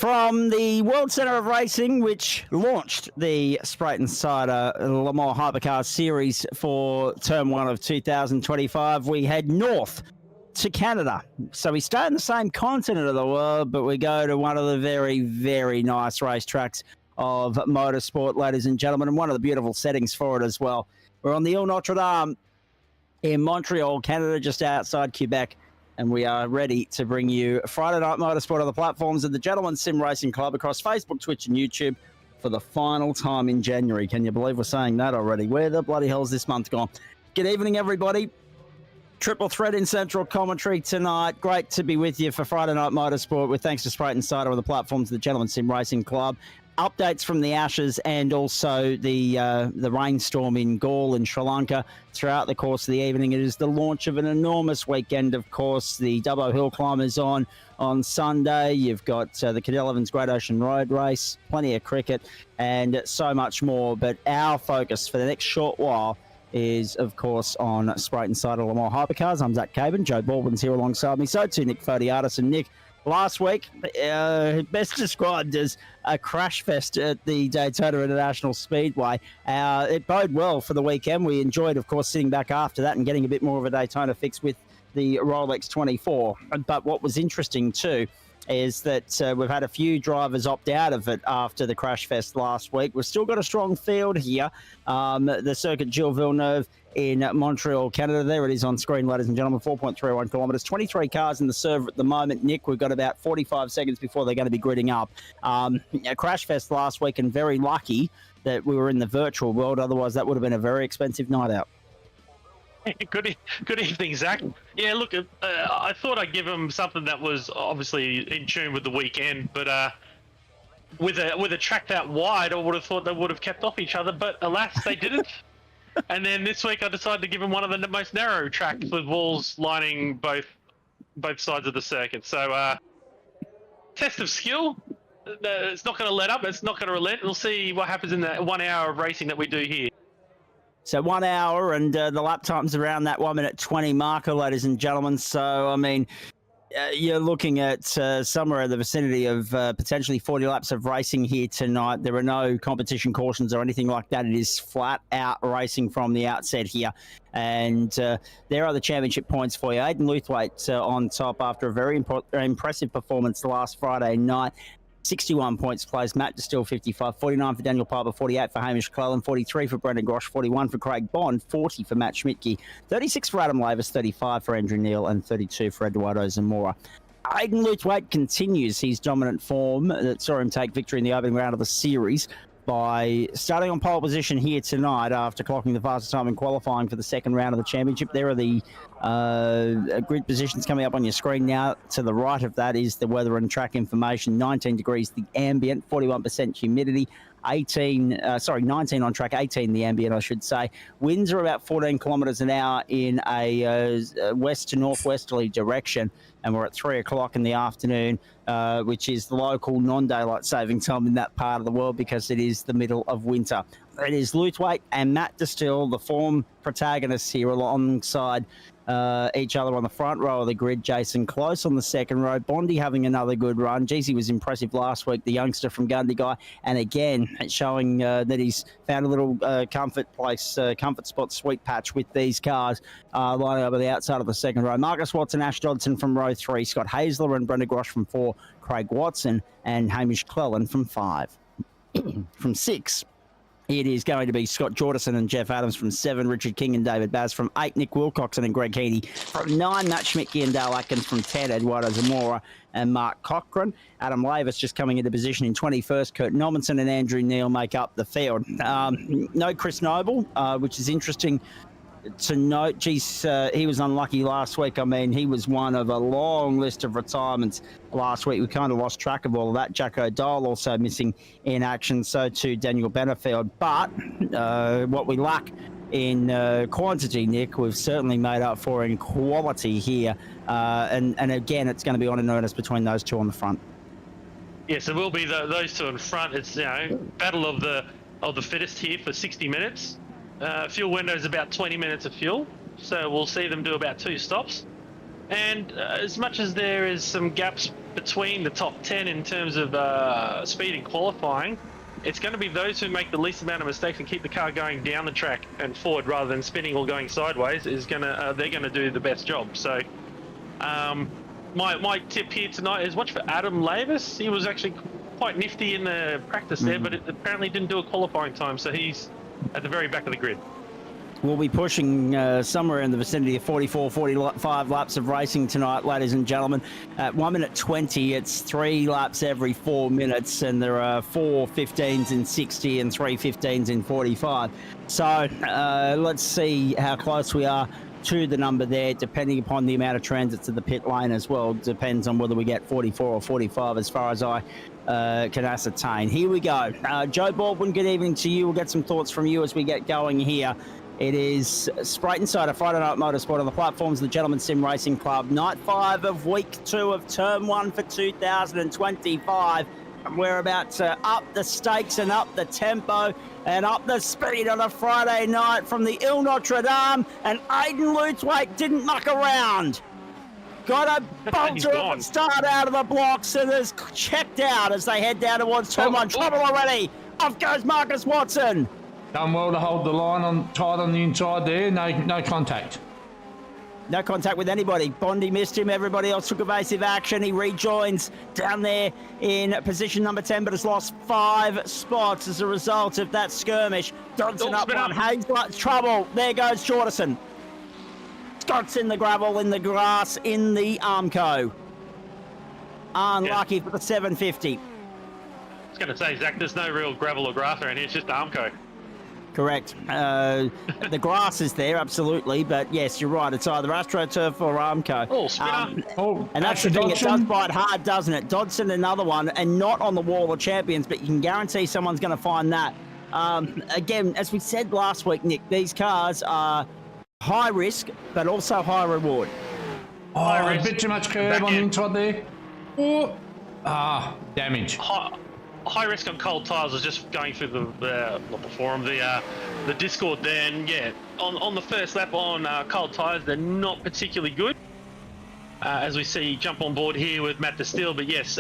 From the World Centre of Racing, which launched the Spreyton Cider Le Mans Hypercar Series for Term 1 of 2025, we head north to Canada. So we stay in the same continent of the world, but we go to one of the very, very nice racetracks of motorsport, ladies and gentlemen, and one of the beautiful settings for it as well. We're on the Ile Notre Dame in Montreal, Canada, just outside Quebec. And we are ready to bring you Friday Night Motorsport on the platforms of the Gentlemen's Sim Racing Club across Facebook, Twitch, and YouTube for the final time in January. Can you believe we're saying that already? Where the bloody hell's this month gone? Good evening, everybody. Triple threat in central commentary tonight. Great to be with you for Friday Night Motorsport with thanks to Spreyton Cider on the platforms of the Gentlemen's Sim Racing Club. Updates from the Ashes and also the rainstorm in Gaul and Sri Lanka throughout the course of the evening. It is the launch of an enormous weekend, of course. The Dubbo Hill Climb is on Sunday. You've got the Cadell Evans Great Ocean Road Race, plenty of cricket, and so much more. But our focus for the next short while is, of course, on Spreyton Cider Le Mans Hypercars. I'm Zach Cabin. Joe Baldwin's here alongside me. So too Nick Fodiatis. And Nick, last week, best described as a crash fest at the Daytona International Speedway. It bode well for the weekend. We enjoyed, of course, sitting back after that and getting a bit more of a Daytona fix with the Rolex 24. But what was interesting too is that we've had a few drivers opt out of it after the crash fest last week. We've still got a strong field here. The circuit Gilles Villeneuve in Montreal, Canada. There it is on screen, ladies and gentlemen, 4.31 kilometres, 23 cars in the server at the moment. Nick, we've got about 45 seconds before they're going to be gridding up. A crash fest last week, and very lucky that we were in the virtual world. Otherwise, that would have been a very expensive night out. Good evening, Zach. Yeah, look, I thought I'd give them something that was obviously in tune with the weekend, but with a track that wide, I would have thought they would have kept off each other, but alas, they didn't. And then this week I decided to give them one of the most narrow tracks with walls lining both sides of the circuit. So test of skill. It's not going to let up. It's not going to relent. We'll see what happens in that 1 hour of racing that we do here. So 1 hour and the lap time's around that 1:20 marker, ladies and gentlemen. So, I mean, you're looking at somewhere in the vicinity of potentially 40 laps of racing here tonight. There are no competition cautions or anything like that. It is flat out racing from the outset here. And there are the championship points for you. Aidan Luthwaite on top after a very impressive performance last Friday night. 61 points placed. Matt Distill, 55. 49 for Daniel Piper, 48 for Hamish Cleland, 43 for Brendan Grosh, 41 for Craig Bond, 40 for Matt Schmidtke, 36 for Adam Lavis, 35 for Andrew Neal, and 32 for Eduardo Zamora. Aidan Luthwaite continues his dominant form that saw him take victory in the opening round of the series by starting on pole position here tonight after clocking the fastest time in qualifying for the second round of the championship. There are the grid positions coming up on your screen now. To the right of that is the weather and track information. 19 degrees the ambient, 41% humidity, 19 on track, 18 the ambient, I should say. Winds are about 14 kilometres an hour in a west to northwesterly direction, and we're at 3 o'clock in the afternoon, which is the local non-daylight saving time in that part of the world because it is the middle of winter. It is Luthwaite and Matt Distill, the form protagonists here, alongside each other on the front row of the grid. Jason Close on the second row. Bondi having another good run. Jeezy was impressive last week, the youngster from Gundagai, and again showing that he's found a little comfort spot, sweet patch with these cars lining up at the outside of the second row. Marcus Watson, Ash Dodson from row 3, Scott Hazler and Brenda Grosh from 4, Craig Watson and Hamish Cleland from 5. From 6, it is going to be Scott Jordison and Jeff Adams from 7, Richard King and David Baz from 8, Nick Wilcoxon and Greg Heaney from 9, Matt Schmidtke and Dale Atkins from 10, Eduardo Zamora and Mark Cochran. Adam Lavis just coming into position in 21st. Kurt Normanson and Andrew Neal make up the field. No Chris Noble, which is interesting to note. Geez, he was unlucky last week. I mean, he was one of a long list of retirements last week. We kind of lost track of all of that. Jack O'Donnell also missing in action. So too Daniel Benefield. But what we lack in quantity, Nick, we've certainly made up for in quality here. And again, it's going to be on in earnest between those two on the front. Yes, it will be those two in front. It's battle of the fittest here for 60 minutes. Fuel window is about 20 minutes of fuel, so we'll see them do about 2 stops. And as much as there is some gaps between the top 10 in terms of speed in qualifying, it's going to be those who make the least amount of mistakes and keep the car going down the track and forward rather than spinning or going sideways they're going to do the best job. So my tip here tonight is watch for Adam Lavis. He was actually quite nifty in the practice there, but it apparently didn't do a qualifying time, so he's at the very back of the grid. We'll be pushing somewhere in the vicinity of 44, 45 laps of racing tonight, ladies and gentlemen. At 1 minute 20, it's 3 laps every 4 minutes, and there are 4 15s in 60 and 3 15s in 45. So let's see how close we are to the number there, depending upon the amount of transit to the pit lane as well. Depends on whether we get 44 or 45 as far as I can ascertain. Here we go. Joe Baldwin, good evening to you. We'll get some thoughts from you as we get going here. It is Spreyton side of Friday Night Motorsport on the platforms of the Gentleman Sim Racing Club. Night 5 of week 2 of term 1 for 2025. And we're about to up the stakes and up the tempo and up the speed on a Friday night from the Ile Notre Dame. And Aidan Luthwaite didn't muck around. Got a bolter at the start out of the blocks and is checked out as they head down towards turn 1. Trouble already. Off goes Marcus Watson. Done well to hold the line tight on the inside there. No contact. No contact with anybody. Bondi missed him. Everybody else took evasive action. He rejoins down there in position number 10, but has lost 5 spots as a result of that skirmish. Dodson up one. Hayes trouble. There goes Jordison. Scott's in the gravel, in the grass, in the Armco. Unlucky for the 750. I was going to say, Zach, there's no real gravel or grass around here. It's just Armco. Correct. The grass is there, absolutely, but yes, you're right. It's either AstroTurf or Armco. Oh, spinner. And that's the thing, it does bite hard, doesn't it? Dodson, another one, and not on the wall of champions, but you can guarantee someone's going to find that. Again, as we said last week, Nick, these cars are high risk, but also high reward. A bit too much curve on the inside there. Oh, damage. High risk on cold tyres. I was just going through the Discord there, and yeah, on the first lap on cold tyres, they're not particularly good. As we see, jump on board here with Matt Distill, but yes,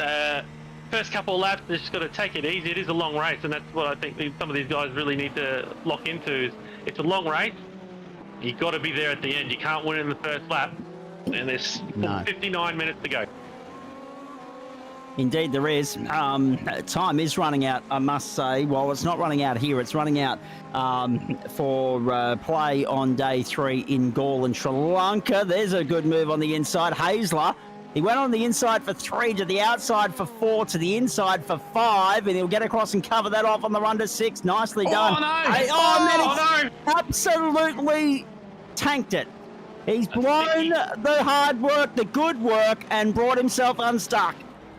first couple of laps, they've just got to take it easy. It is a long race, and that's what I think some of these guys really need to lock into. It's a long race. You've got to be there at the end. You can't win in the first lap, and there's 59 minutes to go. Indeed, there is. Time is running out, I must say. Well, it's not running out here. It's running out for play on day 3 in Gaul and Sri Lanka. There's a good move on the inside. Hazler, he went on the inside for 3, to the outside for 4, to the inside for 5, and he'll get across and cover that off on the run to 6. Nicely done. No! Absolutely tanked it. He's blown the hard work, the good work, and brought himself unstuck.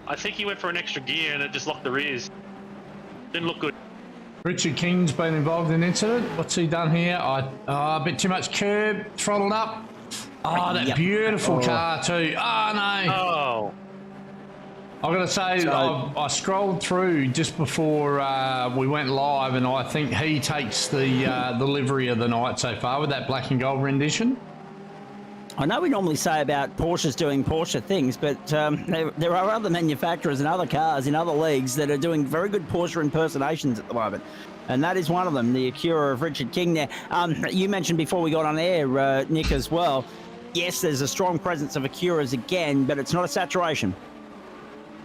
I think he went for an extra gear and it just locked the rears. Didn't look good. Richard King's been involved in the incident. What's he done here? A bit too much curb, throttled up. That beautiful car too. No. Oh. I've got to say, I scrolled through just before we went live, and I think he takes the livery of the night so far with that black and gold rendition. I know we normally say about Porsches doing Porsche things, but there are other manufacturers and other cars in other leagues that are doing very good Porsche impersonations at the moment. And that is one of them, the Acura of Richard King there. You mentioned before we got on air, Nick, as well. Yes, there's a strong presence of Acuras again, but it's not a saturation.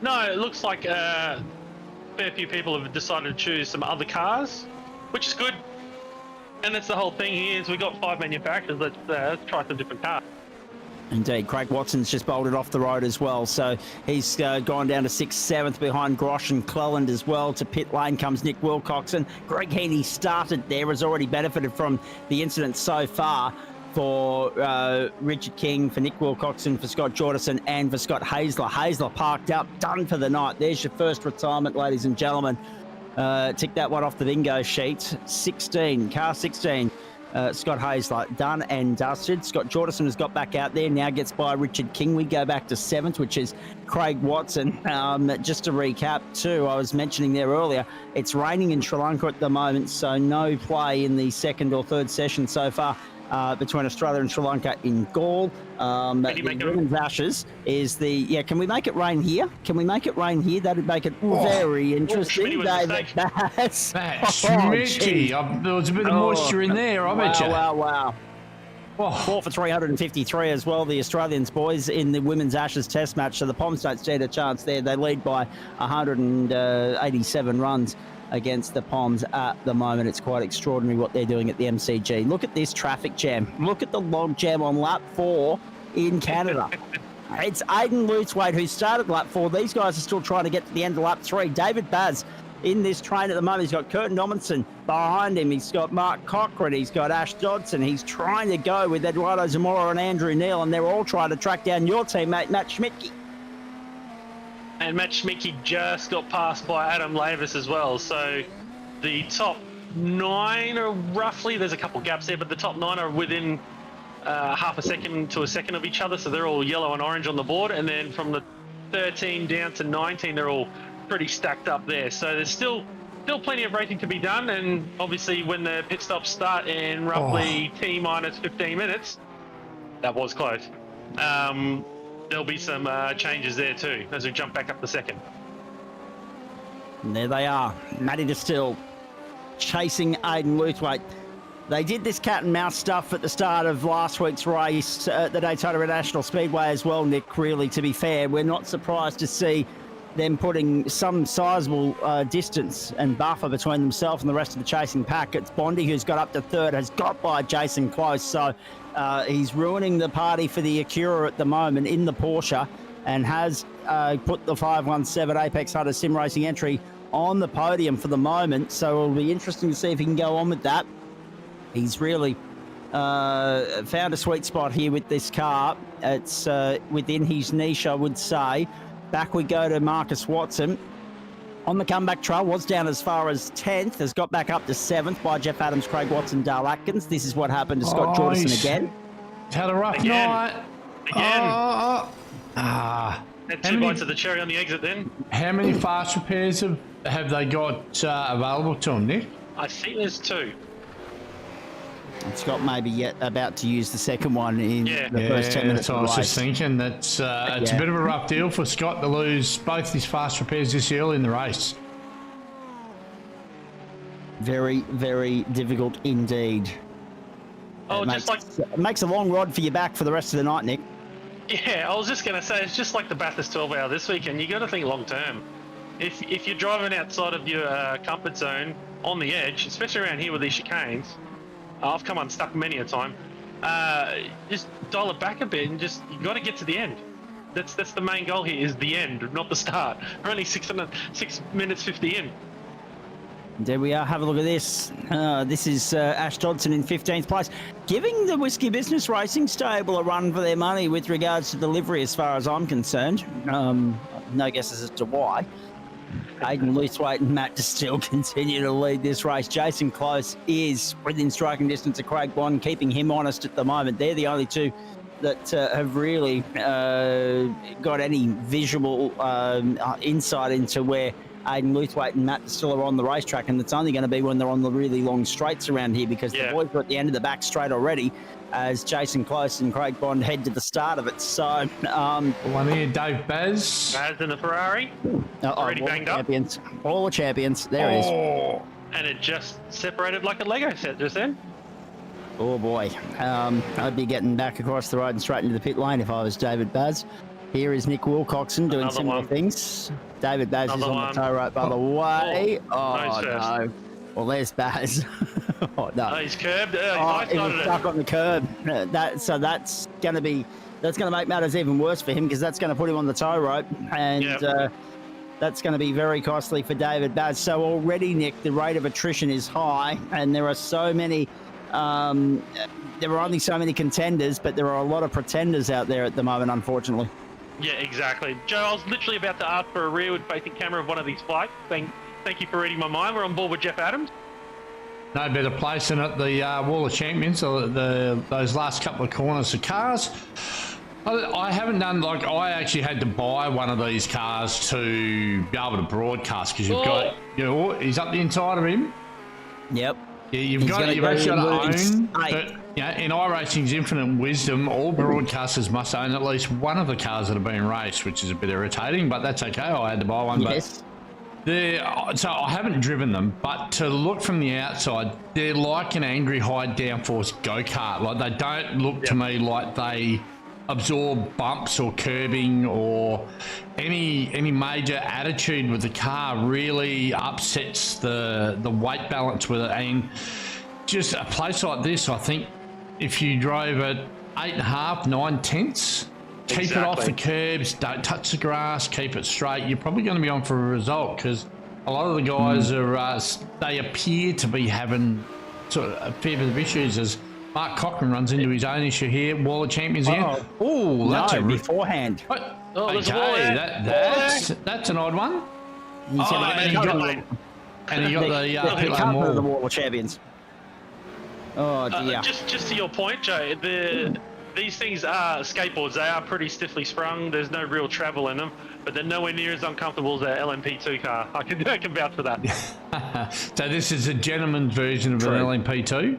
No, it looks like a fair few people have decided to choose some other cars, which is good. And that's the whole thing here, is we got 5 manufacturers. Let's try some different cars. Indeed, Craig Watson's just bolted off the road as well, so he's gone down to 6th, 7th behind Grosh and Cleland as well. To pit lane comes Nick Wilcoxon. Greg Heaney started there, has already benefited from the incident so far for Richard King, for Nick Wilcoxon, for Scott Jordison, and for Scott Hazler. Hazler parked up, done for the night. There's your first retirement, ladies and gentlemen. Tick that one off the bingo sheet. 16, car 16. Scott Hazler, done and dusted. Scott Jordison has got back out there, now gets by Richard King. We go back to 7th, which is Craig Watson. Just to recap too, I was mentioning there earlier, it's raining in Sri Lanka at the moment, so no play in the 2nd or 3rd session so far between Australia and Sri Lanka in Gaul. The Women's Ashes is the... Can we make it rain here? Can we make it rain here? That'd make it very interesting. David Bass. Schmitty. There was a bit of moisture in there, I bet you. Wow. 4 for 353 as well, the Australians boys in the Women's Ashes Test match. So the Poms don't stand a chance there. They lead by 187 runs against the Poms at the moment. It's quite extraordinary what they're doing at the MCG. Look at this traffic jam. Look at the log jam on lap 4 in Canada. It's Aidan Lutzwaite who started lap 4. These guys are still trying to get to the end of lap 3. David Baz in this train at the moment. He's got Curtin Amundsen behind him. He's got Mark Cochran. He's got Ash Dodson. He's trying to go with Eduardo Zamora and Andrew Neil, and they're all trying to track down your teammate, Matt Schmidtke. And Matt Schmidtke just got passed by Adam Lavis as well. So the top 9 are roughly, there's a couple gaps there, but the top 9 are within half a second to a second of each other. So they're all yellow and orange on the board. And then from the 13 down to 19, they're all pretty stacked up there. So there's still plenty of racing to be done, and obviously when the pit stops start in roughly T-minus 15 minutes, that was close. There'll be some changes there too as we jump back up the second. And there they are, Matty Distill chasing Aidan Lutzwaite. They did this cat and mouse stuff at the start of last week's race at the Daytona International Speedway as well, Nick. Really, to be fair, we're not surprised to see them putting some sizable distance and buffer between themselves and the rest of the chasing pack. It's Bondi who's got up to third, has got by Jason Close, so he's ruining the party for the Acura at the moment in the Porsche, and has put the 517 Apex Hunter Sim Racing entry on the podium for the moment, so it'll be interesting to see if he can go on with that. He's really found a sweet spot here with this car. It's within his niche, I would say. Back we go to Marcus Watson. On the comeback trail, was down as far as 10th, has got back up to 7th by Jeff Adams, Craig Watson, Dale Atkins. This is what happened to Scott Jordison again. Had a rough night. Again. Had 2 bites of the cherry on the exit then. How many fast repairs have they got available to them, Nick? I think there's 2. Scott maybe yet about to use the second one in the first 10 minutes of the race. I was just thinking that's it's a bit of a rough deal for Scott to lose both his fast repairs this early in the race. Very, very difficult indeed. Oh, it makes a long rod for your back for the rest of the night, Nick. Yeah, I was just going to say, it's just like the Bathurst 12 hour this weekend. You got to think long term. If you're driving outside of your comfort zone on the edge, especially around here with these chicanes, I've come unstuck many a time. Just dial it back a bit and you got to get to the end. That's the main goal here, is the end, not the start. We're only 6 minutes 50 in. There we are. Have a look at this. This is Ash Dodson in 15th place, giving the Whiskey Business Racing stable a run for their money with regards to delivery, as far as I'm concerned. No guesses as to why. Aidan Lutzwaite and Matt Distill continue to lead this race. Jason Close is within striking distance of Craig Bond, keeping him honest at the moment. They're the only two that have really got any visual insight into where Aidan Lutzwaite and Matt Distill are on the racetrack, and it's only going to be when they're on the really long straights around here, because the boys are at the end of the back straight already as Jason Close and Craig Bond head to the start of it. So one here, Dave Baz in the Ferrari, already banged champions. All the champions. There it is. And it just separated like a Lego set just then. Oh boy, I'd be getting back across the road and straight into the pit lane if I was David Baz. Here is Nick Wilcoxon doing similar things. David Baz is on the tow rope by the way. Oh no. Well, there's Baz. Oh no. He's curbed. He was stuck on the curb. That's going to make matters even worse for him, because that's going to put him on the tow rope, and that's going to be very costly for David Baz. So already, Nick, the rate of attrition is high, and there are so many. There are only so many contenders, but there are a lot of pretenders out there at the moment, unfortunately. Yeah, exactly. Joe, I was literally about to ask for a rearward-facing camera of one of these flights. Thank you for reading my mind. We're on board with Jeff Adams. No better place than at the Wall of Champions, those last couple of corners of cars. I haven't done, I actually had to buy one of these cars to be able to broadcast, because you've got, he's up the inside of him. Yep. Yeah, you've actually got to own, but Yeah, in iRacing's infinite wisdom, all broadcasters must own at least one of the cars that are being raced, which is a bit irritating, but that's okay. I had to buy one. Yes. But so I haven't driven them, but to look from the outside, they're like an angry high downforce go-kart. Like, they don't look to me like they absorb bumps or curbing or any major attitude with the car. Really upsets the weight balance with it. And just a place like this, I think if you drove at 8.5, 9/10, keep it off the curbs, don't touch the grass, keep it straight, you're probably going to be on for a result, because a lot of the guys are they appear to be having sort of a fair bit of issues, as Mark Cochran runs into his own issue here. Wall of Champions again. Oh, that's a beforehand. What? Oh, there's a wall Okay, there. that's an odd one. He's gonna and get he covered. got the pit lane cover of the wall. Wall of Champions. Oh dear. Just to your point, Joe, these things are skateboards. They are pretty stiffly sprung. There's no real travel in them, but they're nowhere near as uncomfortable as an LMP2 car. I can vouch for that. So this is a gentleman's version of an LMP2.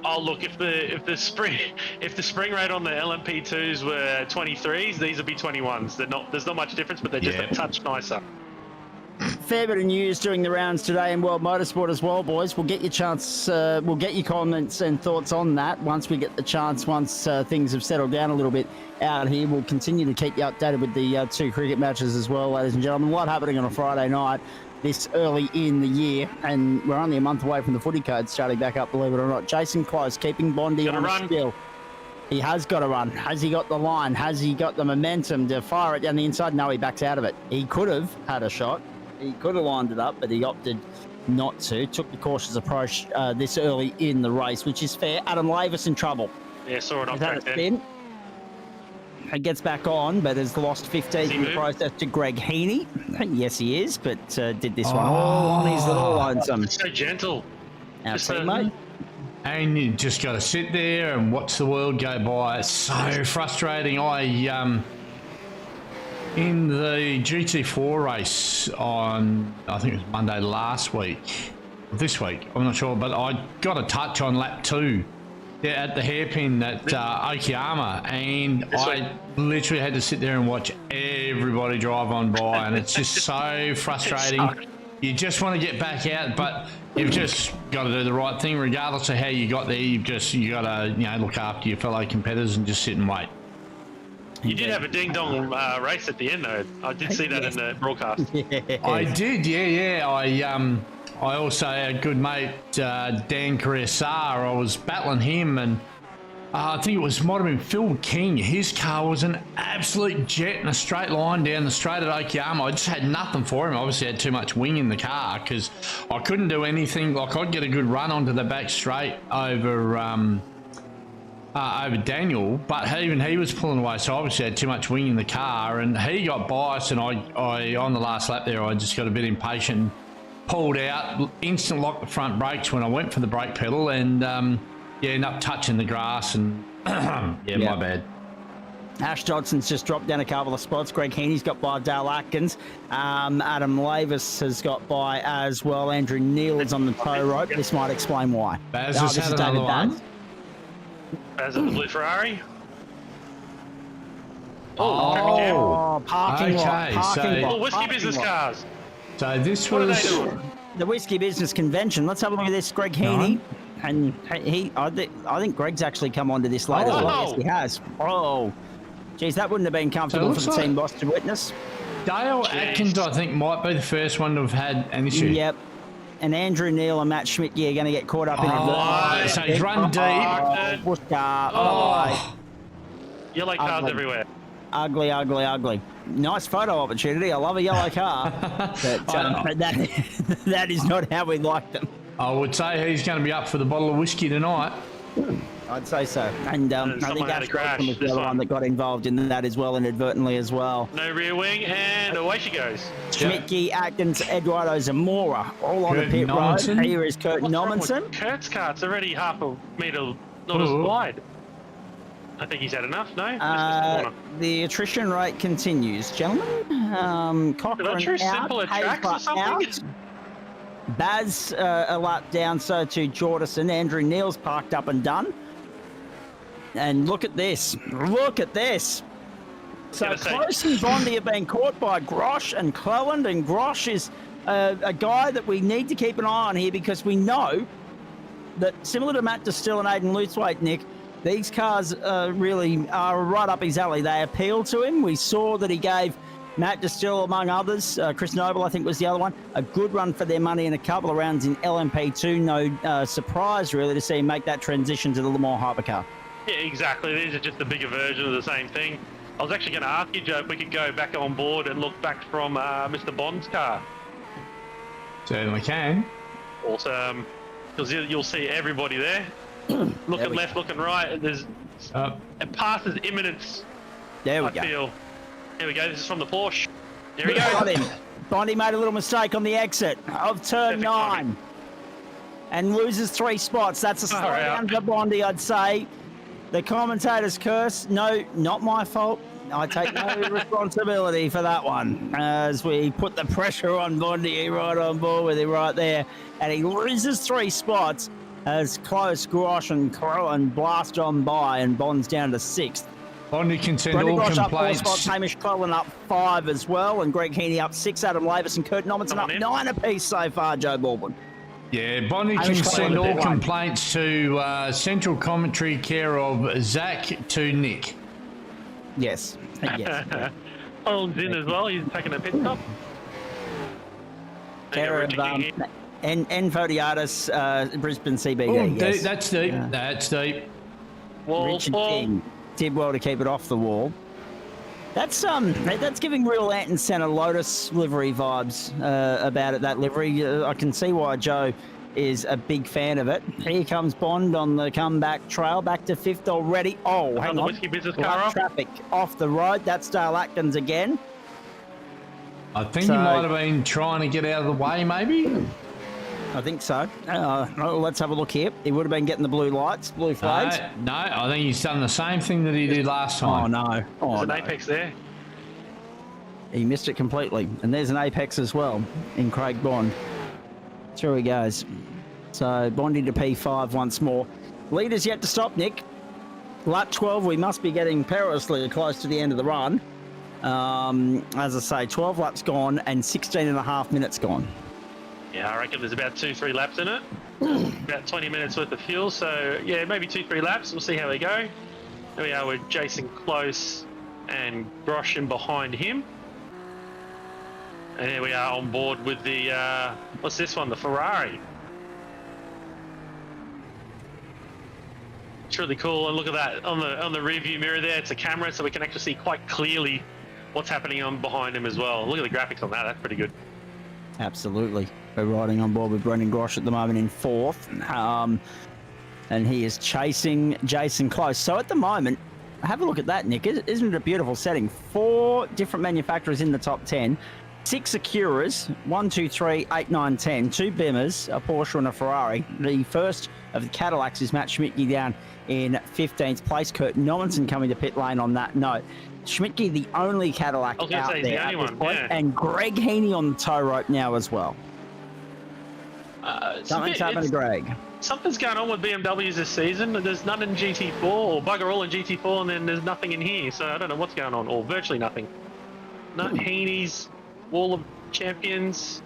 Oh look, if the spring rate on the LMP2s were 23s, these would be 21s. There's not much difference, but they're just a touch nicer. Fair bit of news doing the rounds today in World Motorsport as well, boys. We'll get your chance. We'll get your comments and thoughts on that once we get the chance. Once things have settled down a little bit out here, we'll continue to keep you updated with the 2 cricket matches as well, ladies and gentlemen. A lot happening on a Friday night this early in the year, and we're only a month away from the footy code starting back up, believe it or not. Jason Close keeping Bondi on the still. He has got to run. Has he got the line? Has he got the momentum to fire it down the inside? No, he backs out of it. He could have had a shot. He could have lined it up, but he opted not to. Took the cautious approach this early in the race, which is fair. Adam Lavis in trouble. Yeah, saw it off Is that track a there. spin? He gets back on, but has lost 15 in the process to Greg Heaney. Yes, he is, but did this one all on his little lonesome. So gentle. Our Just, teammate. And you just got to sit there and watch the world go by. It's so frustrating. In the GT4 race on, I think it was Monday last week, this week, I'm not sure, but I got a touch on lap 2 at the hairpin at Okayama, and I literally had to sit there and watch everybody drive on by, and it's just so frustrating. You just want to get back out, but you've just got to do the right thing regardless of how you got there. You got to look after your fellow competitors and just sit and wait. You did have a ding-dong race at the end, though. I did see that in the broadcast. I did, yeah. I also had a good mate, Dan Caressar. I was battling him, and I think might have been Phil King. His car was an absolute jet in a straight line down the straight at Okayama. I just had nothing for him. I obviously had too much wing in the car because I couldn't do anything. Like, I'd get a good run onto the back straight over Daniel, but even he was pulling away, so obviously had too much wing in the car, and he got biased, and I on the last lap there, I just got a bit impatient, pulled out, instant locked the front brakes when I went for the brake pedal, and ended up touching the grass, and my bad. Ash Johnson's just dropped down a couple of spots. Greg Heaney's got by Dale Atkins. Adam Lavis has got by as well. Andrew Neal is on the tow rope. This might explain why. Baz has had another one. As a blue Ferrari. Parking lot. Parking lot. Well, whiskey business cars. So this What are was they doing? The Whiskey Business Convention. Let's have a look at this. Greg Heaney. And I think Greg's actually come onto this later. Yes, he has. Oh, geez, that wouldn't have been comfortable for the team boss to witness. Dale Atkins, I think, might be the first one to have had an issue. Yep. And Andrew Neal and Matt Schmidt are going to get caught up in it. So he's run deep. Push car. Yellow cars everywhere. Ugly. Nice photo opportunity. I love a yellow car. But that is not how we like them. I would say he's going to be up for the bottle of whiskey tonight. I'd say so. And I think Ash Johnson was the other one that got involved in that as well, inadvertently as well. No rear wing, and away she goes. Schmidtke, Atkins, Eduardo Zamora, all on the pit road. Here is Kurt Nommensen. Kurt's car, it's already half a metre not as wide. I think he's had enough, no? The attrition rate continues, gentlemen. Cochrane choose out, simpler tracks or Hafer something? out. Baz a lap down, so to Jordison. Andrew Neal's parked up and done. And look at this. Look at this. So Gonna say- Close and Bondi have been caught by Grosh and Cleland, and Grosh is a guy that we need to keep an eye on here because we know that similar to Matt Distill and Aidan Luthwaite, Nick, these cars really are right up his alley. They appeal to him. We saw that he gave Matt Distill, among others, Chris Noble, I think was the other one, a good run for their money in a couple of rounds in LMP2. No surprise, really, to see him make that transition to the Le Mans Hypercar. Yeah, exactly. These are just a bigger version of the same thing. I was actually going to ask you, Joe, if we could go back on board and look back from Mr. Bond's car. Certainly can. Awesome. Because you'll see everybody there. Looking left, looking right. There's it passes imminence. There we I go. feel. Here we go. This is from the Porsche. Here we Got go. him. Bondi made a little mistake on the exit of turn Perfect 9 timing. and loses 3 spots. That's a Far slow out. down for Bondi, I'd say. The commentator's curse. No, not my fault. I take no responsibility for that one. As we put the pressure on Bondi, right on board with him right there. And he loses 3 spots as Close, Grosh and Cleland blast on by, and Bond's down to 6th. Bondi can send Brendan all Grosh up 4 complaints. spots, Hamish Cleland up 5 as well, and Greg Heaney up 6, Adam Lavis and Kurt Normanson Come up on in. 9 apiece so far, Joe Baldwin. Yeah, Bondi I can was send trying to all do one. complaints to central commentary care of Zach to Nick. Yes. Yes. Holland's in as well. He's taking a pit stop. Care of Fodiatis, Brisbane CBD. Oh, yes. that's deep. Yeah. That's deep. Wall Richard fall. King did well to keep it off the wall. That's giving real Anton Senna Lotus livery vibes about it. That livery, I can see why Joe is a big fan of it. Here comes Bond on the comeback trail, back to 5th already. Oh, hang Another on. whiskey business Lap car off. traffic off the road. That's Dale Atkins again. I think So- he might have been trying to get out of the way, maybe. I think so. Let's have a look here. He would have been getting the blue lights, blue flags. No, I think he's done the same thing that he did last Oh time. no! Oh There's an no! apex there. He missed it completely. And there's an apex as well in Craig Bond. Through he goes. So Bondi to P5 once more. Leaders yet to stop, Nick. Lap 12, we must be getting perilously close to the end of the run. As I say, 12 laps gone and 16 and a half minutes gone. Yeah, I reckon there's about 2-3 laps in it. About 20 minutes worth of fuel. So, yeah, maybe 2-3 laps. We'll see how we go. There we are with Jason Close and Grosh in behind him. And here we are on board with the, what's this one? The Ferrari. It's really cool. And look at that on the rear view mirror there. It's a camera, so we can actually see quite clearly what's happening on behind him as well. Look at the graphics on that. That's pretty good. Absolutely. We're riding on board with Brendan Grosh at the moment in 4th. And he is chasing Jason Close. So at the moment, have a look at that, Nick. Isn't it a beautiful setting? 4 different manufacturers in the top 10. 6 Acuras, 1, 2, 3, 8, 9, 10. 2 Bimmers, a Porsche and a Ferrari. The first of the Cadillacs is Matt Schmidtke down in 15th place. Kurt Normanson coming to pit lane on that note. Schmidtke, the only Cadillac I was gonna out say he's the there at only this one, point. yeah. And Greg Heaney on the tow rope now as well. Something's happened to Greg. Something's going on with BMWs this season. There's none in GT4, or bugger all in GT4, and then there's nothing in here. So I don't know what's going on, or virtually nothing. Not Heaney's Wall of Champions.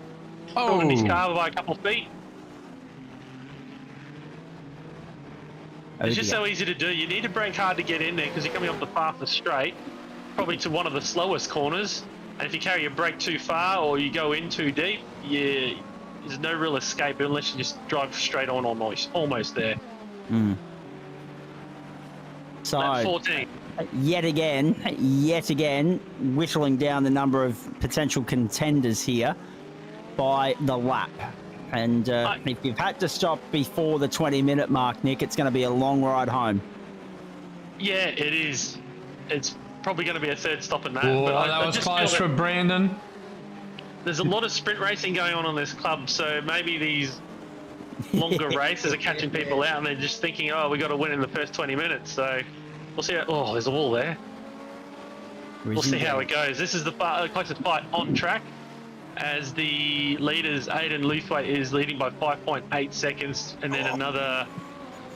Oh. Shortened his car by a couple of feet. It's just so easy to do. You need to brake hard to get in there because you're coming off the fastest straight, probably to one of the slowest corners. And if you carry your brake too far or you go in too deep, there's no real escape unless you just drive straight on almost there. So, Lap 14. yet again, whittling down the number of potential contenders here by the lap. And if you've had to stop before the 20-minute mark, Nick, it's going to be a long ride home. Yeah, it is. It's probably going to be a third stop in that. Oh, but I that was just feel close that for Brandon. There's a lot of sprint racing going on this club, so maybe these longer races are catching people out and they're just thinking, oh, we got to win in the first 20 minutes. So we'll see. Oh, there's a wall there. We'll see how it goes. This is the closest fight on track, as the leaders, Aidan Luthwaite is leading by 5.8 seconds, and then another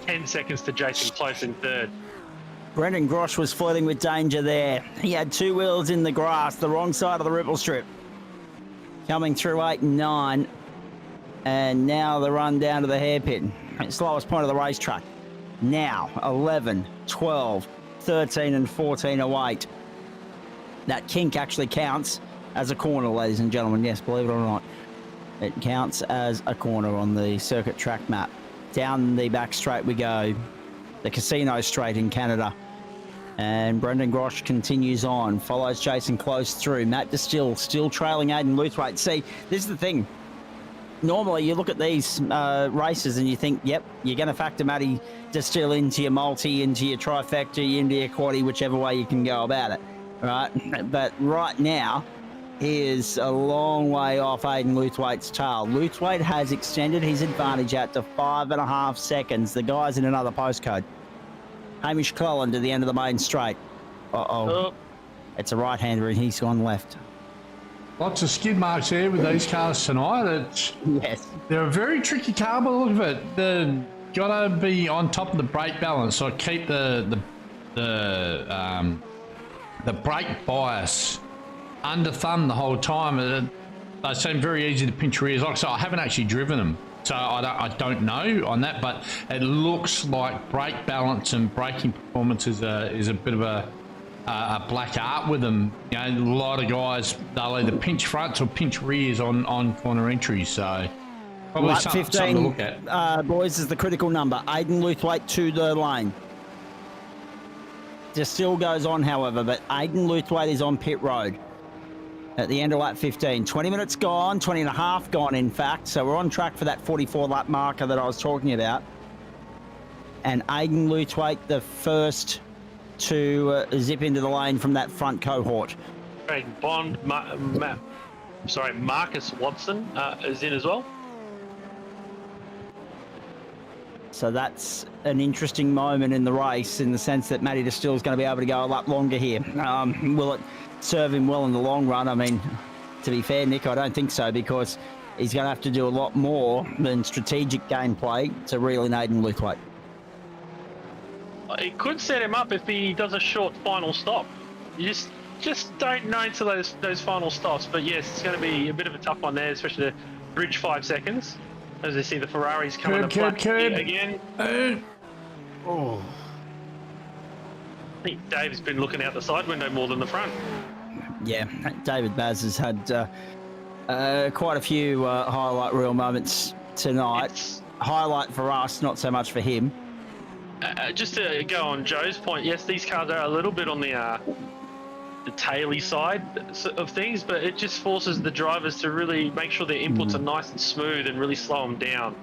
10 seconds to Jason Close in third. Brendan Grosh was flirting with danger there. He had two wheels in the grass, the wrong side of the ripple strip. Coming through 8 and 9. And now the run down to the hairpin. Slowest point of the racetrack. Now 11, 12, 13 and 14 await. That kink actually counts as a corner, ladies and gentlemen. Yes, believe it or not. It counts as a corner on the circuit track map. Down the back straight we go. The casino straight in Canada. And Brendan Grosh continues on, follows Jason close through. Matt Distill still trailing Aiden Luthwaite. See, this is the thing. Normally, you look at these races and you think, yep, you're going to factor Matty Distill into your multi, into your trifecta, into your quaddy, whichever way you can go about it, right? But right now, he is a long way off Aiden Luthwaite's tail. Luthwaite has extended his advantage out to 5.5 seconds. The guy's in another postcode. Hamish Cleland to the end of the main straight. Uh-oh. It's a right-hander and he's gone left. Lots of skid marks there with these cars tonight. Yes. They're a very tricky car, but look at it. They've got to be on top of the brake balance, so keep the brake bias under thumb the whole time. They seem very easy to pinch rears. Like I said, I haven't actually driven them, so I don't know on that, but it looks like brake balance and braking performance is a bit of a black art with them. You know, a lot of guys, they'll either pinch fronts or pinch rears on corner entries, so probably Lap something 15, to look at. Boys, is the critical number. Aiden Luthwaite to the lane. Just still goes on, however, but Aiden Luthwaite is on pit road at the end of lap 15. 20 minutes gone, 20 and a half gone, in fact, so we're on track for that 44 lap marker that I was talking about. And Aiden Luthwaite, the first to zip into the lane from that front cohort. Craig Bond, Marcus Watson is in as well. So that's an interesting moment in the race in the sense that Matty Distill is going to be able to go a lot longer here. Will it serve him well in the long run? I mean, to be fair, Nick, I don't think so, because he's going to have to do a lot more than strategic gameplay to reel in Aiden Luthwaite. It could set him up if he does a short final stop. You just don't know to those final stops. But yes, it's going to be a bit of a tough one there, especially the bridge 5 seconds. As you see the Ferraris coming to black again. Oh. I think Dave's been looking out the side window more than the front. Yeah, David Baz has had quite a few highlight reel moments tonight. Highlight for us, not so much for him. Just to go on Joe's point, yes, these cars are a little bit on the taily side of things, but it just forces the drivers to really make sure their inputs are nice and smooth and really slow them down.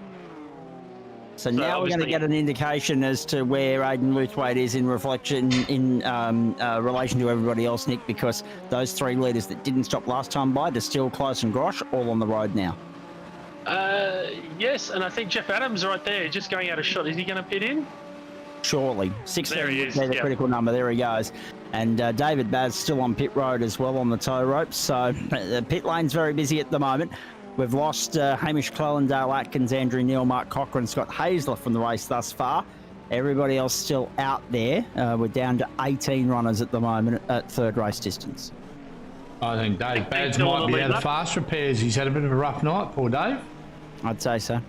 So now we're going to get an indication as to where Aiden Luthwaite is in reflection in relation to everybody else, Nick, because those 3 leaders that didn't stop last time by, Distill, Close and Grosh, all on the road now. Yes, and I think Jeff Adams right there, just going out of shot. Is he going to pit in? Surely. 16, there he is. The critical number. There he goes. And David Baz still on pit road as well on the tow ropes. So the pit lane's very busy at the moment. We've lost Hamish Cleland, Dale Atkins, Andrew Neal, Mark Cochran, Scott Hazler from the race thus far. Everybody else still out there. We're down to 18 runners at the moment at third race distance. I think Dave Baz might be out of fast repairs. He's had a bit of a rough night, poor Dave. I'd say so.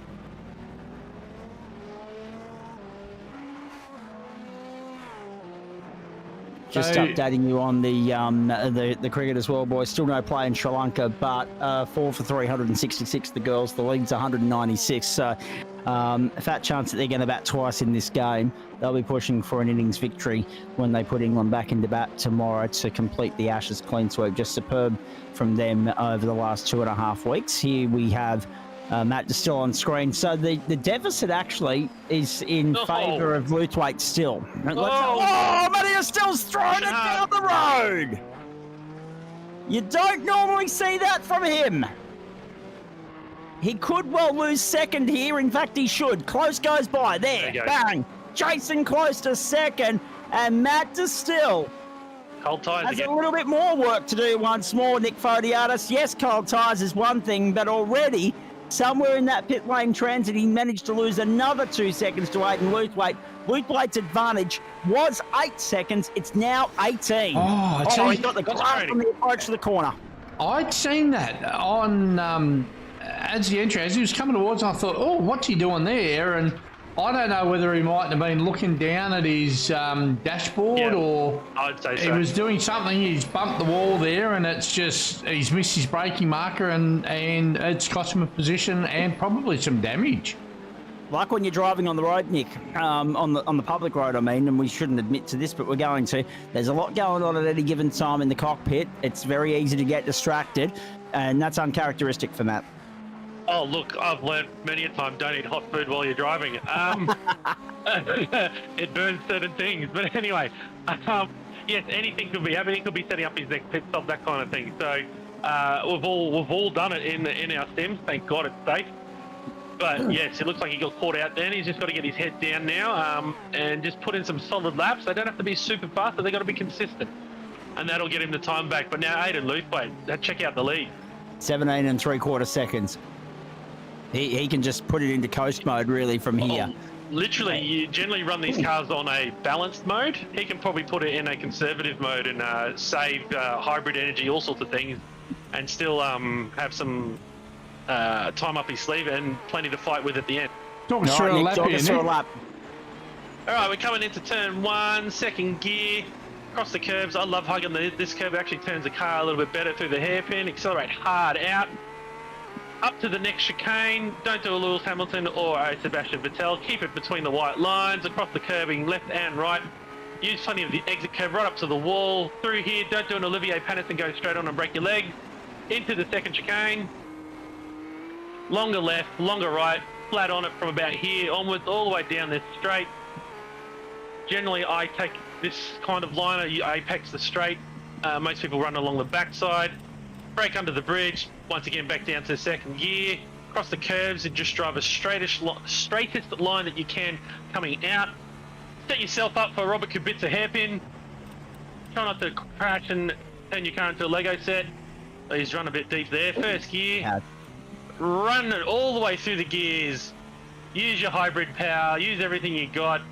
Just updating you on the cricket as well, boys. Still no play in Sri Lanka, but 4 for 366, the girls. The lead's 196. So fat chance that they're going to bat twice in this game. They'll be pushing for an innings victory when they put England back into bat tomorrow to complete the Ashes clean sweep. Just superb from them over the last 2.5 weeks. Here we have Matt Distill on screen. So the deficit actually is in favour of Luthwaite still. Matty Distill's thrown it down the road. You don't normally see that from him. He could well lose second here. In fact, he should. Close goes by. There bang. Jason Close to second. And Matt Distill has a little bit more work to do once more, Nick Fodiatis. Yes, cold tyres is one thing, but already somewhere in that pit lane transit, he managed to lose another 2 seconds to Aiden Luthwaite. Luthwaite's advantage was 8 seconds. It's now 18. Oh, He's got the glass on the approach to the corner. I'd seen that on as the entry, as he was coming towards, I thought, oh, what's he doing there? And I don't know whether he might have been looking down at his dashboard or I'd say he so. was doing something. He's bumped the wall there, and it's just he's missed his braking marker, and it's cost him a position and probably some damage. Like when you're driving on the road, Nick, on the public road, I mean, and we shouldn't admit to this, but we're going to. There's a lot going on at any given time in the cockpit. It's very easy to get distracted, and that's uncharacteristic for Matt. Oh, look, I've learned many a time, don't eat hot food while you're driving. It burns certain things. But anyway, yes, anything could be happening. He could be setting up his next pit stop, that kind of thing. So we've all done it in our sims. Thank God it's safe. But yes, it looks like he got caught out there, and he's just got to get his head down now and just put in some solid laps. They don't have to be super fast, but they've got to be consistent. And that'll get him the time back. But now Aiden Luthwaite, check out the lead. 17 3/4 seconds. He can just put it into coast mode, really, from here. Literally, you generally run these cars on a balanced mode. He can probably put it in a conservative mode and save hybrid energy, all sorts of things, and still have some time up his sleeve and plenty to fight with at the end. Talk us through a lap here, Nick. lap. All right, we're coming into turn 1, second gear. Across the curbs. I love hugging this curve. It actually turns the car a little bit better through the hairpin. Accelerate hard out. Up to the next chicane. Don't do a Lewis Hamilton or a Sebastian Vettel. Keep it between the white lines. Across the curbing, left and right. Use plenty of the exit curve right up to the wall. Through here, don't do an Olivier Panis and go straight on and break your legs. Into the second chicane. Longer left, longer right. Flat on it from about here onwards, all the way down this straight. Generally, I take this kind of line, you apex the straight. Most people run along the backside. Brake under the bridge. Once again, back down to second gear. Cross the curves and just drive a straightest line that you can coming out. Set yourself up for Robert Kubica hairpin. Try not to crash and turn your car into a Lego set. He's run a bit deep there. First gear. Yeah. Run it all the way through the gears. Use your hybrid power. Use everything you got.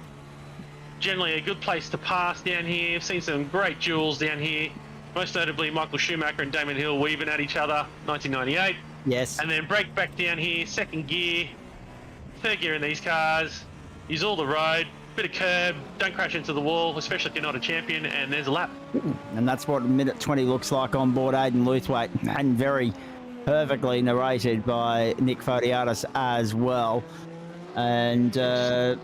Generally a good place to pass down here. I've seen some great duels down here. Most notably Michael Schumacher and Damon Hill weaving at each other, 1998. Yes. And then brake back down here, second gear, third gear in these cars. Use all the road, bit of curb, don't crash into the wall, especially if you're not a champion, and there's a lap. And that's what minute 20 looks like on board Aiden Luthwaite, and very perfectly narrated by Nick Fodiatis as well. And the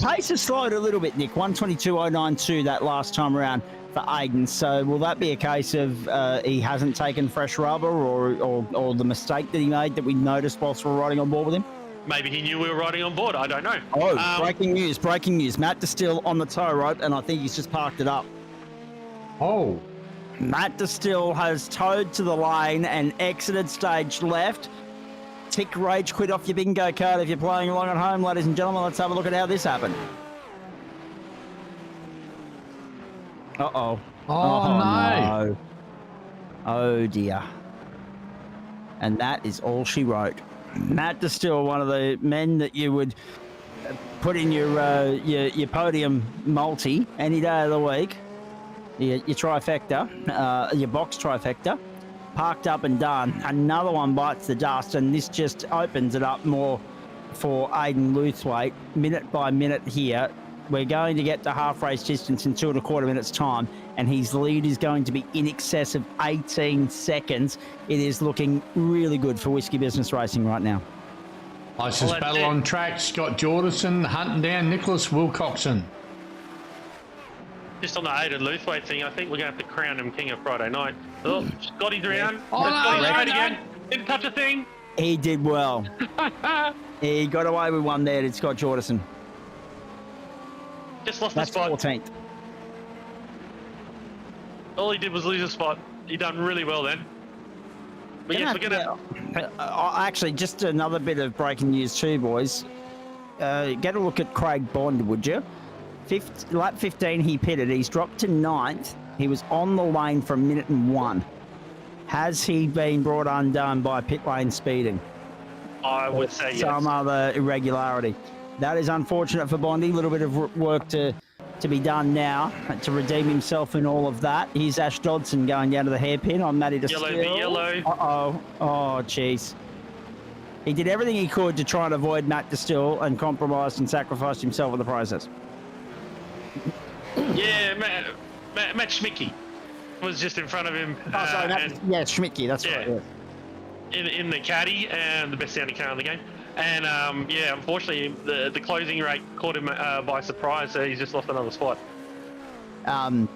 pace has slowed a little bit, Nick. 122.092 that last time around for Aiden. So will that be a case of he hasn't taken fresh rubber, or the mistake that he made that we noticed whilst we were riding on board with him? Maybe he knew we were riding on board. I don't know. Oh, breaking news. Matt Distill on the tow rope, and I think he's just parked it up. Oh. Matt Distill has towed to the lane and exited stage left. Tick rage quit off your bingo card if you're playing along at home, ladies and gentlemen. Let's have a look at how this happened. Uh-oh. Oh, no. Oh, dear. And that is all she wrote. Matt Distill, one of the men that you would put in your podium multi any day of the week, your trifecta, your box trifecta, parked up and done. Another one bites the dust, and this just opens it up more for Aiden Luthwaite, minute by minute here. We're going to get to half race distance in 2 1/4 minutes time, and his lead is going to be in excess of 18 seconds. It is looking really good for Whiskey Business Racing right now. Licensed battle on track, Scott Jordison hunting down Nicholas Wilcoxon. Just on the Aiden Luthwaite thing, I think we're going to have to crown him King of Friday night. Oh, Scotty's around. Oh, Scotty's no, straight no. again. Didn't touch a thing. He did well. He got away with one there, did Scott Jordison. Just lost That's the spot. 14th. All he did was lose a spot. He done really well then. But yes, we're going to... Actually, just another bit of breaking news too, boys. Get a look at Craig Bond, would you? Lap 15, he pitted. He's dropped to 9th. He was on the lane for 1 minute and 1. Has he been brought undone by pit lane speeding? I would say yes. Some other irregularity. That is unfortunate for Bondi. A little bit of work to be done now to redeem himself in all of that. Here's Ash Dodson going down to the hairpin on Matty to Yellow, the yellow. Uh-oh. Oh, jeez. He did everything he could to try and avoid Matt Distill and compromised and sacrificed himself in the process. Yeah, Matt Schmicky was just in front of him. Oh, sorry, Schmicky, that's right. Yeah. In the caddy and the best sounding car in the game. And yeah, unfortunately, the closing rate caught him by surprise, so he's just lost another spot. An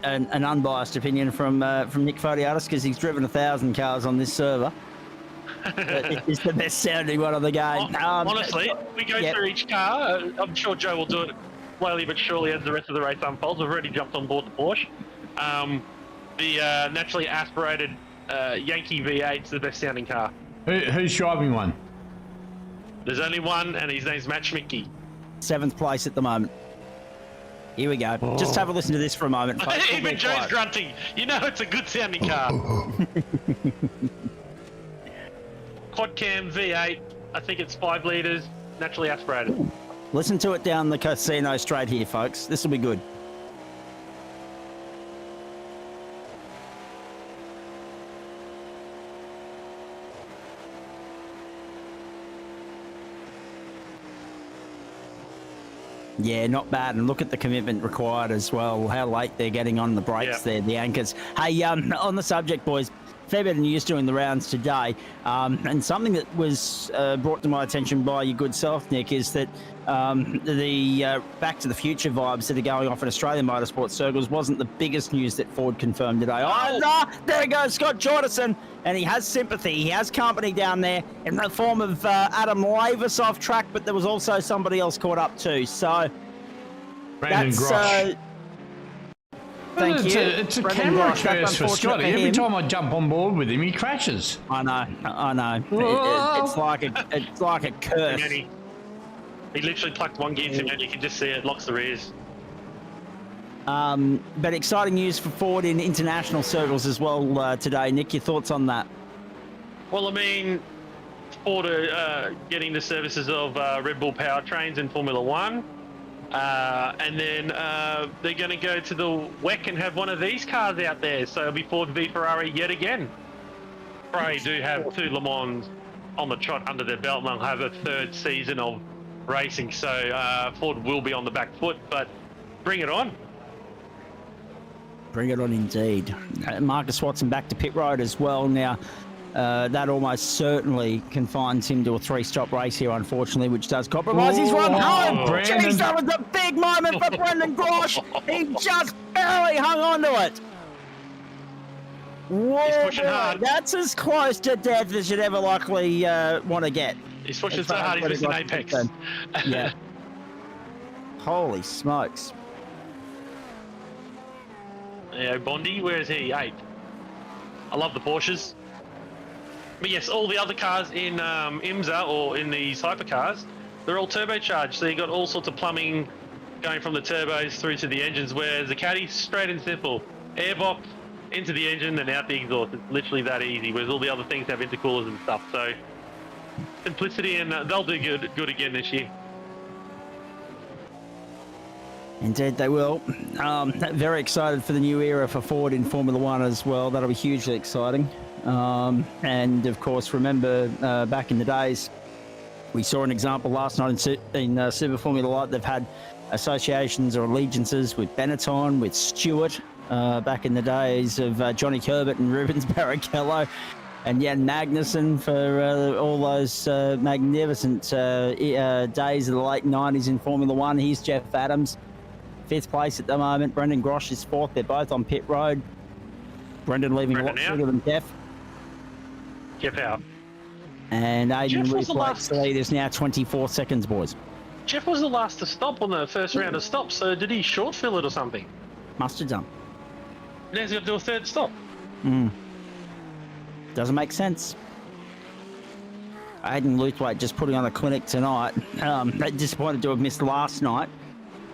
unbiased opinion from Nick Fodiatis, because he's driven 1,000 cars on this server. It's the best sounding one of the game. Honestly, we go through each car. I'm sure Joe will do it slowly but surely as the rest of the race unfolds. We've already jumped on board the Porsche. The naturally aspirated Yankee V8 is the best sounding car. Who's driving one? There's only one, and his name's Matt Schmicky. 7th place at the moment. Here we go. Oh. Just have a listen to this for a moment, folks. Even Joe's grunting. You know it's a good sounding car. Quad cam V8. I think it's 5 litres, naturally aspirated. Listen to it down the casino straight here, folks. This will be good. Yeah, not bad. And look at the commitment required as well. How late they're getting on the brakes there, the anchors. Hey, on the subject, boys, fair bit of news doing the rounds today. And something that was brought to my attention by your good self, Nick, is that the Back to the Future vibes that are going off in Australian motorsport circles wasn't the biggest news that Ford confirmed today. Oh, no! There he goes, Scott Jordison. And he has sympathy. He has company down there in the form of Adam Lavis off track, but there was also somebody else caught up too. So Brandon Grosh. Thank you. It's a camera curse for Scotty. Every time I jump on board with him, he crashes. I know. It's like a curse. He literally plucked one gear and you can just see it locks the rears. But exciting news for Ford in international circles as well today. Nick, your thoughts on that? Well, I mean, Ford are getting the services of Red Bull powertrains in Formula One. And then they're going to go to the WEC and have one of these cars out there. So it'll be Ford v Ferrari yet again. Ferrari do have 2 Le Mans on the trot under their belt, and they'll have a 3rd season of racing. So Ford will be on the back foot, but bring it on. Bring it on indeed. Marcus Watson back to pit road as well now. That almost certainly confines him to a 3-stop race here, unfortunately, which does compromise his run home. Jeez, that was a big moment for Brendan Grosh. He just barely hung on to it. Whoa, he's pushing hard. That's as close to death as you'd ever likely want to get. He's pushing so hard, he's missing apex. Yeah. Holy smokes. Yeah, Bondi, where is he? 8th. I love the Porsches. But yes, all the other cars in IMSA or in these hypercars, they're all turbocharged. So you've got all sorts of plumbing going from the turbos through to the engines, whereas the Caddy, straight and simple. Airbox into the engine, then out the exhaust. It's literally that easy, whereas all the other things have intercoolers and stuff. So simplicity, and they'll do good again this year. Indeed they will. Very excited for the new era for Ford in Formula One as well. That'll be hugely exciting. And of course, remember back in the days, we saw an example last night in Super Formula Light. They've had associations or allegiances with Benetton, with Stewart, back in the days of Johnny Herbert and Rubens Barrichello and Jan Magnussen for all those magnificent days of the late 90s in Formula One. Here's Jeff Adams. 5th place at the moment. Brendan Grosh is 4th. They're both on pit road. Brendan leaving a lot sooner than Jeff. Jeff out. And Aiden Ruth lead is now 24 seconds, boys. Jeff was the last to stop on the first round of stops, so did he short fill it or something? Must have done. Now he's got to do a 3rd stop. Doesn't make sense. Aiden Luthwaite just putting on a clinic tonight. Disappointed to have missed last night.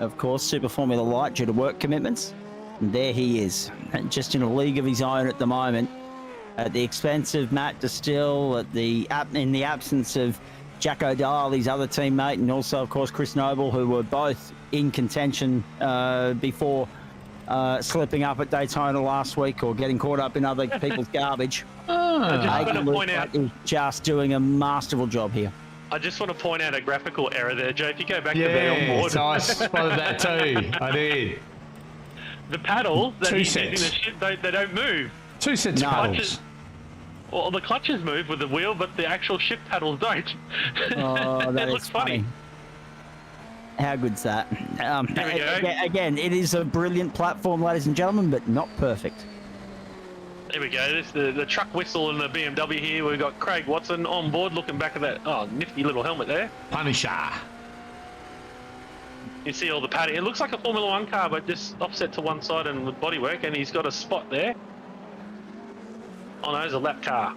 Of course, Super Formula Light due to work commitments. And there he is, just in a league of his own at the moment. At the expense of Matt Distill, in the absence of Jacko Dahl, his other teammate, and also, of course, Chris Noble, who were both in contention before slipping up at Daytona last week or getting caught up in other people's garbage. I just want Aidan to point out. is just doing a masterful job here. I just want to point out a graphical error there, Joe. If you go back to the onboard, so I spotted that too. I did. The paddles that Two he's using sets. the ship, they don't move. 2 sets of paddles. Well, the clutches move with the wheel, but the actual ship paddles don't. Oh, that It is looks funny. How good's that? There we go. Again, it is a brilliant platform, ladies and gentlemen, but not perfect. There we go. This the truck whistle and the BMW here. We've got Craig Watson on board, looking back at that nifty little helmet there. Punisher. You see all the padding. It looks like a Formula 1 car, but just offset to one side and with bodywork, and he's got a spot there. Oh no, it's a lap car.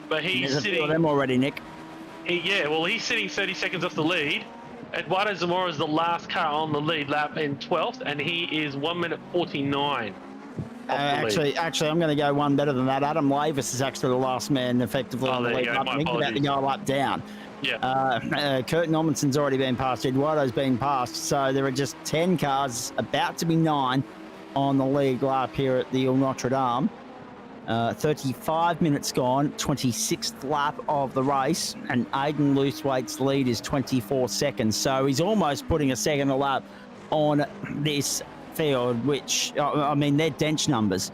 But he's There's a few sitting... of them already, Nick. he's sitting 30 seconds off the lead. Eduardo Zamora is the last car on the lead lap in 12th, and he is 1 minute 49. Actually, I'm going to go one better than that. Adam Lavis is actually the last man effectively on the there you lead go. lap. My He's about to apologies. go a lap down. Yeah. Kurt Normanson's already been passed. Eduardo's been passed. So there are just 10 cars, about to be 9, on the lead lap here at the Ile Notre Dame. 35 minutes gone, 26th lap of the race, and Aidan Lewthwaite's lead is 24 seconds. So he's almost putting a second a lap on this field, which, I mean, they're dench numbers.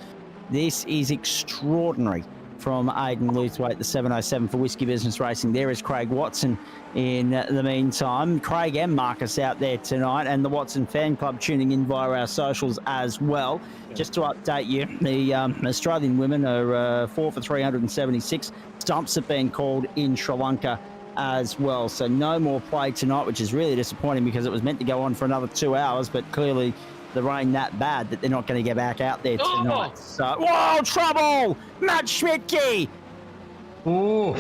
This is extraordinary from Aidan Lewthwaite, the 707 for Whiskey Business Racing. There is Craig Watson in the meantime. Craig and Marcus out there tonight, and the Watson fan club tuning in via our socials as well. Just to update you, the Australian women are 4 for 376. Stumps have been called in Sri Lanka as well. So no more play tonight, which is really disappointing because it was meant to go on for another 2 hours, but clearly the rain that bad that they're not going to get back out there tonight. Oh. So, whoa, trouble! Matt Schmidtke! Ooh.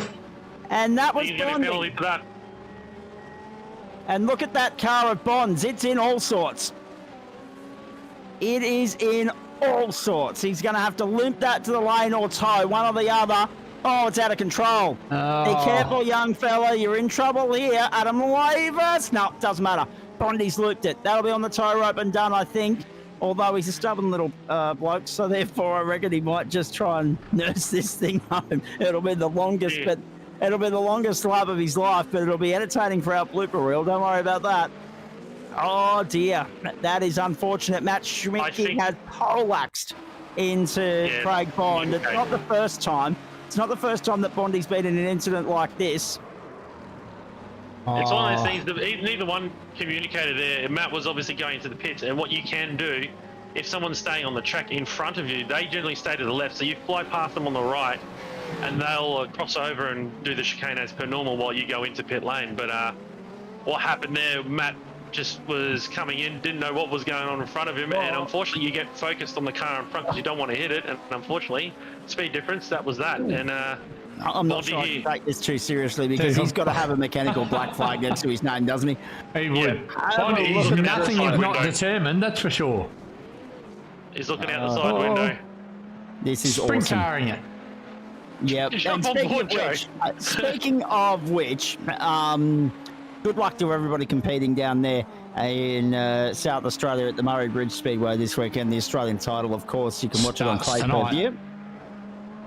And that was He's going to be penalty Bondi. for that. And look at that car at Bonds. It's in all sorts. It is in all sorts. He's going to have to limp that to the lane or tow, one or the other. Oh, it's out of control. Be careful, young fella. You're in trouble here. Adam Lavis. No, doesn't matter. Bondi's looped it. That'll be on the tow rope and done, I think. Although he's a stubborn little bloke, so therefore I reckon he might just try and nurse this thing home. It'll be the longest, Yeah. but it'll be the longest lap of his life, but it'll be entertaining for our blooper reel. Don't worry about that. Oh dear, that is unfortunate. Matt Schmidt think- has poleaxed into Yeah, Craig Bond. It's okay. not the first time. It's not the first time that Bondi's been in an incident like this. It's one of those things that neither one communicated there. Matt was obviously going to the pits, and what you can do, if someone's staying on the track in front of you, they generally stay to the left, so you fly past them on the right, and they'll cross over and do the chicane as per normal while you go into pit lane. But what happened there, Matt just was coming in, didn't know what was going on in front of him, and unfortunately you get focused on the car in front because you don't want to hit it, and unfortunately, speed difference, that was that. And I'm not Bondi sure I here. can take this too seriously because he's got to have a mechanical black flag next to his name, doesn't he? He would. Yeah. Bondi, he's Looking out the nothing side if not window. determined, that's for sure. He's looking out the side window. This is Sprint awesome. carring it. Yep. Jump And on board, Joe. speaking of which, good luck to everybody competing down there in South Australia at the Murray Bridge Speedway this weekend. The Australian title, of course, you can watch it on Starts pay-per-view.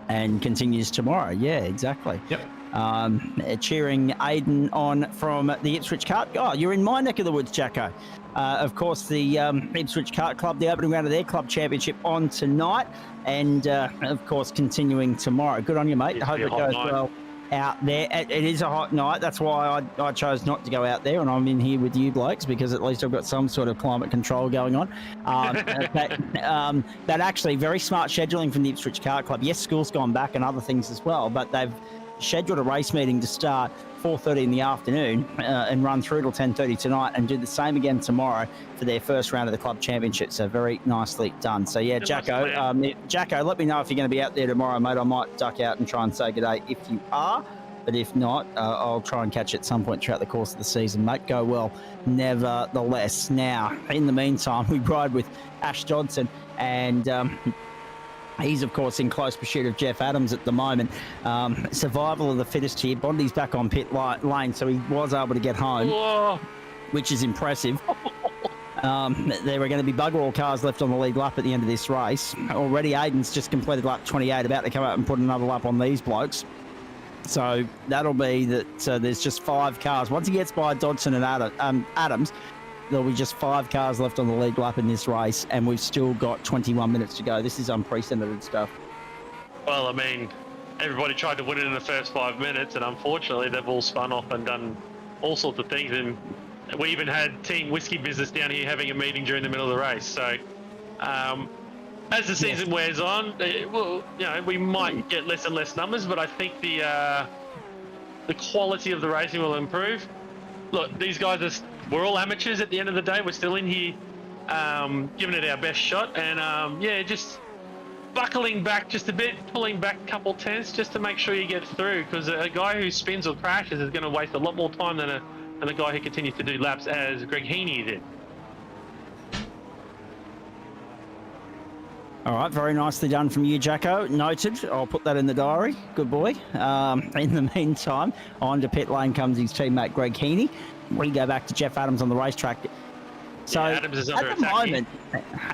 And continues tomorrow. Yeah, exactly. Yep. Cheering Aidan on from the Ipswich Kart. Oh, you're in my neck of the woods, Jacko. Of course, the Ipswich Kart Club, the opening round of their club championship on tonight. And, of course, continuing tomorrow. Good on you, mate. I hope it goes well out there. It is a hot night. That's why I chose not to go out there, and I'm in here with you blokes because at least I've got some sort of climate control going on. But actually, very smart scheduling from the Ipswich Kart Club. Yes, school's gone back and other things as well, but they've scheduled a race meeting to start 4:30 in the afternoon and run through till 10:30 tonight, and do the same again tomorrow for their first round of the club championship. So very nicely done. So yeah, Jacko, Jacko, let me know if you're going to be out there tomorrow, mate. I might duck out and try and say good day if you are. But if not, I'll try and catch you at some point throughout the course of the season, mate. Go well, nevertheless. Now, in the meantime, we ride with Ash Dodson, and He's, of course, in close pursuit of Jeff Adams at the moment. Survival of the fittest here. Bondi's back on pit lane, so he was able to get home, Whoa. which is impressive. There are going to be bugger all cars left on the lead lap at the end of this race. Already, Aiden's just completed lap 28, about to come out and put another lap on these blokes. So that'll be that there's just 5 cars. Once he gets by Dodson and Adams, there'll be just 5 cars left on the lead lap in this race, and we've still got 21 minutes to go. This is unprecedented stuff. Well, I mean, everybody tried to win it in the first 5 minutes, and unfortunately, they've all spun off and done all sorts of things. And we even had Team Whiskey Business down here having a meeting during the middle of the race. So, as the season wears on, well, you know, we might get less and less numbers, but I think the quality of the racing will improve. Look, these guys we're all amateurs at the end of the day. We're still in here giving it our best shot, and yeah, just buckling back just a bit, pulling back a couple tenths just to make sure you get through, because a guy who spins or crashes is going to waste a lot more time than a guy who continues to do laps as Greg Heaney did. All right, very nicely done from you, Jacko. Noted. I'll put that in the diary. Good boy. In the meantime, on to pit lane comes his teammate Greg Heaney. We go back to Jeff Adams on the racetrack. So Yeah, Adams is under at the attack moment,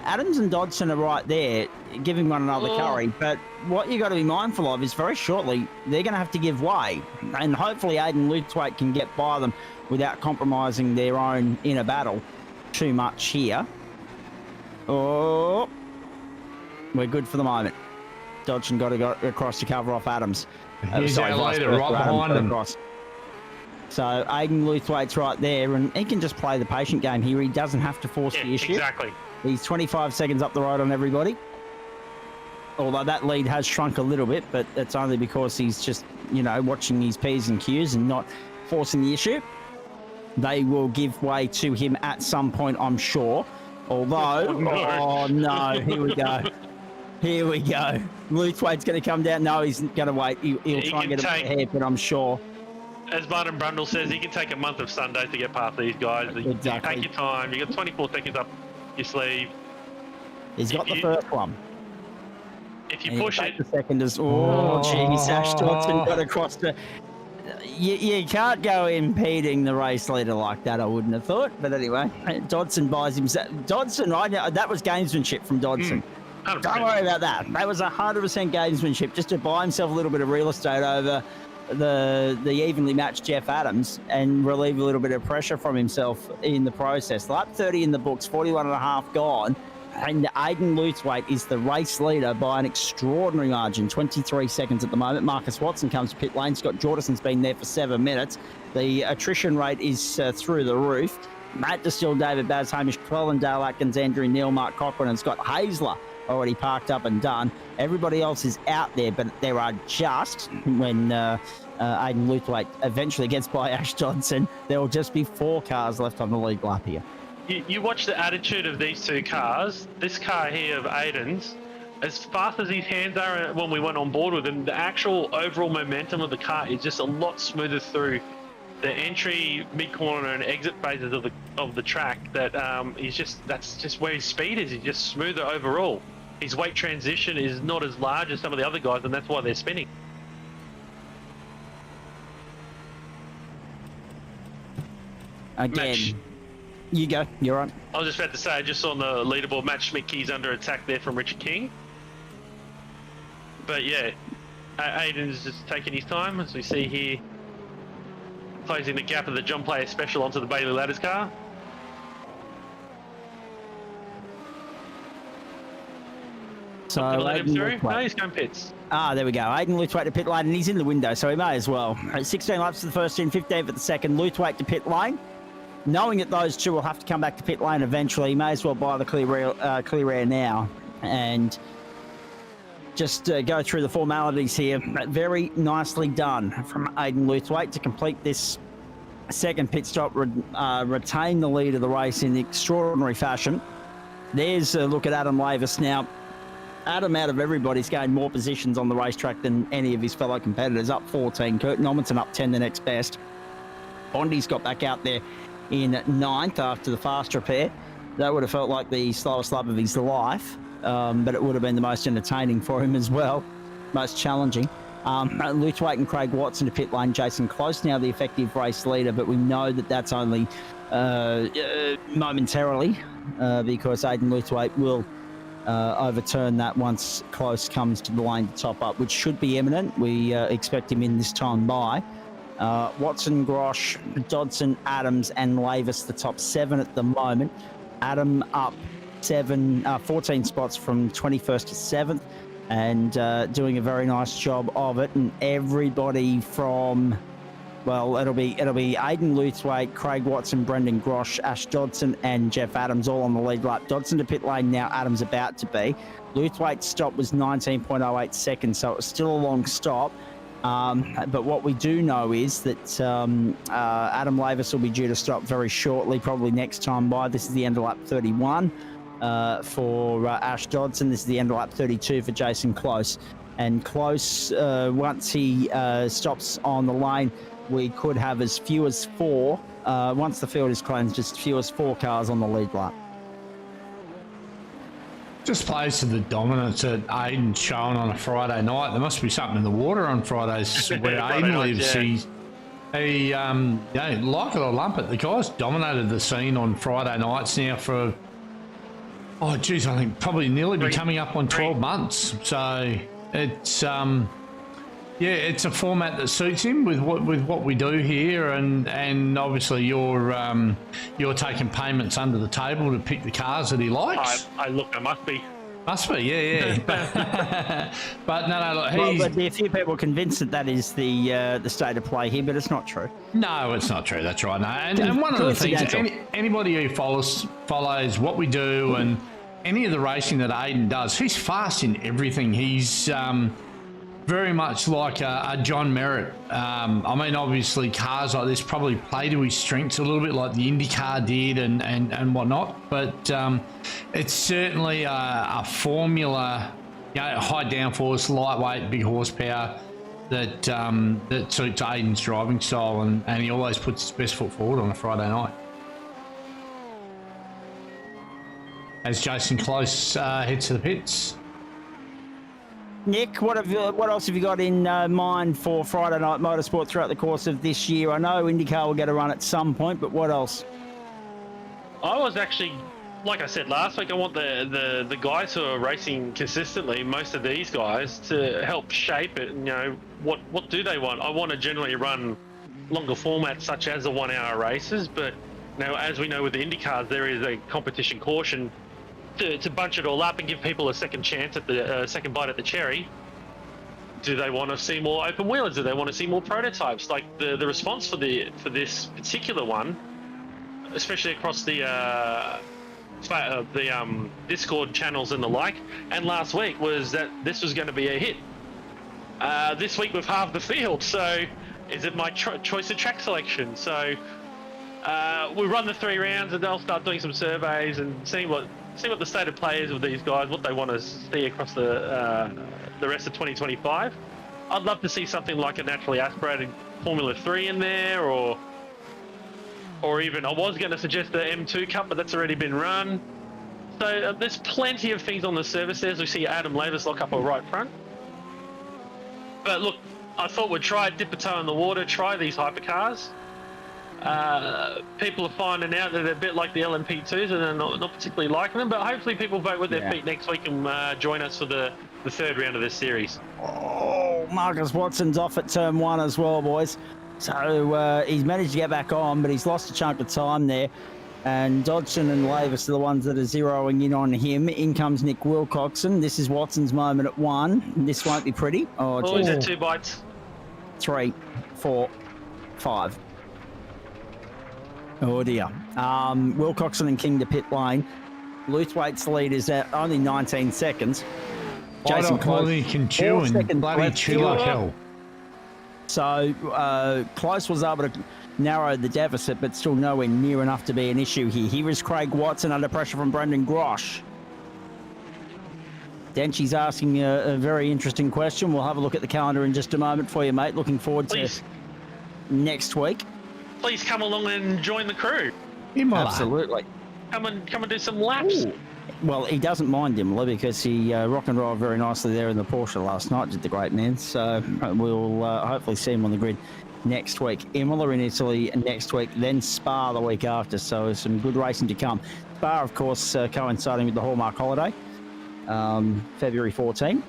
Adams and Dodson are right there, giving one another curry. But what you got to be mindful of is very shortly they're going to have to give way, and hopefully Aidan Luthwaite can get by them without compromising their own inner battle too much here. Oh, we're good for the moment. Dodson got to go across to cover off Adams. He's our leader right behind him. Across. So Aidan Luthwaite's right there, and he can just play the patient game here. He doesn't have to force the issue. Exactly. He's 25 seconds up the road on everybody. Although that lead has shrunk a little bit, but that's only because he's just, you know, watching his P's and Q's and not forcing the issue. They will give way to him at some point, I'm sure. Although, oh no, here we go. Here we go. Luthwaite's going to come down. No, he's going to wait. He'll try and get a hair, but I'm sure. As Martin Brundle says, he can take a month of Sundays to get past these guys. Exactly. Take your time. You got 24 seconds up your sleeve. He's got the first one. If you push it. The second is, oh, geez, Ash Dodson got across the... You can't go impeding the race leader like that, I wouldn't have thought. But anyway, Dodson buys himself. Dodson, right now, that was gamesmanship from Dodson. 100%. Don't worry about that. That was 100% gamesmanship, just to buy himself a little bit of real estate over the evenly matched Jeff Adams and relieve a little bit of pressure from himself in the process. Lap 30 in the books, 41 and a half gone. And Aidan Luthwaite is the race leader by an extraordinary margin, 23 seconds at the moment. Marcus Watson comes to pit lane. Scott Jordan's been there for 7 minutes. The attrition rate is through the roof. Matt Distill, David Baz, Hamish Clellan, Dale Atkins, Andrew Neal, Mark Cochran and Scott Hazler already parked up and done. Everybody else is out there, but there are just, when Aidan Luthwaite eventually gets by Ash Johnson, there will just be 4 cars left on the lead lap here. You watch the attitude of these two cars. This car here of Aiden's, as fast as his hands are when we went on board with him, the actual overall momentum of the car is just a lot smoother through the entry, mid-corner and exit phases of the track. That's just where his speed is. He's just smoother overall. His weight transition is not as large as some of the other guys, and that's why they're spinning. Again, you go. You're on. I was just about to say, I just saw on the leaderboard, Matt Schmidt-Key's under attack there from Richard King. But yeah, Aiden's just taking his time, as we see here, closing the gap of the John Player Special onto the Bailey Ladders car. So Let him through. No, he's going pits. There we go. Aidan Luthwaite to pit lane, and he's in the window, so he may as well. 16 laps for the first 10, 15 for the second. Luthwaite to pit lane. Knowing that those two will have to come back to pit lane eventually, he may as well buy the clear air now and just go through the formalities here. Very nicely done from Aidan Luthwaite to complete this second pit stop, retain the lead of the race in extraordinary fashion. There's a look at Adam Lavis now. Adam, out of everybody's gained more positions on the racetrack than any of his fellow competitors, up 14. Kurt Normanson up 10, the next best. Bondi's got back out there in 9th after the fast repair. That would have felt like the slowest lap of his life. but it would have been the most entertaining for him as well, most challenging. Luthwaite and Craig Watson to pit lane. Jason Close now the effective race leader, but we know that that's only momentarily because Aidan Luthwaite will overturn that once Close comes to the lane to top up, which should be imminent. We expect him in this time by. Watson, Grosh, Dodson, Adams and Lavis, the top 7 at the moment. Adam up 14 spots from 21st to 7th and doing a very nice job of it. And everybody from, well, it'll be Aidan Luthwaite, Craig Watson, Brendan Grosh, Ash Dodson and Jeff Adams all on the lead lap. Dodson to pit lane now, Adams about to be. Luthwaite's stop was 19.08 seconds, so it was still a long stop. But what we do know is that Adam Lavis will be due to stop very shortly, probably next time by. This is the end of lap 31 for Ash Dodson. This is the end of lap 32 for Jason Close. And Close, once he stops on the lane, we could have as few as 4, once the field is cleansed, as few as 4 cars on the lead lap. Just plays to the dominance that Aiden's shown on a Friday night. There must be something in the water on Fridays where Aiden lives. Yeah. He like it or lump it, the guy's dominated the scene on Friday nights now for, I think probably nearly be coming up on 12 months. So it's it's a format that suits him with what we do here, and obviously you're taking payments under the table to pick the cars that he likes. I must be. Must be, yeah. But no, look, well, but there are a few people convinced that is the state of play here, but it's not true. No, it's not true. That's right. No. And one of the things, anybody who follows what we do and any of the racing that Aiden does, he's fast in everything. He's very much like a John Merritt. I mean, obviously, cars like this probably play to his strengths a little bit like the IndyCar did and whatnot. But it's certainly a formula, high downforce, lightweight, big horsepower that suits Aiden's driving style, and he always puts his best foot forward on a Friday night. As Jason Close heads to the pits. Nick, what else have you got in mind for Friday Night Motorsport throughout the course of this year? I know IndyCar will get a run at some point, but what else? I was actually, like I said last week, I want the guys who are racing consistently, most of these guys, to help shape it. And, what do they want? I want to generally run longer formats such as the 1 hour races, but as we know with the IndyCars, there is a competition caution to bunch it all up and give people a second chance at the second bite at the cherry. Do they want to see more open wheelers? Do they want to see more prototypes? Like the response for this particular one, especially across the Discord channels and the like, and last week, was that this was going to be a hit. This week we've halved the field, so is it my choice of track selection? So we'll run the 3 rounds and they'll start doing some surveys and see what the state of play is with these guys, what they want to see across the rest of 2025. I'd love to see something like a naturally aspirated Formula 3 in there, or even, I was going to suggest the M2 Cup, but that's already been run. So there's plenty of things on the service there. As we see Adam Lavis lock up a right front. But look, I thought we'd dip a toe in the water, try these hypercars. People are finding out that they're a bit like the LMP2s and they're not particularly liking them, but hopefully people vote with their feet next week and join us for the 3rd round of this series. Oh, Marcus Watson's off at turn 1 as well, boys. So he's managed to get back on, but he's lost a chunk of time there. And Dodson and Lavis are the ones that are zeroing in on him. In comes Nick Wilcoxon. This is Watson's moment at 1. This won't be pretty. Oh, he's at 2 bites. 3, 4, 5. Oh dear. Wilcoxon and King to pit lane. Luthwaite's lead is at only 19 seconds. Jason Close can chew and bloody chew like hell. So Close was able to narrow the deficit, but still nowhere near enough to be an issue here. Here is Craig Watson under pressure from Brendan Grosh. Denchi's asking a very interesting question. We'll have a look at the calendar in just a moment for you, mate. Looking forward to next week. Please come along and join the crew. Absolutely. Come and do some laps. Ooh. Well, he doesn't mind Imola because he rock and rolled very nicely there in the Porsche last night, did the great man. So we'll hopefully see him on the grid next week. Imola in Italy next week, then Spa the week after. So some good racing to come. Spa, of course, coinciding with the Hallmark holiday, February 14.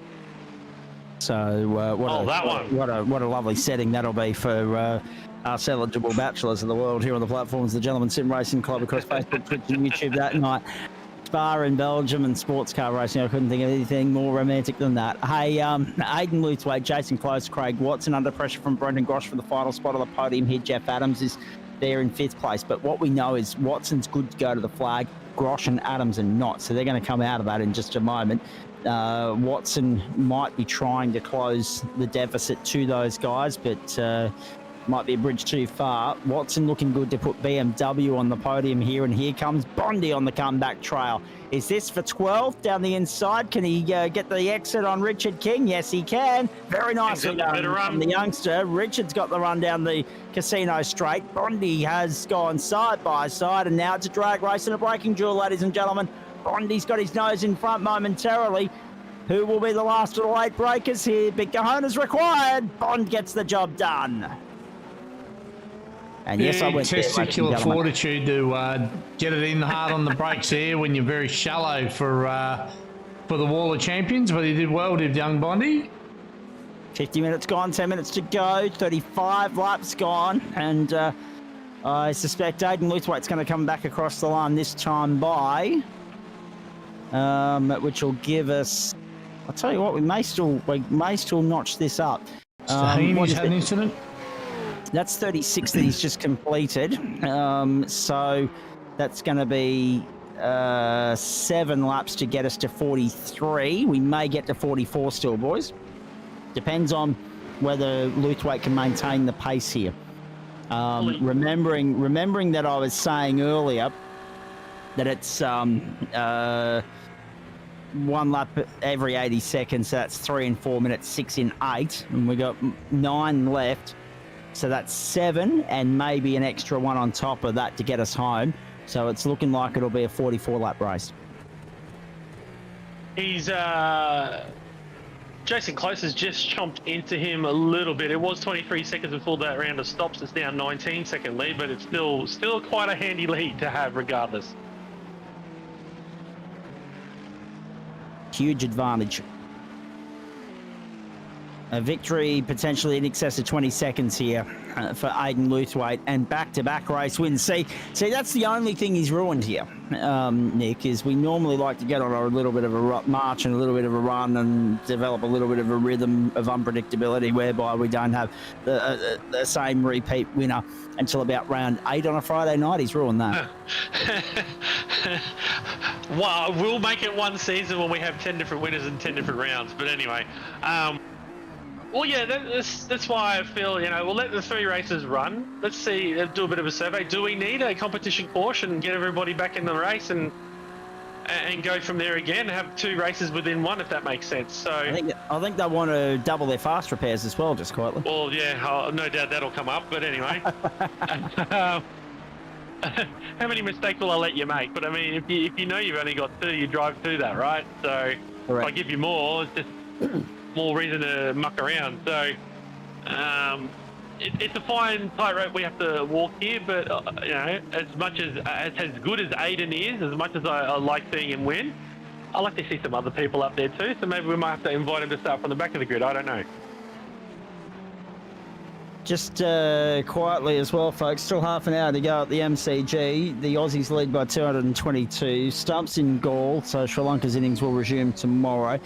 So what a lovely setting that'll be for us eligible bachelors of the world here on the platforms, the Gentlemen Sim Racing Club across Facebook, Twitch and YouTube that night. Spa in Belgium and sports car racing. I couldn't think of anything more romantic than that. Hey, Aidan Luthwaite, Jason Close, Craig Watson under pressure from Brendan Grosh for the final spot on the podium here. Jeff Adams is there in 5th place. But what we know is Watson's good to go to the flag. Grosh and Adams are not. So they're going to come out of that in just a moment. Watson might be trying to close the deficit to those guys, but might be a bridge too far. Watson looking good to put BMW on the podium here, and here comes Bondi on the comeback trail. Is this for 12th down the inside? Can he get the exit on Richard King? Yes, he can. Very nicely done from the youngster. Richard's got the run down the casino straight. Bondi has gone side by side, and now it's a drag race and a braking duel, ladies and gentlemen. Bondi's got his nose in front momentarily. Who will be the last of the late breakers here? Big cojones required. Bond gets the job done. And yes, I went testicular fortitude to get it in hard on the brakes there when you're very shallow for the Wall of Champions, but he did well, did young Bondi. 50 minutes gone, 10 minutes to go, 35 laps gone, and I suspect Aidan Luthwaite's going to come back across the line this time by, which will give us, I'll tell you what, we may still notch this up. He's had an incident. That's 36 that he's just completed. So that's going to be 7 laps to get us to 43. We may get to 44 still, boys. Depends on whether Luthwaite can maintain the pace here. Remembering that I was saying earlier that it's 1 lap every 80 seconds. So that's 3 in 4 minutes, 6 in 8. And we got 9 left. So that's 7 and maybe an extra 1 on top of that to get us home. So it's looking like it'll be a 44-lap race. He's Jason Close has just chomped into him a little bit. It was 23 seconds before that round of stops. It's now 19-second lead, but it's still quite a handy lead to have regardless. Huge advantage. A victory potentially in excess of 20 seconds here for Aidan Luthwaite, and back-to-back race wins. See, that's the only thing he's ruined here, Nick, is we normally like to get on a little bit of a march and a little bit of a run and develop a little bit of a rhythm of unpredictability whereby we don't have the same repeat winner until about round 8 on a Friday night. He's ruined that. Well, we'll make it one season when we have 10 different winners in 10 different rounds. But anyway, well, yeah, that's why I feel, we'll let the 3 races run. Let's see, do a bit of a survey. Do we need a competition caution and get everybody back in the race and go from there again? Have 2 races within 1, if that makes sense. So I think they want to double their fast repairs as well, just quietly. Well, yeah, no doubt that'll come up. But anyway, how many mistakes will I let you make? But I mean, if you know you've only got 2, you drive through that, right? So correct. If I give you more, it's just more reason to muck around. So it's a fine tightrope we have to walk here, but as much as good as Aidan is, as much as I like seeing him win, I like to see some other people up there too, so maybe we might have to invite him to start from the back of the grid. I don't know. Just quietly as well, folks, still half an hour to go at the MCG. The Aussies lead by 222. Stumps in goal, so Sri Lanka's innings will resume tomorrow.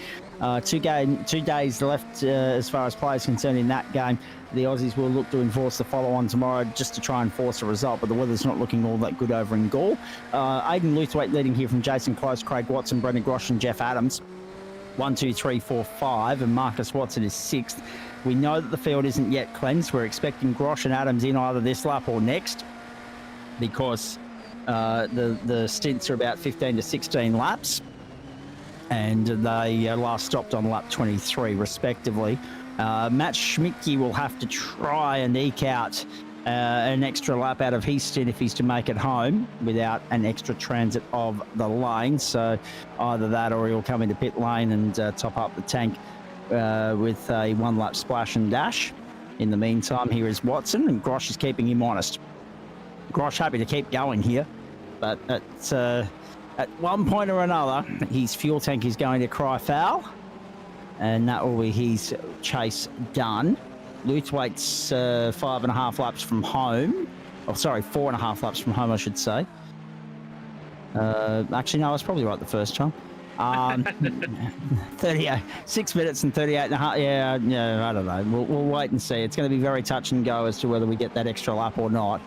2 days left as far as play is concerned in that game. The Aussies will look to enforce the follow-on tomorrow just to try and force a result, but the weather's not looking all that good over in Gaul. Aidan Luthwaite leading here from Jason Close, Craig Watson, Brendan Grosh and Jeff Adams. 1, 2, 3, 4, 5, and Marcus Watson is 6th. We know that the field isn't yet cleansed. We're expecting Grosh and Adams in either this lap or next because the stints are about 15 to 16 laps, and they last stopped on lap 23 respectively. Matt Schmidtke will have to try and eke out an extra lap out of his stint if he's to make it home without an extra transit of the lane. So either that or he'll come into pit lane and top up the tank with a 1 lap splash and dash. In the meantime, here is Watson, and Grosh is keeping him honest. Grosh happy to keep going here, but at one point or another, his fuel tank is going to cry foul, and that will be his chase done. Luthwaite's 5.5 laps from home. Oh, sorry, 4.5 laps from home, I should say. Actually, no, I was probably right the first time. 38, 6 minutes and 38 and a half. Yeah, I don't know. We'll wait and see. It's going to be very touch and go as to whether we get that extra lap or not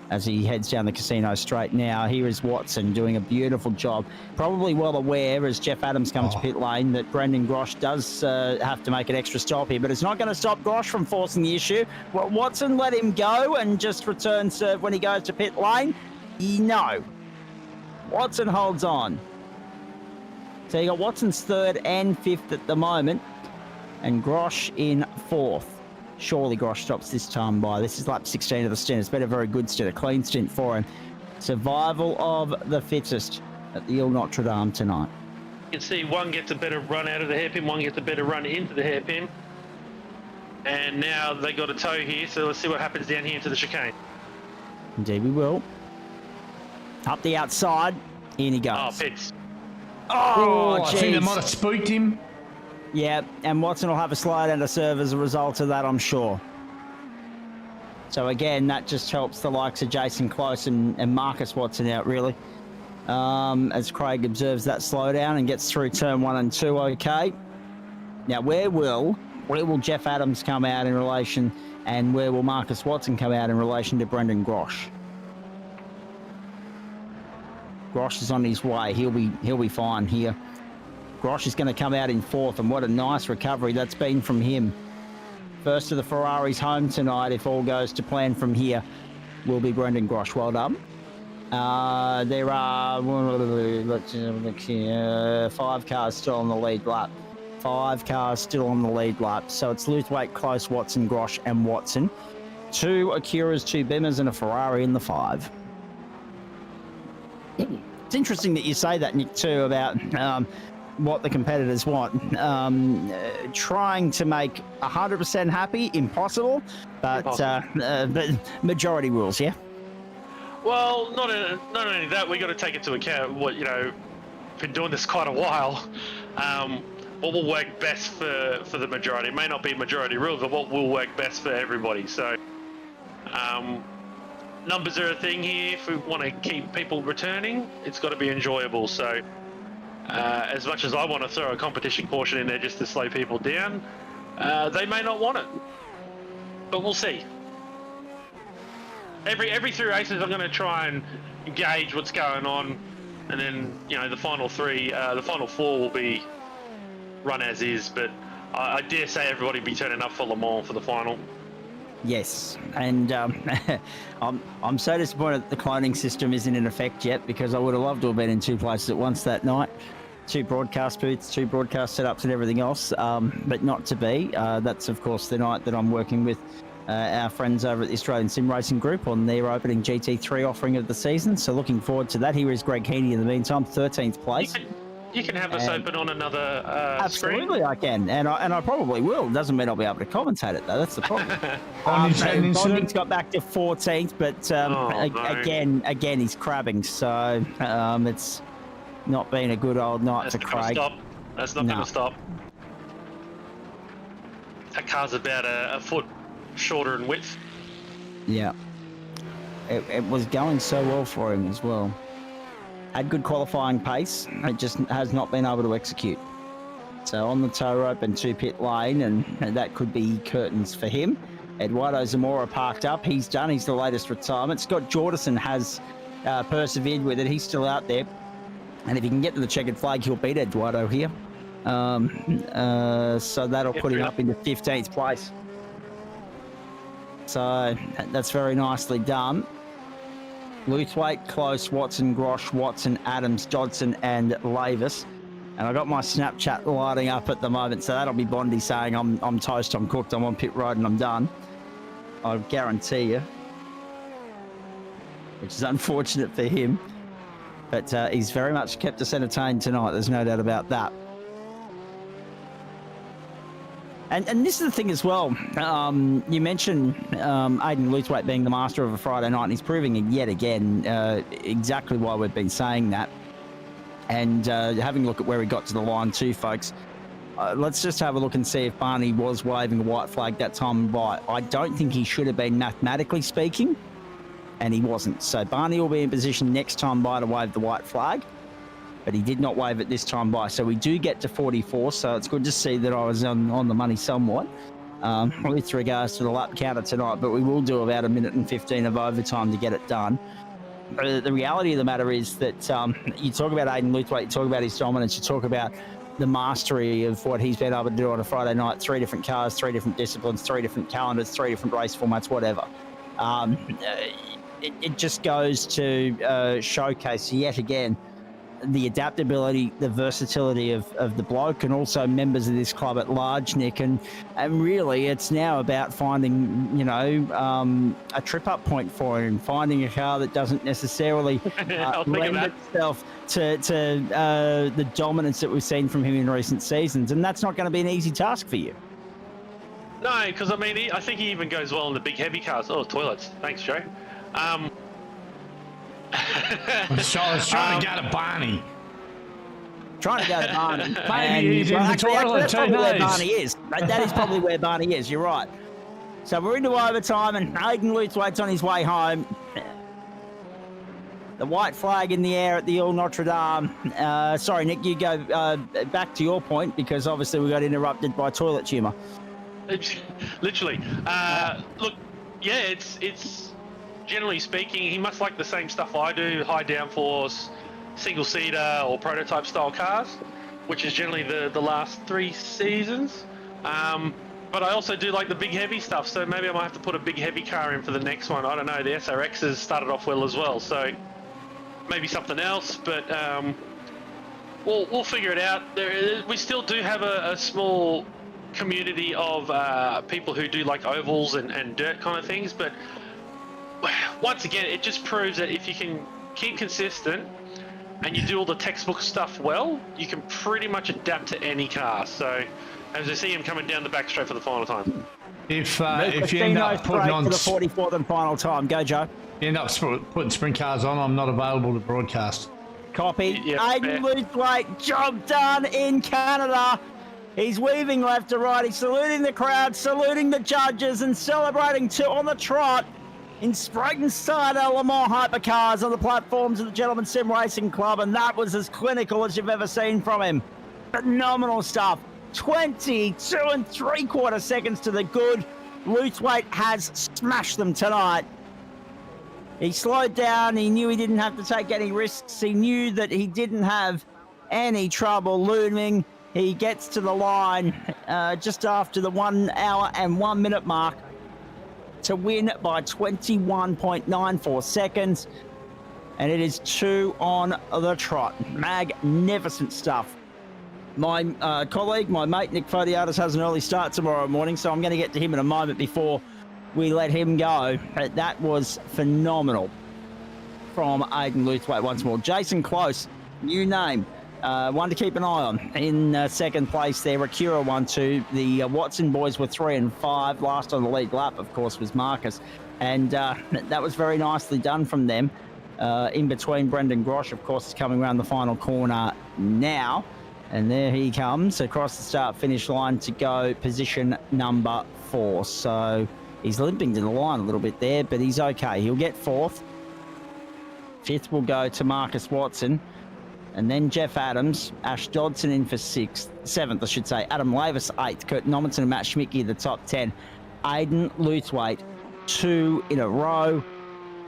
as he heads down the casino straight now. Here is Watson doing a beautiful job. Probably well aware as Jeff Adams comes to pit lane that Brendan Grosh does have to make an extra stop here, but it's not going to stop Grosh from forcing the issue. Well, Watson let him go and just returns when he goes to pit lane. No. Watson holds on. So you got Watson's 3rd and 5th at the moment, and Grosh in 4th. Surely Grosh stops this time by. This is lap 16 of the stint. It's been a very good stint, a clean stint for him. Survival of the fittest at the Ile Notre Dame tonight. You can see one gets a better run out of the hairpin, one gets a better run into the hairpin. And now they got a tow here, so let's see what happens down here into the chicane. Indeed we will. Up the outside, in he goes. Oh, pits. Oh, I think they might have spooked him. Yeah, and Watson will have a slide and a serve as a result of that, I'm sure. So again, that just helps the likes of Jason Close and Marcus Watson out, really. As Craig observes that slowdown and gets through turn 1 and 2, okay. Now, where will Jeff Adams come out in relation, and where will Marcus Watson come out in relation to Brendan Grosh? Grosh is on his way. He'll be fine here. Grosh is going to come out in 4th, and what a nice recovery that's been from him. First of the Ferraris home tonight, if all goes to plan from here, will be Brendan Grosh. Well done. There are, let's look here, 5 cars still on the lead lap. 5 cars still on the lead lap. So it's Luthwaite, Close, Watson, Grosh, and Watson. 2 Acuras, 2 Bimmers, and a Ferrari in the 5. It's interesting that you say that, Nick, too, about what the competitors want. Trying to make 100% happy, impossible, but majority rules, yeah? Well, not only that, we got to take into account what, been doing this quite a while. What will work best for the majority. It may not be majority rules, but what will work best for everybody. So, numbers are a thing here. If we want to keep people returning, it's got to be enjoyable. So, as much as I want to throw a competition caution in there just to slow people down, they may not want it. But we'll see. Every 3 races, I'm going to try and gauge what's going on, and then the final 4 will be run as is. But I dare say everybody will be turning up for Le Mans for the final. Yes, and I'm so disappointed that the cloning system isn't in effect yet, because I would have loved to have been in 2 places at once that night. 2 broadcast booths, 2 broadcast setups and everything else, but not to be. That's, of course, the night that I'm working with our friends over at the Australian Sim Racing Group on their opening GT3 offering of the season. So looking forward to that. Here is Greg Heaney in the meantime, 13th place. You can have us open on another absolutely screen. I can, and I probably will. Doesn't mean I'll be able to commentate it though. That's the problem. Bonding's got back to 14th, but again he's crabbing, so it's not been a good old night for Craig. That's not going to stop. That car's about a foot shorter in width. Yeah, it was going so well for him as well. Had good qualifying pace, it just has not been able to execute. So on the tow rope and 2 pit lane, and that could be curtains for him. Eduardo Zamora parked up, he's done, he's the latest retirement. Scott Jordison has persevered with it, he's still out there. And if he can get to the checkered flag, he'll beat Eduardo here. So that'll put him up into 15th place. So that's very nicely done. Luthwaite, Close, Watson, Grosh, Watson, Adams, Dodson, and Lavis. And I got my Snapchat lighting up at the moment, so that'll be Bondi saying I'm toast, I'm cooked, I'm on pit road, and I'm done. I guarantee you. which is unfortunate for him. But he's very much kept us entertained tonight. There's no doubt about that. And this is the thing as well. You mentioned Aidan Luthwaite being the master of a Friday night, and he's proving it yet again exactly why we've been saying that. And having a look at where he got to the line too, folks. Let's just have a look and see if Barney was waving a white flag that time by. I don't think he should have been, mathematically speaking, and he wasn't. So Barney will be in position next time by to wave the white flag, but he did not wave it this time by. So we do get to 44, so it's good to see that I was on the money somewhat with regards to the lap counter tonight, but we will do about 1:15 of overtime to get it done. The reality of the matter is that you talk about Aidan Luthwaite, you talk about his dominance, you talk about the mastery of what he's been able to do on a Friday night, 3 different cars, 3 different disciplines, 3 different calendars, 3 different race formats, whatever. It just goes to showcase yet again the adaptability, the versatility of the bloke, and also members of this club at large, Nick. And really, it's now about finding, a trip-up point for him, finding a car that doesn't necessarily lend itself to the dominance that we've seen from him in recent seasons. And that's not going to be an easy task for you. No, because, I think he even goes well in the big heavy cars. Oh, toilets. Thanks, Joe. I was trying to go to Barney. Trying to go to Barney. Maybe he's in the toilet. That's probably where Barney is. That is probably where Barney is. You're right. So we're into overtime, and Aidan Luthwaite's on his way home. The white flag in the air at the Ile Notre Dame. Sorry, Nick, you go back to your point, because obviously we got interrupted by toilet humour. Literally. Look, yeah, it's generally speaking, he must like the same stuff I do, high downforce, single-seater or prototype style cars, which is generally the last 3 seasons. But I also do like the big heavy stuff, so maybe I might have to put a big heavy car in for the next one. I don't know, the SRX has started off well as well, so maybe something else, but we'll figure it out. We still do have a small community of people who do like ovals and dirt kind of things, but once again, it just proves that if you can keep consistent and you do all the textbook stuff well, you can pretty much adapt to any car. So, as I see him coming down the back straight for the final time. If you end up putting on for the 44th and final time, go Joe. You end up putting sprint cars on, I'm not available to broadcast. Copy. Yeah, Aidan Luthwaite, job done in Canada. He's weaving left to right. He's saluting the crowd, saluting the judges, and celebrating on the trot in Spreyton Cider LeMans Hypercars on the platforms of the Gentleman Sim Racing Club, and that was as clinical as you've ever seen from him. Phenomenal stuff. 22 3/4 seconds to the good. Luthwaite has smashed them tonight. He slowed down. He knew he didn't have to take any risks. He knew that he didn't have any trouble looming. He gets to the line just after the 1 hour and 1 minute mark to win by 21.94 seconds. And it is 2 on the trot. Magnificent stuff. My colleague, my mate, Nick Fodiatis, has an early start tomorrow morning, so I'm going to get to him in a moment before we let him go. But that was phenomenal from Aidan Luthwaite once more. Jason Close, new name. One to keep an eye on. In second place there, Akira 1-2. The Watson boys were 3 and 5. Last on the lead lap, of course, was Marcus. And that was very nicely done from them. In between, Brendan Grosh, of course, is coming around the final corner now. And there he comes across the start-finish line to go position number 4. So he's limping to the line a little bit there, but he's okay. He'll get 4th. 5th will go to Marcus Watson. And then Jeff Adams, Ash Dodson in for 7th, I should say. Adam Lavis, 8th. Kurt Nommensen and Matt Schmicke, the top 10. Aidan Luthwaite, 2 in a row.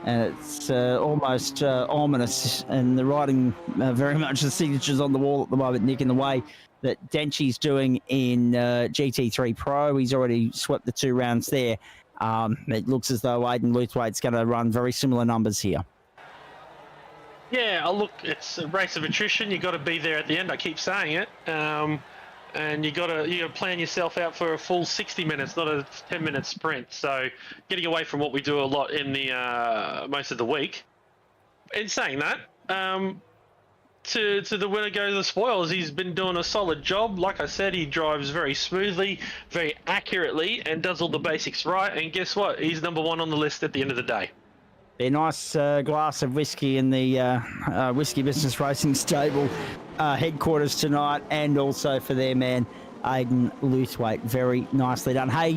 And it's almost ominous. And the writing very much the signatures on the wall at the moment, Nick, in the way that Denchi's doing in GT3 Pro. He's already swept the 2 rounds there. It looks as though Aidan Luthwaite's going to run very similar numbers here. Yeah, look, it's a race of attrition. You got to be there at the end. I keep saying it, and you got to plan yourself out for a full 60 minutes, not a 10-minute sprint. So, getting away from what we do a lot in the most of the week, in saying that, to the winner goes the spoils. He's been doing a solid job. Like I said, he drives very smoothly, very accurately, and does all the basics right. And guess what? He's number one on the list at the end of the day. A nice glass of whiskey in the Whiskey Business Racing Stable headquarters tonight, and also for their man, Aidan Lewthwaite. Very nicely done. Hey,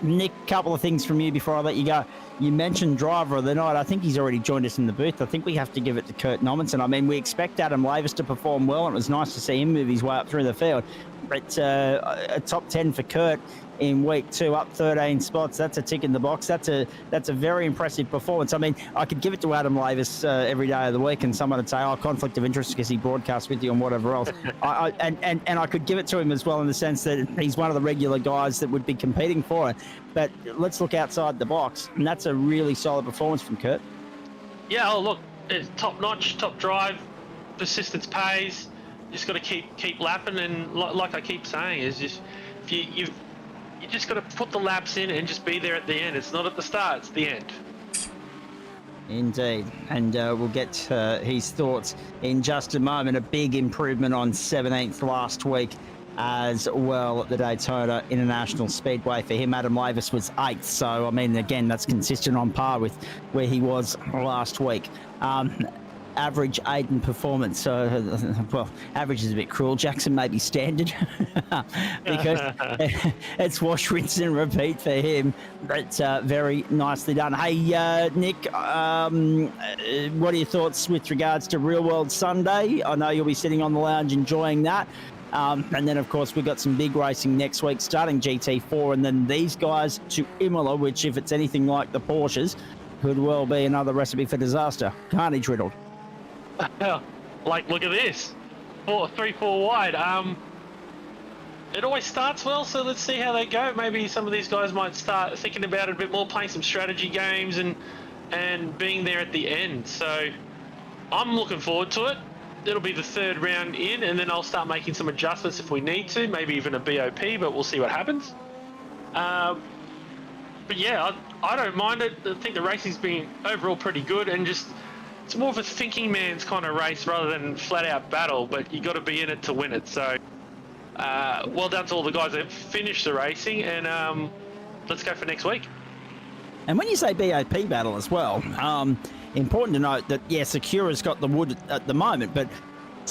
Nick, a couple of things from you before I let you go. You mentioned driver of the night. I think he's already joined us in the booth. I think we have to give it to Kurt Nommensen. I mean, we expect Adam Lavis to perform well, and it was nice to see him move his way up through the field. But a top 10 for Kurt in week 2, up 13 spots. That's a tick in the box. That's a very impressive performance. I mean, I could give it to Adam Lavis every day of the week, and someone would say, "Oh, conflict of interest because he broadcasts with you and whatever else." And I could give it to him as well in the sense that he's one of the regular guys that would be competing for it. But let's look outside the box, and that's a really solid performance from Kurt. Yeah, oh look, it's top notch, top drive, persistence pays. Just got to keep lapping, and like I keep saying, is just you just got to put the laps in and just be there at the end. It's not at the start; it's the end. Indeed, and we'll get his thoughts in just a moment. A big improvement on 17th last week as well at the Daytona International Speedway for him. Adam Lavis was 8th, so I mean, again, that's consistent on par with where he was last week. Average Aiden performance, well, average is a bit cruel. Jackson may be standard because it's wash, rinse and repeat for him. But very nicely done. Hey, Nick, what are your thoughts with regards to Real World Sunday? I know you'll be sitting on the lounge enjoying that. And then, of course, we've got some big racing next week, starting GT4, and then these guys to Imola, which, if it's anything like the Porsches, could well be another recipe for disaster. Carnage riddled. Like, look at this. 3-4 wide. It always starts well, so let's see how they go. Maybe some of these guys might start thinking about it a bit more, playing some strategy games and being there at the end. So I'm looking forward to it. It'll be the 3rd round in, and then I'll start making some adjustments if we need to, maybe even a BOP, but we'll see what happens. But yeah, I don't mind it. I think the racing's been overall pretty good, and just it's more of a thinking man's kind of race rather than flat-out battle, but you got to be in it to win it. So well done to all the guys that finished the racing, and let's go for next week. And when you say BOP battle as well, important to note that, yes, Acura's got the wood at the moment, but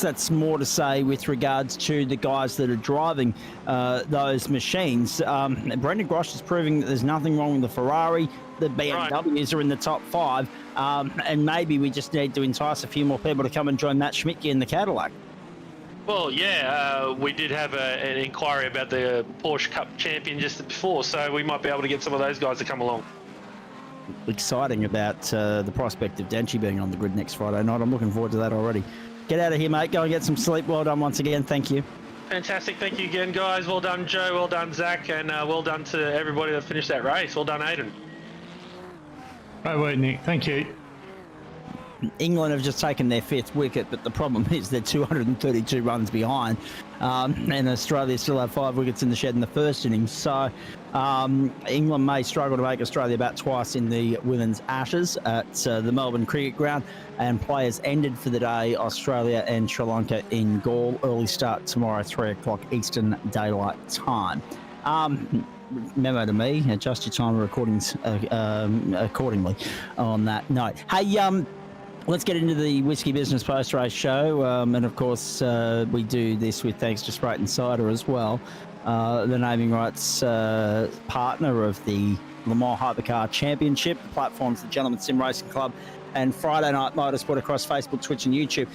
that's more to say with regards to the guys that are driving those machines. Brendan Grosh is proving that there's nothing wrong with the Ferrari. The BMWs are in the top 5, and maybe we just need to entice a few more people to come and join Matt Schmidtke in the Cadillac. Well, yeah, we did have an inquiry about the Porsche Cup champion just before, so we might be able to get some of those guys to come along. Exciting about the prospect of Denchi being on the grid next Friday night. I'm looking forward to that already. Get out of here, mate. Go and get some sleep. Well done once again. Thank you. Fantastic. Thank you again, guys. Well done, Joe. Well done, Zach. And well done to everybody that finished that race. Well done, Aidan. Great work, Nick. Thank you. England have just taken their 5th wicket, but the problem is they're 232 runs behind, and Australia still have 5 wickets in the shed in the first innings. So England may struggle to make Australia bat twice in the Women's Ashes at the Melbourne Cricket Ground, and players ended for the day, Australia and Sri Lanka in Galle. Early start tomorrow, 3 o'clock Eastern Daylight Time. Memo to me, adjust your time recordings accordingly on that note. Hey, let's get into the Whiskey Business Post-Race Show. And, of course, we do this with thanks to Spreyton Cider as well, the naming rights partner of the LeMans Hypercar Championship. The platform's the Gentleman Sim Racing Club and Friday Night Motorsport across Facebook, Twitch and YouTube.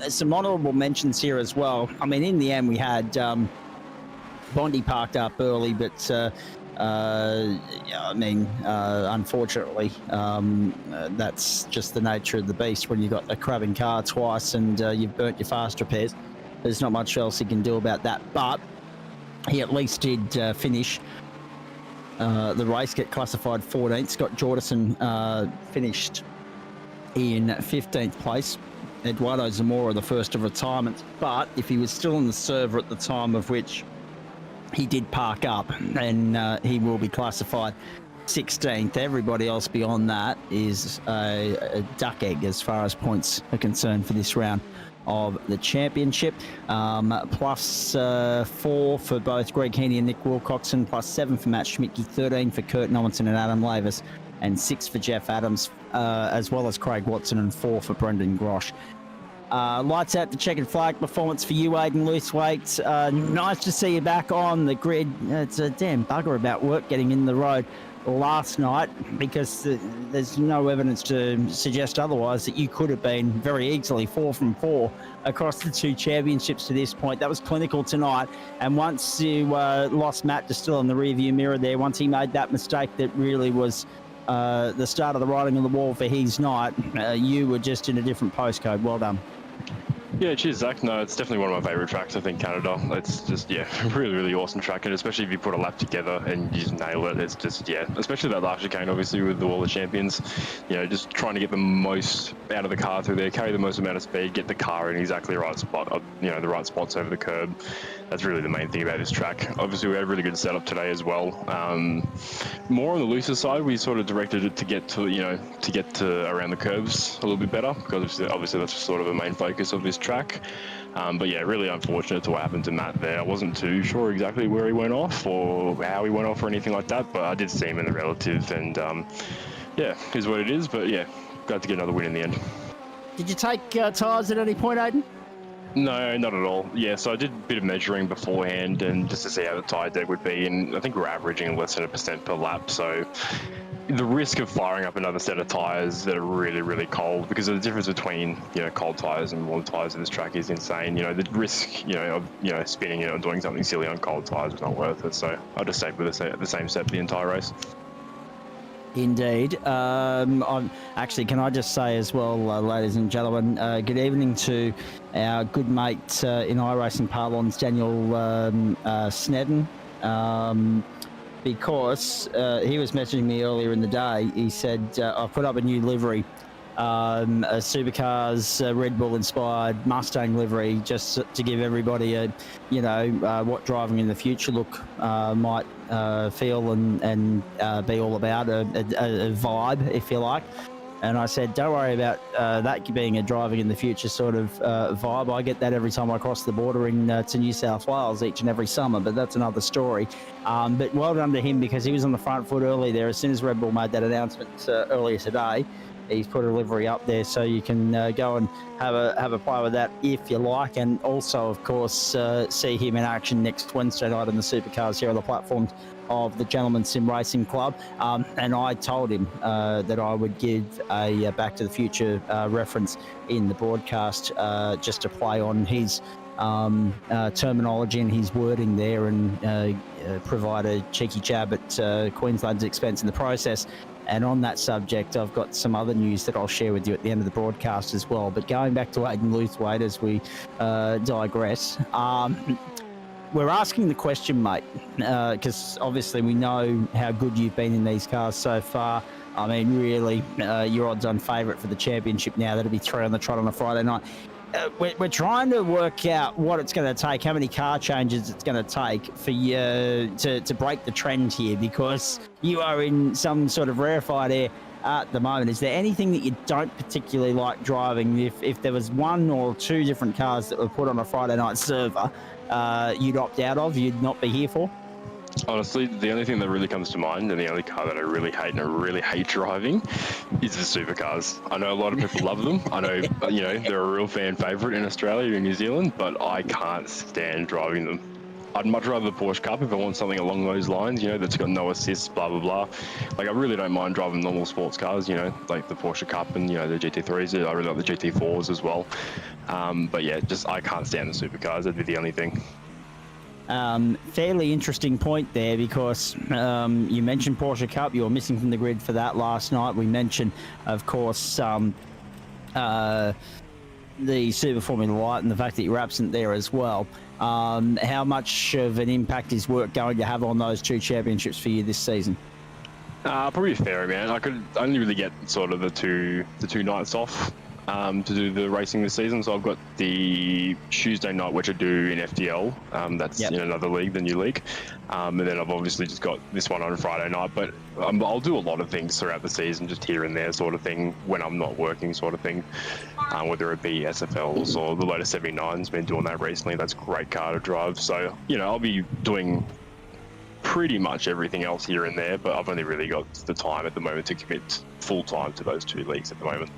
Some honourable mentions here as well. I mean, in the end, we had Bondi parked up early, but unfortunately, that's just the nature of the beast when you've got a crabbing car twice and you've burnt your fast repairs. There's not much else he can do about that, but he at least did finish the race, get classified 14th. Scott Jordison finished in 15th place. Eduardo Zamora, the first of retirements, but if he was still on the server at the time of which he did park up, and he will be classified 16th. Everybody else beyond that is a duck egg as far as points are concerned for this round of the championship. Plus 4 for both Greg Heaney and Nick Wilcoxon, plus 7 for Matt Schmidtke, 13 for Kurt Nomenson and Adam Lavis, and 6 for Jeff Adams, as well as Craig Watson, and 4 for Brendan Grosh. Lights out the checkered flag performance for you, Aidan Lewthwaite. Nice to see you back on the grid. It's a damn bugger about work getting in the road last night, because there's no evidence to suggest otherwise, that you could have been very easily 4 from 4 across the 2 championships to this point. That was clinical tonight, and once you lost Matt just still in the rearview mirror there, once he made that mistake that really was the start of the writing on the wall for his night, you were just in a different postcode. Well done. Yeah, cheers, Zach. No, it's definitely one of my favourite tracks, I think, Canada. It's just, yeah, really, really awesome track, and especially if you put a lap together and you just nail it, it's just, yeah, especially that last chicane, obviously, with the Wall of Champions, you know, just trying to get the most out of the car through there, carry the most amount of speed, get the car in exactly the right spot, you know, the right spots over the curb. That's really the main thing about this track. Obviously, we had a really good setup today as well. More on the looser side, we sort of directed it to get to, you know, to get to around the curves a little bit better, because obviously that's sort of a main focus of this track. But yeah, really unfortunate to what happened to Matt there. I wasn't too sure exactly where he went off or how he went off or anything like that, but I did see him in the relative, and yeah, is what it is. But yeah, glad to get another win in the end. Did you take tyres at any point, Aidan? No, not at all. Yeah, so I did a bit of measuring beforehand, and just to see how the tyre deck would be, and I think we're averaging less than 1% per lap, so the risk of firing up another set of tyres that are really, really cold, because the difference between, you know, cold tyres and warm tyres in this track is insane. You know, the risk, you know, of, you know, spinning it or doing something silly on cold tyres is not worth it, so I'll just stay with the same set the entire race. Indeed. I'm actually, can I just say as well, ladies and gentlemen, good evening to our good mate in iRacing parlance, Daniel Snedden, because he was messaging me earlier in the day. He said, I've put up a new livery, a Supercars Red Bull inspired Mustang livery, just to give everybody a, you know, what driving in the future look might feel and be all about, a vibe, if you like. And I said, don't worry about that being a driving in the future sort of vibe. I get that every time I cross the border to New South Wales each and every summer, but that's another story. But well done to him, because he was on the front foot early there. As soon as Red Bull made that announcement earlier today, he's put a livery up there, so you can go and have a play with that if you like, and also, of course, see him in action next Wednesday night in the Supercars here on the platforms of the Gentleman Sim Racing Club. And I told him that I would give a Back to the Future reference in the broadcast, just to play on his terminology and his wording there, and provide a cheeky jab at Queensland's expense in the process. And on that subject, I've got some other news that I'll share with you at the end of the broadcast as well. But going back to Aidan Lewthwaite as we digress, we're asking the question, mate, because obviously we know how good you've been in these cars so far. I mean, really, your odds-on favourite for the championship now. That'll be 3 on the trot on a Friday night. We're trying to work out what it's going to take, how many car changes it's going to take for you to break the trend here, because you are in some sort of rarefied air at the moment. Is there anything that you don't particularly like driving? If there was 1 or 2 different cars that were put on a Friday night server, you'd opt out of, you'd not be here for? Honestly, the only thing that really comes to mind, and the only car that I really hate and I really hate driving, is the supercars. I know a lot of people love them. I know, you know, they're a real fan favourite in Australia and New Zealand, but I can't stand driving them. I'd much rather the Porsche Cup if I want something along those lines, you know, that's got no assists, blah, blah, blah. Like, I really don't mind driving normal sports cars, you know, like the Porsche Cup and, you know, the GT3s. I really like the GT4s as well. But yeah, just I can't stand the supercars. That'd be the only thing. Fairly interesting point there, because you mentioned Porsche Cup. You were missing from the grid for that last night. We mentioned, of course, the Super Formula Light and the fact that you're absent there as well. How much of an impact is work going to have on those 2 championships for you this season? Probably a fair amount. I could only really get sort of the two nights off to do the racing this season. So I've got the Tuesday night, which I do in FDL. That's in another league, the new league. And then I've obviously just got this one on Friday night. But I'll do a lot of things throughout the season, just here and there sort of thing, when I'm not working sort of thing. Whether it be SFLs or the Lotus 79's been doing that recently. That's a great car to drive. So, I'll be doing pretty much everything else here and there, but I've only really got the time at the moment to commit full time to those two leagues at the moment.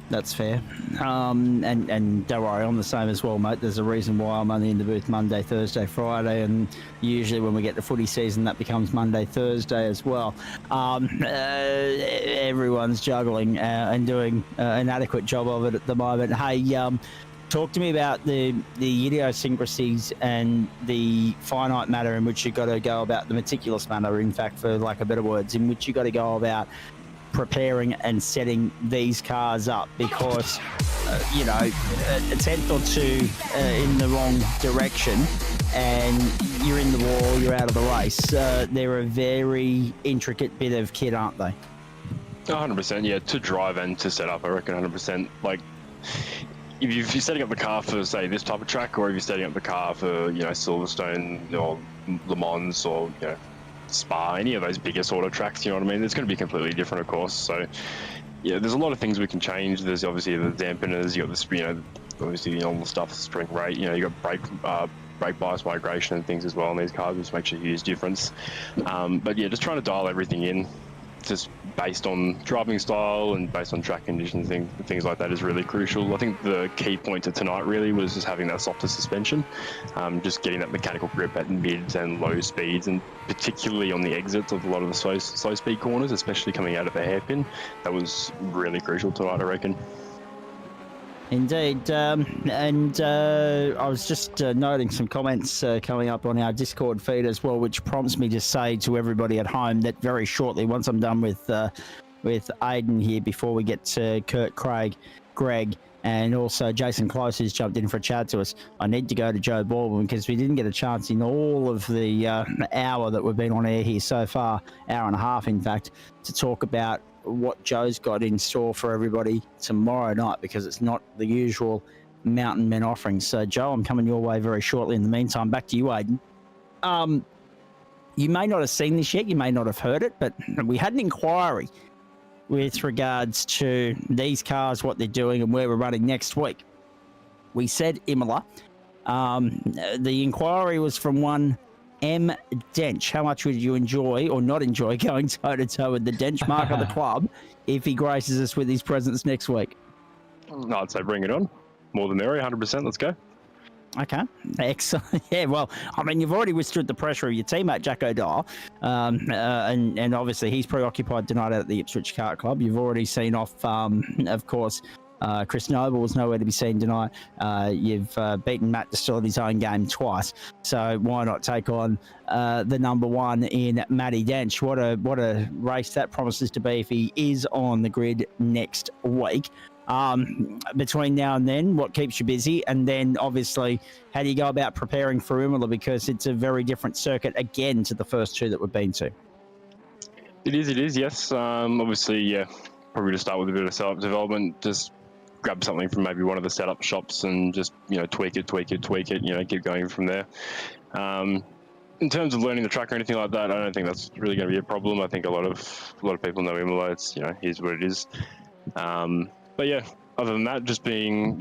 That's fair. And don't worry, I'm the same as well, mate. There's a reason why I'm only in the booth Monday, Thursday, Friday, and usually when we get to footy season, that becomes Monday, Thursday as well. Everyone's juggling and doing an adequate job of it at the moment. Hey, talk to me about the idiosyncrasies and the finite manner in which you've got to go about, the meticulous manner, in fact, for lack of better words, in which you've got to go about preparing and setting these cars up, because a tenth or two in the wrong direction and you're in the wall, you're out of the race. They're a very intricate bit of kit, aren't they? 100%, yeah, to drive and to set up, I reckon 100%. Like, if you're setting up the car for, say, this type of track, or if you're setting up the car for, Silverstone or LeMans or, Spa, any of those bigger sort of tracks, you know what I mean? It's going to be completely different, of course. So, yeah, there's a lot of things we can change. There's obviously the dampeners, you got this, obviously all the stuff, spring rate, you got brake bias migration and things as well in these cars, which makes a huge difference. But yeah, just trying to dial everything in, just based on driving style and based on track conditions, things like that is really crucial. I think the key point to tonight really was just having that softer suspension, just getting that mechanical grip at mids and low speeds, and particularly on the exits of a lot of the slow speed corners, especially coming out of the hairpin. That was really crucial tonight, I reckon. Indeed, and I was just noting some comments coming up on our Discord feed as well, which prompts me to say to everybody at home that very shortly, once I'm done with Aiden here, before we get to Kurt, Craig, Greg, and also Jason Close, who's jumped in for a chat to us, I need to go to Joe Baldwin, because we didn't get a chance in all of the hour that we've been on air here so far, hour and a half in fact, to talk about what Joe's got in store for everybody tomorrow night, because it's not the usual Mountain Men offerings. So, Joe, I'm coming your way very shortly. In the meantime, back to you, Aiden. You may not have seen this yet, you may not have heard it, but we had an inquiry with regards to these cars, what they're doing, and where we're running next week. We said Imola. The inquiry was from one M. Dench. How much would you enjoy or not enjoy going toe-to-toe with the Dench mark of the club if he graces us with his presence next week? I'd say bring it on. More than merry, 100%. Let's go. Okay, excellent. Yeah, well, I mean, you've already withstood the pressure of your teammate, Jack O'Donnell, and obviously he's preoccupied tonight at the Ipswich Kart Club. You've already seen off, of course, Chris Noble was nowhere to be seen tonight. You've beaten Matt Distill at his own game twice, so why not take on the number one in Matty Dench? What a race that promises to be if he is on the grid next week. Between now and then, what keeps you busy? And then, obviously, how do you go about preparing for Imola? Because it's a very different circuit, again, to the first two that we've been to. It is, yes. Obviously, yeah, probably to start with a bit of setup development, just grab something from maybe one of the setup shops and just, tweak it, keep going from there. In terms of learning the track or anything like that, I don't think that's really going to be a problem. I think a lot of people know Imola. It's, here's what it is. But yeah, other than that, just doing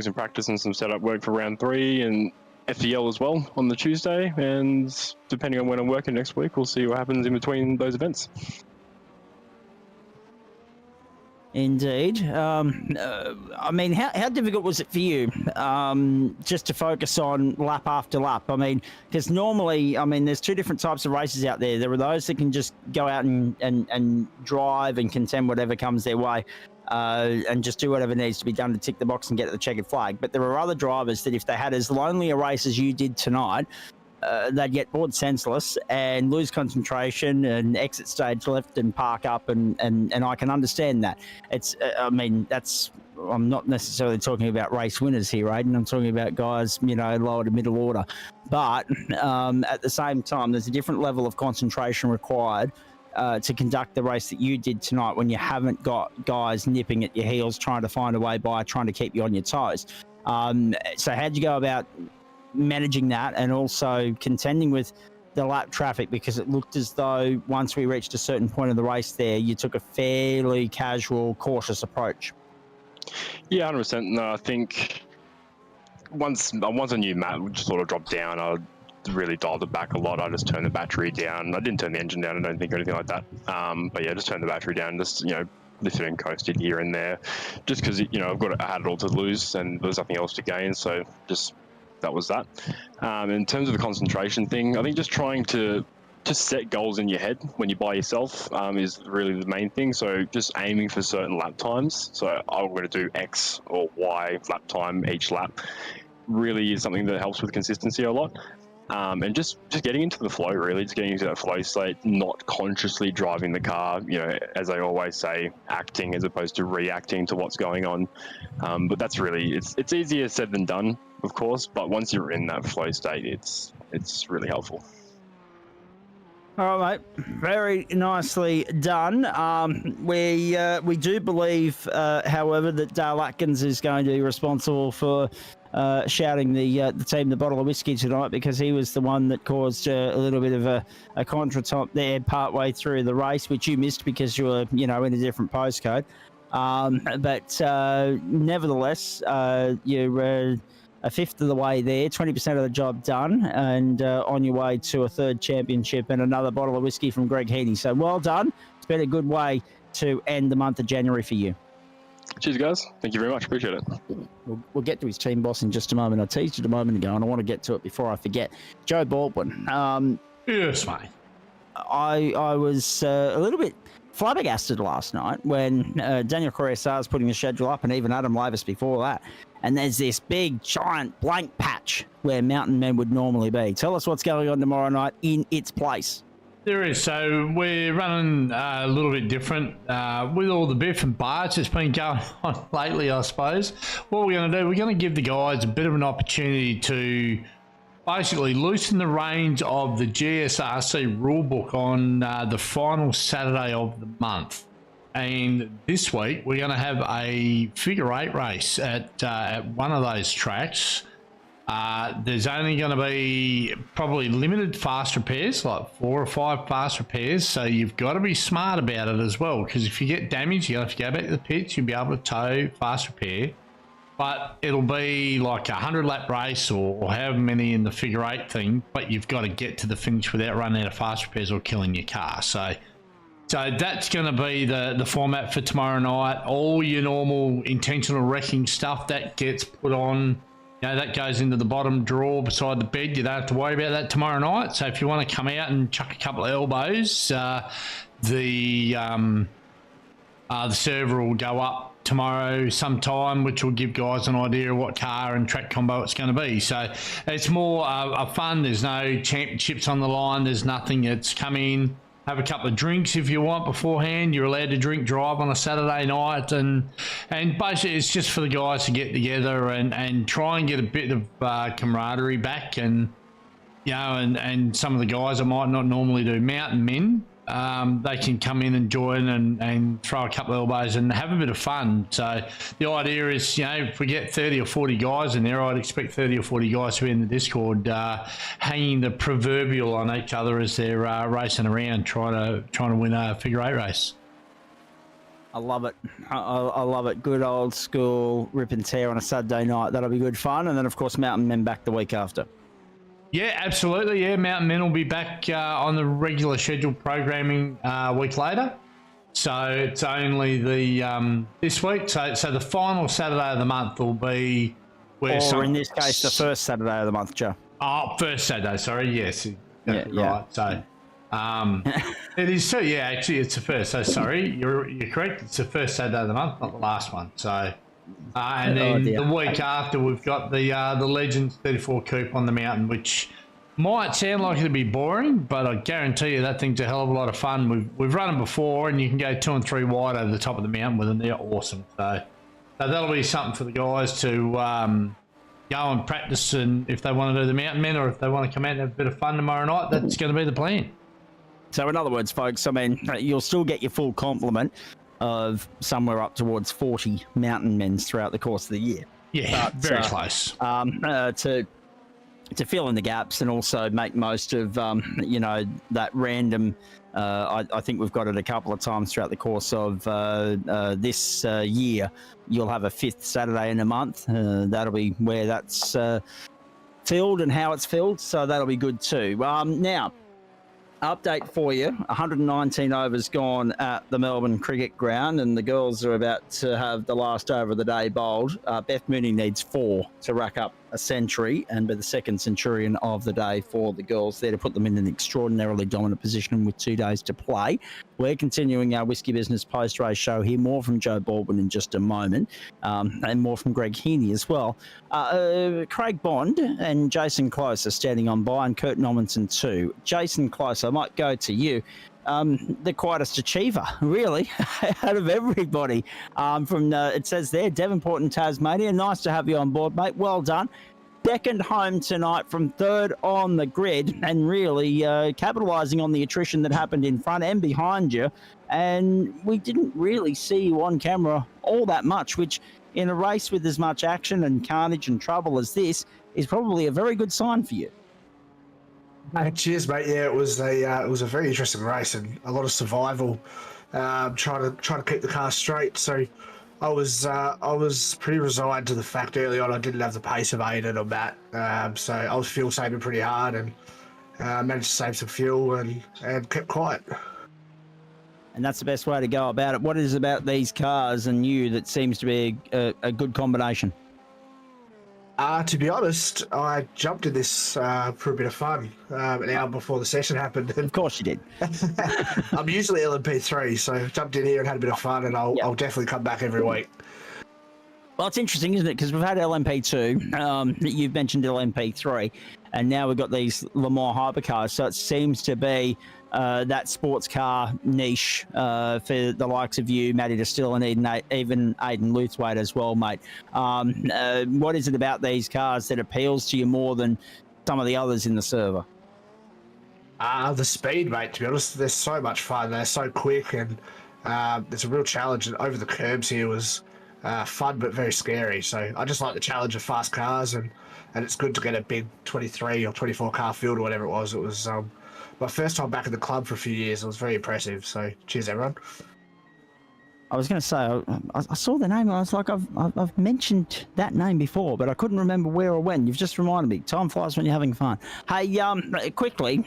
some practice and some setup work for round 3 and FDL as well on the Tuesday. And depending on when I'm working next week, we'll see what happens in between those events. Indeed. I mean, how difficult was it for you just to focus on lap after lap? I mean, because normally, there's two different types of races out there. There are those that can just go out and drive and contend whatever comes their way and just do whatever needs to be done to tick the box and get the checkered flag. But there are other drivers that if they had as lonely a race as you did tonight, they'd get bored senseless and lose concentration and exit stage left and park up, and I can understand that. It's I'm not necessarily talking about race winners here, Aiden. I'm talking about guys, lower to middle order. But at the same time, there's a different level of concentration required to conduct the race that you did tonight when you haven't got guys nipping at your heels trying to find a way by, trying to keep you on your toes. So how'd you go about managing that and also contending with the lap traffic? Because it looked as though once we reached a certain point of the race there, you took a fairly casual, cautious approach. Yeah, 100%. No, I think once I knew Matt would just sort of drop down, I really dialed it back a lot. I just turned the battery down. I didn't turn the engine down, I don't think, or anything like that. But yeah, just turned the battery down, just, lifted and coasted here and there, just because, I had it all to lose and there was nothing else to gain. So just, that was that. In terms of the concentration thing, I think just trying to set goals in your head when you're by yourself is really the main thing. So just aiming for certain lap times. So I'm going to do X or Y lap time each lap really is something that helps with consistency a lot. And just getting into the flow, really, just getting into that flow state, not consciously driving the car, as I always say, acting as opposed to reacting to what's going on. But that's really, it's easier said than done, of course, but once you're in that flow state, it's really helpful. All right, mate. Very nicely done. We do believe, however, that Dale Atkins is going to be responsible for shouting the team the bottle of whiskey tonight, because he was the one that caused a little bit of a contretemps there partway through the race, which you missed because you were, in a different postcode. But nevertheless, you're a fifth of the way there, 20% of the job done, and on your way to a third championship and another bottle of whiskey from Greg Heaney. So well done. It's been a good way to end the month of January for you. Cheers, guys. Thank you very much. Appreciate it. We'll get to his team boss in just a moment. I teased it a moment ago, and I want to get to it before I forget. Joe Baldwin. Yes, mate. I was a little bit flabbergasted last night when Daniel Correa was putting the schedule up, and even Adam Lavis before that. And there's this big, giant blank patch where Mountain Men would normally be. Tell us what's going on tomorrow night in its place. There is. So we're running a little bit different with all the biff and bars that's been going on lately, I suppose. What we're going to do, we're going to give the guys a bit of an opportunity to basically loosen the reins of the GSRC rulebook on the final Saturday of the month. And this week we're going to have a figure 8 race at one of those tracks. There's only going to be probably limited fast repairs, like 4 or 5 fast repairs. So you've got to be smart about it as well, because if you get damaged, you have to go back to the pits. You'll be able to tow fast repair. But it'll be like a 100-lap race or however many in the figure 8 thing, but you've got to get to the finish without running out of fast repairs or killing your car. So that's going to be the format for tomorrow night. All your normal intentional wrecking stuff, that gets put on. That goes into the bottom drawer beside the bed. You don't have to worry about that tomorrow night. So if you want to come out and chuck a couple of elbows, the server will go up tomorrow sometime, which will give guys an idea of what car and track combo it's going to be. So it's more fun. There's no championships on the line. There's nothing. It's come in, have a couple of drinks if you want beforehand. You're allowed to drink drive on a Saturday night, and basically it's just for the guys to get together and try and get a bit of camaraderie back, and and some of the guys that might not normally do Mountain Men, they can come in and join and throw a couple of elbows and have a bit of fun. So the idea is, if we get 30 or 40 guys in there, I'd expect 30 or 40 guys to be in the Discord hanging the proverbial on each other as they're racing around trying to win a figure 8 race. I love it. I love it. Good old school rip and tear on a Saturday night. That'll be good fun. And then, of course, Mountain Men back the week after. Yeah, absolutely. Yeah, Mountain Men will be back on the regular scheduled programming a week later. So it's only the this week. So the final Saturday of the month will be in this case, the first Saturday of the month, Joe. Oh, first Saturday. Sorry. Yes. Yeah. Right. So it is. So yeah, actually, it's the first. So sorry, you're correct. It's the first Saturday of the month, not the last one. So. And then the week after, we've got the Legends 34 Coupe on the mountain, which might sound like it'd be boring, but I guarantee you that thing's a hell of a lot of fun. We've run them before, and you can go 2 and 3 wide over the top of the mountain with them. They're awesome. So that'll be something for the guys to go and practice, and if they want to do the Mountain Men or if they want to come out and have a bit of fun tomorrow night, that's going to be the plan. So in other words, folks, I mean, you'll still get your full complement of somewhere up towards 40 mountain men's throughout the course of the year. Yeah, But, very close. To fill in the gaps and also make most of that random. I think we've got it a couple of times throughout the course of this year. You'll have a 5th Saturday in a month. That'll be where that's filled and how it's filled. So that'll be good too. Now, update for you: 119 overs gone at the Melbourne Cricket Ground, and the girls are about to have the last over of the day bowled. Beth Mooney needs 4 to rack up a century and be the second centurion of the day for the girls there to put them in an extraordinarily dominant position with 2 days to play. We're continuing our Whiskey Business post-race show here. More from Joe Baldwin in just a moment, and more from Greg Heaney as well. Craig Bond and Jason Close are standing on by, and Kurt Nommensen too. Jason Close, I might go to you. The quietest achiever, really, out of everybody. From it says there, Devonport and Tasmania. Nice to have you on board, mate. Well done. Second home tonight from 3rd on the grid, and really capitalising on the attrition that happened in front and behind you. And we didn't really see you on camera all that much, which in a race with as much action and carnage and trouble as this is probably a very good sign for you. Cheers, mate. Yeah, it was a very interesting race and a lot of survival, trying to keep the car straight. So I was pretty resigned to the fact early on I didn't have the pace of Aiden on that. So I was fuel saving pretty hard and managed to save some fuel and kept quiet. And that's the best way to go about it. What is it about these cars and you that seems to be a good combination? To be honest, I jumped in this for a bit of fun an hour before the session happened. Of course you did. I'm usually LMP3, so I jumped in here and had a bit of fun, and I'll definitely come back every week. Well, it's interesting, isn't it? Because we've had LMP2, you've mentioned LMP3, and now we've got these Le Mans hypercars. So it seems to be that sports car niche for the likes of you, Matty Distill, and even Aidan Luthwaite as well, mate. What is it about these cars that appeals to you more than some of the others in the server? The speed, mate, to be honest. They're so much fun. They're so quick, and there's a real challenge. And over the curbs here was fun but very scary. So I just like the challenge of fast cars, and it's good to get a big 23 or 24 car field or whatever it was. It was my first time back at the club for a few years. It was very impressive. So cheers, everyone. I was going to say, I saw the name. I was like, I've mentioned that name before, but I couldn't remember where or when. You've just reminded me. Time flies when you're having fun. Hey, quickly,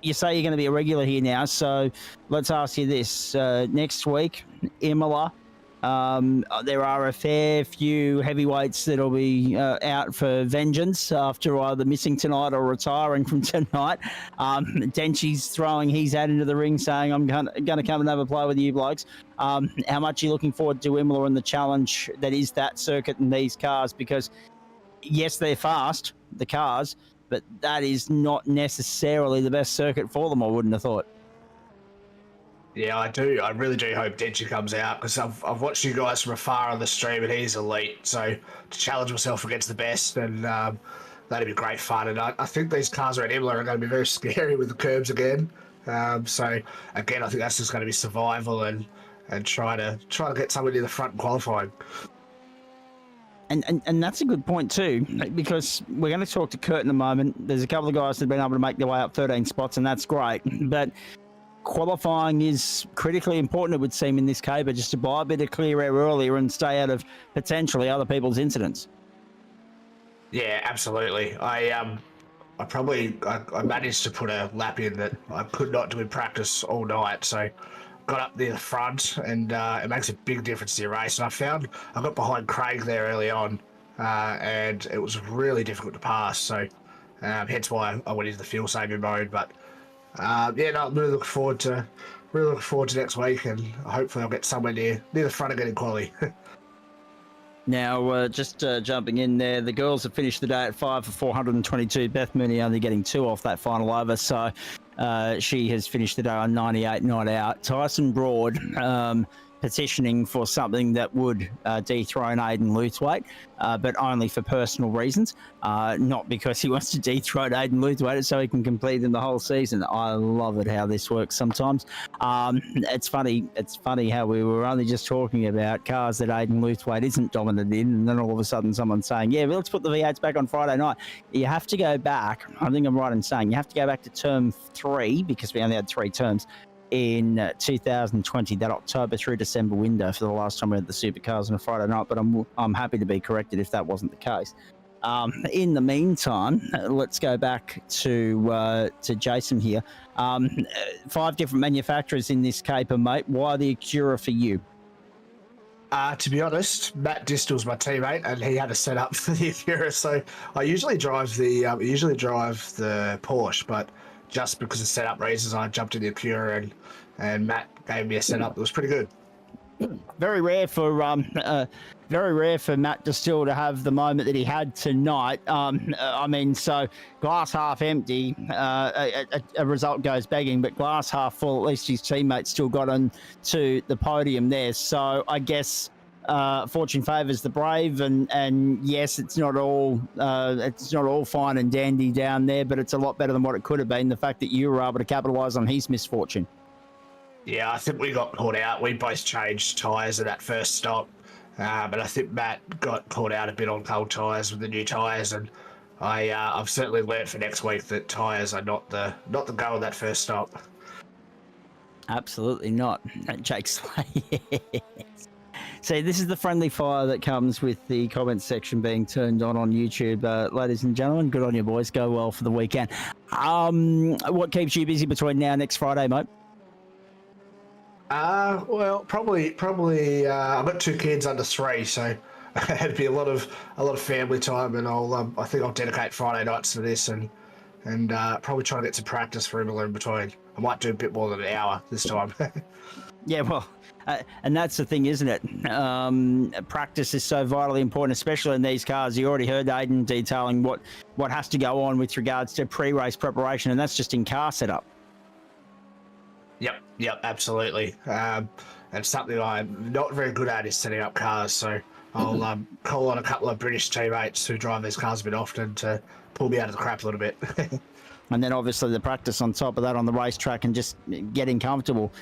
you say you're going to be a regular here now, so let's ask you this. Next week, Imola. There are a fair few heavyweights that'll be out for vengeance after either missing tonight or retiring from tonight. Denchi's throwing his hat into the ring saying, I'm going to come and have a play with you blokes. How much are you looking forward to Imola and the challenge that is that circuit and these cars? Because, yes, they're fast, the cars, but that is not necessarily the best circuit for them, I wouldn't have thought. Yeah, I do. I really do hope Denchi comes out, because I've watched you guys from afar on the stream, and he's elite. So to challenge myself against the best, and that'd be great fun. And I think these cars at Imola are going to be very scary with the curbs again. So again, I think that's just going to be survival and try to get somebody in the front in qualifying. And that's a good point too, because we're going to talk to Kurt in a moment. There's a couple of guys that have been able to make their way up 13 spots, and that's great. But qualifying is critically important, it would seem, in this caper, just to buy a bit of clear air earlier and stay out of potentially other people's incidents. Yeah, absolutely. I managed to put a lap in that I could not do in practice all night, so got up near the front, and it makes a big difference to your race. And I got behind Craig there early on, and it was really difficult to pass, so hence why I went into the fuel saving mode. But I'm really looking forward to next week, and hopefully I'll get somewhere near the front again in quali. Now, just jumping in there, the girls have finished the day at 5 for 422. Beth Mooney only getting 2 off that final over, so she has finished the day on 98 not out. Tyson Broad petitioning for something that would dethrone Aidan Luthwaite, but only for personal reasons, not because he wants to dethrone Aidan Luthwaite so he can compete in the whole season. I love it how this works sometimes. It's funny how we were only just talking about cars that Aidan Luthwaite isn't dominant in, and then all of a sudden someone's saying, yeah, well, let's put the V8s back on Friday night. You have to go back, I think I'm right in saying, you have to go back to term 3, because we only had 3 terms, in 2020, that October through December window for the last time we had the supercars on a Friday night, but I'm happy to be corrected if that wasn't the case. In the meantime, let's go back to Jason here. 5 different manufacturers in this caper, mate. Why the Acura for you? To be honest, Matt Distel's my teammate, and he had a setup for the Acura. So I usually drive the Porsche, but just because of setup reasons, I jumped in the Acura, and Matt gave me a setup that was pretty good. Very rare for Matt Distil to have the moment that he had tonight. I mean, so glass half empty, a result goes begging, but glass half full. At least his teammates still got on to the podium there. So I guess fortune favours the brave, and yes, it's not all fine and dandy down there, but it's a lot better than what it could have been. The fact that you were able to capitalise on his misfortune. Yeah, I think we got caught out. We both changed tyres at that first stop, but I think Matt got caught out a bit on cold tyres with the new tyres, and I've certainly learnt for next week that tyres are not the goal of that first stop. Absolutely not. Jake Slay. Yes. See, this is the friendly fire that comes with the comments section being turned on YouTube. Ladies and gentlemen, good on you, boys. Go well for the weekend. What keeps you busy between now and next Friday, mate? Well, probably. I've got 2 kids under 3, so it'd be a lot of family time, and I think I'll dedicate Friday nights to this, and probably try to get some practice for Imola in between. I might do a bit more than an hour this time. Yeah, well, and that's the thing, isn't it? Practice is so vitally important, especially in these cars. You already heard Aidan detailing what has to go on with regards to pre-race preparation, and that's just in car setup. Yep, absolutely. And something I'm not very good at is setting up cars, so I'll call on a couple of British teammates who drive these cars a bit often to pull me out of the crap a little bit. And then obviously the practice on top of that on the racetrack and just getting comfortable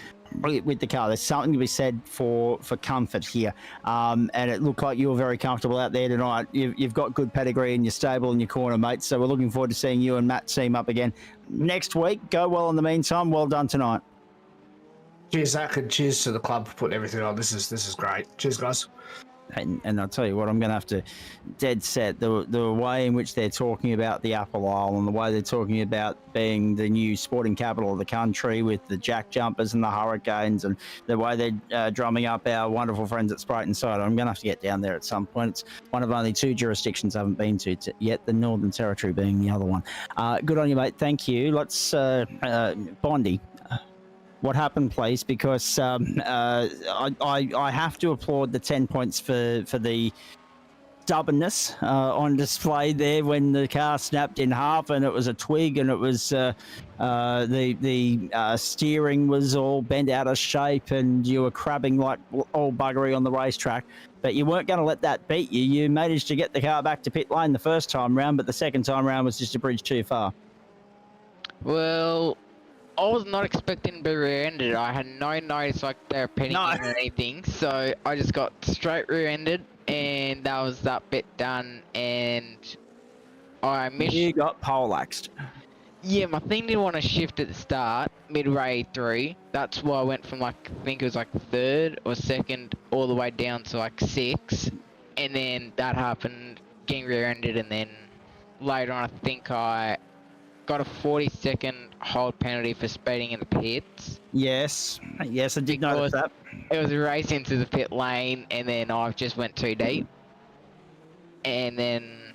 with the car. There's something to be said for comfort here. And it looked like you were very comfortable out there tonight. You've got good pedigree in your stable and your corner, mate. So we're looking forward to seeing you and Matt team up again next week. Go well in the meantime. Well done tonight. Cheers, Zach, and cheers to the club for putting everything on. This is great. Cheers, guys. And I'll tell you what, I'm going to have to dead set the way in which they're talking about the Apple Isle and the way they're talking about being the new sporting capital of the country with the jack jumpers and the hurricanes, and the way they're drumming up our wonderful friends at Spreyton side. I'm going to have to get down there at some point. It's one of only 2 jurisdictions I haven't been to yet, the Northern Territory being the other one. Good on you, mate. Thank you. Let's, Bondi. What happened, please? Because I have to applaud the 10 points for the stubbornness on display there when the car snapped in half and it was a twig, and it was the steering was all bent out of shape and you were crabbing like all buggery on the racetrack. But you weren't going to let that beat you. You managed to get the car back to pit lane the first time round, but the second time round was just a bridge too far. Well, I was not expecting to be rear-ended. I had no notice like they were panicking or anything, so I just got straight rear-ended, and that was that bit done. And I missed. You got poleaxed. Yeah, my thing didn't want to shift at the start, midway through. That's why I went from like, I think it was like 3rd or 2nd, all the way down to like 6, and then that happened, getting rear-ended, and then later on, I think I got a 40-second hold penalty for speeding in the pits. Yes, I did notice that. It was a race into the pit lane, and then I just went too deep. And then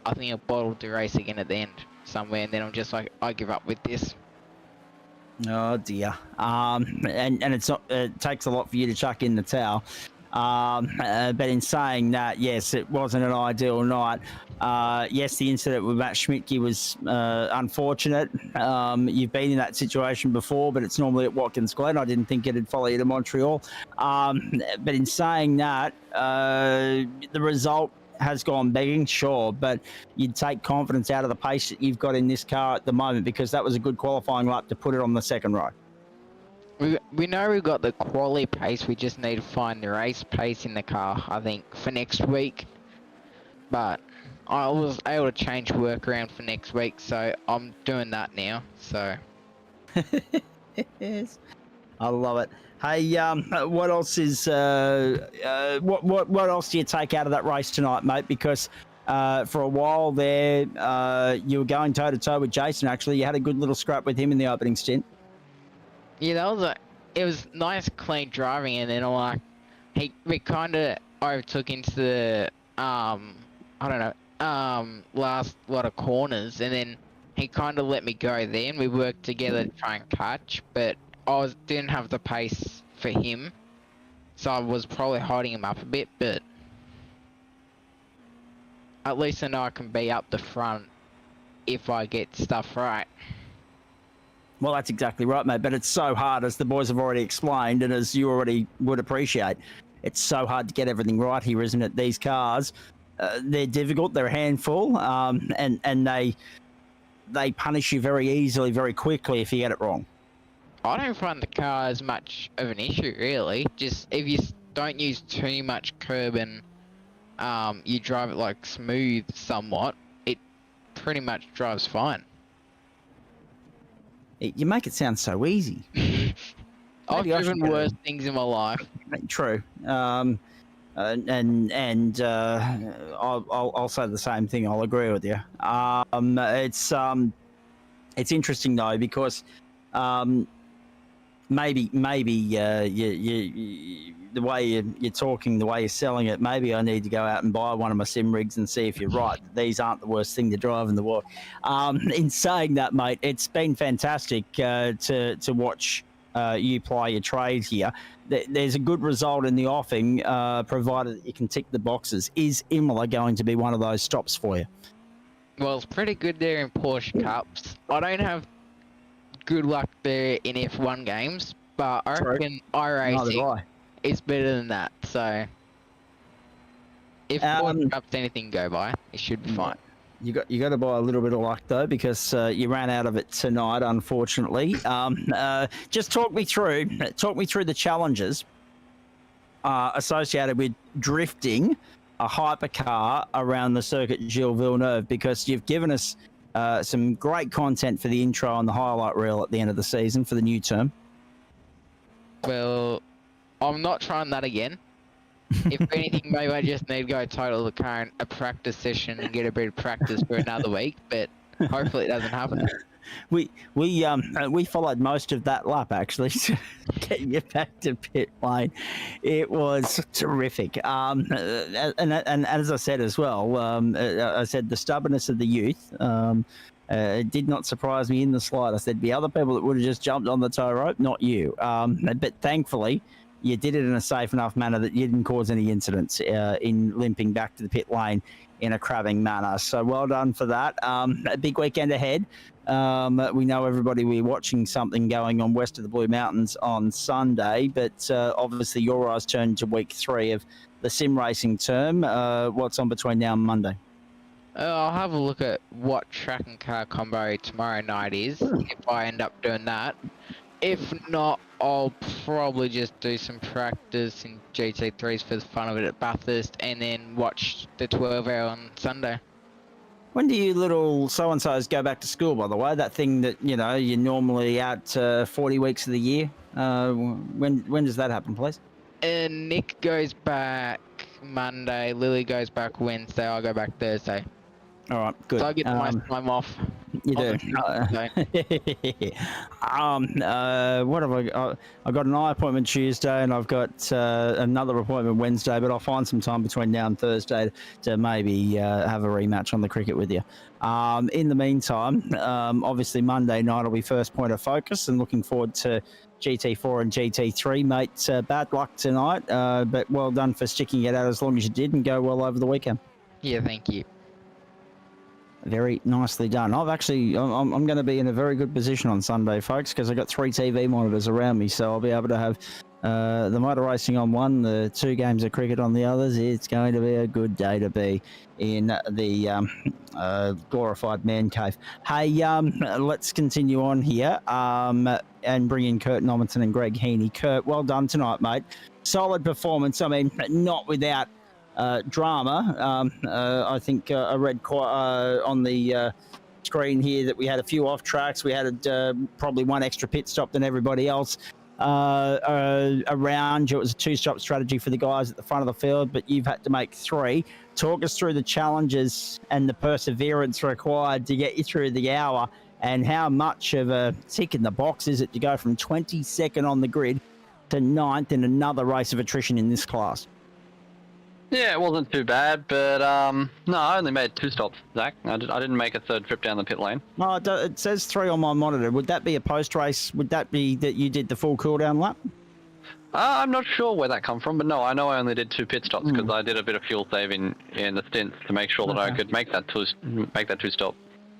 I think I bottled the race again at the end somewhere, and then I'm just like, I give up with this. Oh dear. And it's not. It takes a lot for you to chuck in the towel. But in saying that, yes, it wasn't an ideal night. Yes, the incident with Matt Schmidtke was unfortunate. You've been in that situation before, but it's normally at Watkins Glen. I didn't think it'd follow you to Montreal. But in saying that, the result has gone begging, sure, but you'd take confidence out of the pace that you've got in this car at the moment, because that was a good qualifying lap to put it on the second row. We know we've got the quality pace. We just need to find the race pace in the car, I think, for next week. But I was able to change work around for next week, so I'm doing that now. So Yes, I love it. Hey, what else is what else do you take out of that race tonight, mate? Because for a while there, you were going toe to toe with Jason. Actually, you had a good little scrap with him in the opening stint. yeah, it was nice, clean driving, and then we kind of overtook into the last lot of corners, and then he kind of let me go. Then we worked together to try and catch, but didn't have the pace for him, so I was probably holding him up a bit. But at least I know I can be up the front if I get stuff right. Well, that's exactly right, mate. But it's so hard, as the boys have already explained, and as you already would appreciate. It's so hard to get everything right here, isn't it? These cars, they're difficult. They're a handful, and they punish you very easily, very quickly if you get it wrong. I don't find the car as much of an issue, really. Just if you don't use too much curb and you drive it like smooth somewhat, it pretty much drives fine. You make it sound so easy. I've Maybe I driven should get worse things in my life. True. I'll say the same thing. I'll agree with you. It's interesting though, because maybe you the way you're talking, the way you're selling it, maybe I need to go out and buy one of my sim rigs and see if you're right. These aren't the worst thing to drive in the world. In saying that, mate, it's been fantastic to watch you ply your trade here. There's a good result in the offing, provided that you can tick the boxes. Is Imola going to be one of those stops for you? Well, it's pretty good there in Porsche Cups. I don't have good luck there in F1 games, but I reckon iRacing is better than that. So if Porsche Cups anything go by, it should be fine. You got to buy a little bit of luck though, because you ran out of it tonight, unfortunately. Just talk me through the challenges associated with drifting a hypercar around the circuit Gilles Villeneuve, because you've given us some great content for the intro and the highlight reel at the end of the season for the new term. Well, I'm not trying that again. If anything, maybe I just need to go total the car in a practice session and get a bit of practice for another week, but hopefully it doesn't happen. We followed most of that lap actually to get you back to pit lane. It was terrific. And as I said as well, I said the stubbornness of the youth. It did not surprise me in the slightest. There'd be other people that would have just jumped on the tow rope, not you. But thankfully, you did it in a safe enough manner that you didn't cause any incidents in limping back to the pit lane in a crabbing manner. So well done for that. A big weekend ahead. We know everybody will be watching something going on west of the Blue Mountains on Sunday, but obviously your eyes turn to week 3 of the sim racing term. What's on between now and Monday? I'll have a look at what track and car combo tomorrow night is, if I end up doing that. If not, I'll probably just do some practice in GT3s for the fun of it at Bathurst, and then watch the 12-hour on Sunday. When do you little so-and-sos go back to school, by the way? That thing that, you know, you're normally out 40 weeks of the year. When does that happen, please? Nick goes back Monday, Lily goes back Wednesday, I'll go back Thursday. All right, good. So I get my time off. You do. What have I got? I've got an eye appointment Tuesday, and I've got another appointment Wednesday, but I'll find some time between now and Thursday to maybe have a rematch on the cricket with you. In the meantime, obviously Monday night will be first point of focus, and looking forward to GT4 and GT3, mate. Bad luck tonight, but well done for sticking it out as long as you did and go well over the weekend. Yeah, thank you. Very nicely done. I'm going to be in a very good position on Sunday, folks, because I've got 3 TV monitors around me, so I'll be able to have the motor racing on one, the 2 games of cricket on the others. It's going to be a good day to be in the glorified man cave. Hey, let's continue on here and bring in Kurt Normanton and Greg Heaney. Kurt, well done tonight, mate. Solid performance. I mean, not without drama. I think I read quite on the screen here that we had a few off tracks. We had probably 1 extra pit stop than everybody else around. It was a 2-stop strategy for the guys at the front of the field, but you've had to make 3. Talk us through the challenges and the perseverance required to get you through the hour, and how much of a tick in the box is it to go from 22nd on the grid to 9th in another race of attrition in this class? Yeah, it wasn't too bad, but no, I only made 2 stops, Zach. I didn't make a 3rd trip down the pit lane. No, it says 3 on my monitor. Would that be a post-race? Would that be that you did the full cooldown lap? I'm not sure where that come from, but no, I know I only did 2 pit stops because I did a bit of fuel saving in the stints to make sure that I could make that 2 stop.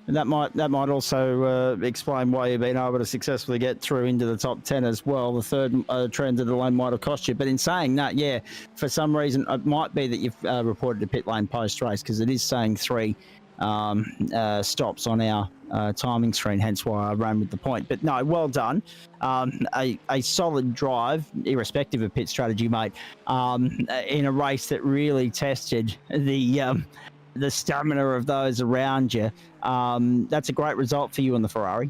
And that might also explain why you've been able to successfully get through into the top 10 as well. The 3rd transit lane might have cost you. But in saying that, yeah, for some reason, it might be that you've reported a pit lane post-race, because it is saying 3 stops on our timing screen, hence why I ran with the point. But no, well done. A solid drive, irrespective of pit strategy, mate, in a race that really tested the stamina of those around you. That's a great result for you in the Ferrari.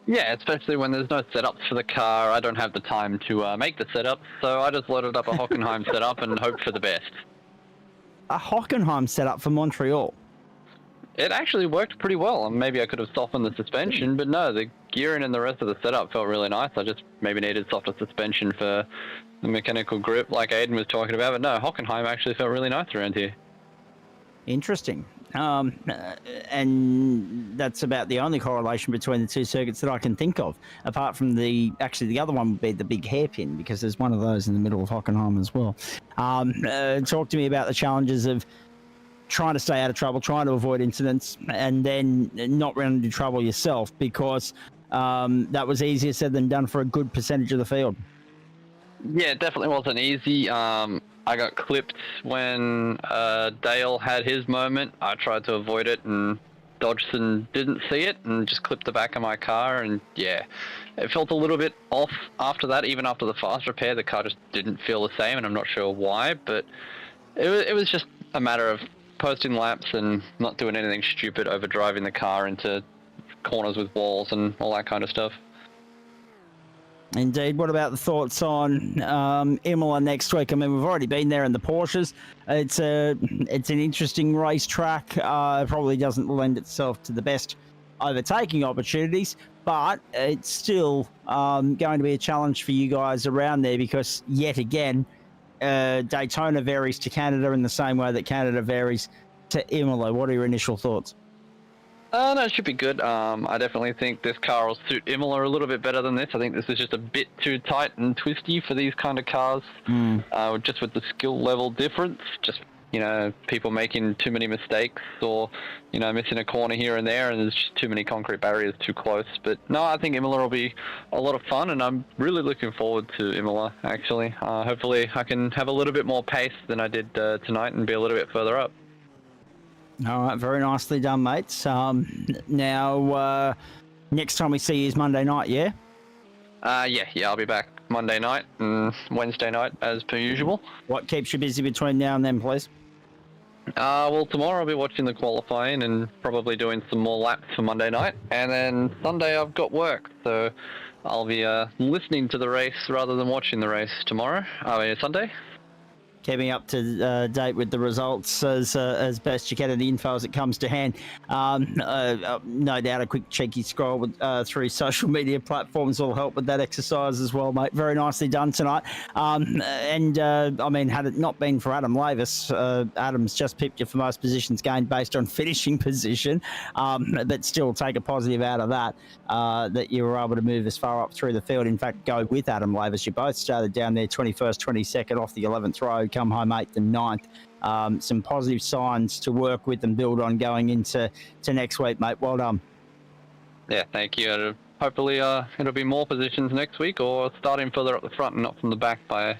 Yeah, especially when there's no setups for the car. I don't have the time to make the setup, so I just loaded up a Hockenheim setup and hoped for the best. A Hockenheim setup for Montreal? It actually worked pretty well. Maybe I could have softened the suspension, but no, the gearing and the rest of the setup felt really nice. I just maybe needed softer suspension for the mechanical grip like Aiden was talking about, but no, Hockenheim actually felt really nice around here. Interesting. And that's about the only correlation between the 2 circuits that I can think of, apart from the other one would be the big hairpin, because there's one of those in the middle of Hockenheim as well. Talk to me about the challenges of trying to stay out of trouble, trying to avoid incidents, and then not run into trouble yourself, because that was easier said than done for a good percentage of the field. Yeah, it definitely wasn't easy. I got clipped when Dale had his moment. I tried to avoid it, and Dodgson didn't see it and just clipped the back of my car. And yeah, it felt a little bit off after that. Even after the fast repair, the car just didn't feel the same, and I'm not sure why. But it was just a matter of posting laps and not doing anything stupid, over driving the car into corners with walls and all that kind of stuff. Indeed. What about the thoughts on Imola next week? I mean, we've already been there in the Porsches. It's an interesting racetrack. It probably doesn't lend itself to the best overtaking opportunities, but it's still going to be a challenge for you guys around there, because yet again, Daytona varies to Canada in the same way that Canada varies to Imola. What are your initial thoughts? No, it should be good. I definitely think this car will suit Imola a little bit better than this. I think this is just a bit too tight and twisty for these kind of cars. Just with the skill level difference, just, people making too many mistakes, or, missing a corner here and there, and there's just too many concrete barriers too close. But no, I think Imola will be a lot of fun, and I'm really looking forward to Imola, actually. Hopefully I can have a little bit more pace than I did tonight and be a little bit further up. All right, very nicely done, mates. Now, next time we see you is Monday night, yeah? Yeah, I'll be back Monday night and Wednesday night as per usual. What keeps you busy between now and then, please? Well, tomorrow I'll be watching the qualifying and probably doing some more laps for Monday night. And then Sunday I've got work, so I'll be listening to the race rather than watching the race tomorrow. Sunday. keeping up to date with the results as best you can and the info as it comes to hand. No doubt a quick cheeky scroll through social media platforms will help with that exercise as well, mate. Very nicely done tonight. I mean, had it not been for Adam Lavis, Adam's just pipped you for most positions gained based on finishing position, but still take a positive out of that, that you were able to move as far up through the field. In fact, go with Adam Lavis. You both started down there 21st, 22nd off the 11th row, come home 8th and 9th. Some positive signs to work with and build on going into next week, mate. Well done. Yeah, thank you. Hopefully it'll be more positions next week, or starting further up the front and not from the back by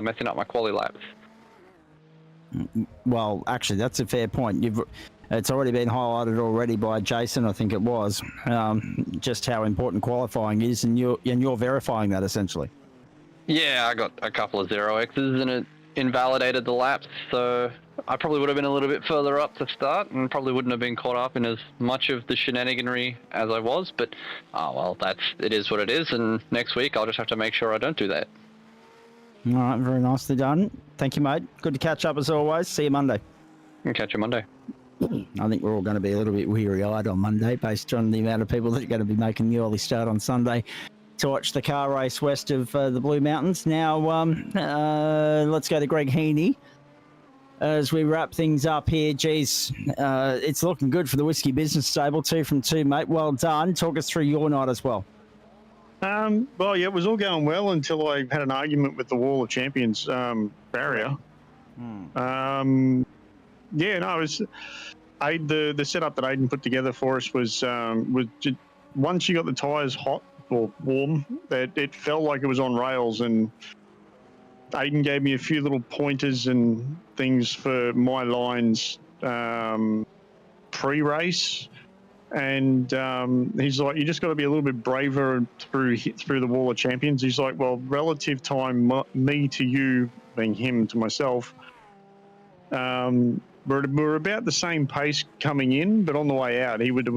messing up my quali laps. Well, actually, that's a fair point. It's already been highlighted already by Jason, I think it was, just how important qualifying is, and you're verifying that essentially. Yeah, I got a couple of 0Xs and it invalidated the laps, so I probably would have been a little bit further up to start and probably wouldn't have been caught up in as much of the shenaniganry as I was, but well, it is what it is, and next week I'll just have to make sure I don't do that. All right, very nicely done. Thank you, mate. Good to catch up as always. See you Monday. I'll catch you Monday. I think we're all going to be a little bit weary-eyed on Monday based on the amount of people that are going to be making the early start on Sunday to watch the car race west of the Blue Mountains. Now, let's go to Greg Heaney as we wrap things up here. Geez, it's looking good for the Whiskey Business Stable. 2 from 2, mate. Well done. Talk us through your night as well. Well, yeah, it was all going well until I had an argument with the Wall of Champions barrier. Yeah, no, it was the setup that Aiden put together for us was just, once you got the tyres hot or warm, that it felt like it was on rails, and Aiden gave me a few little pointers and things for my lines pre-race, and he's like, you just got to be a little bit braver through the Wall of Champions. He's like, well, relative time, me to you, being him to myself, we're about the same pace coming in, but on the way out, he would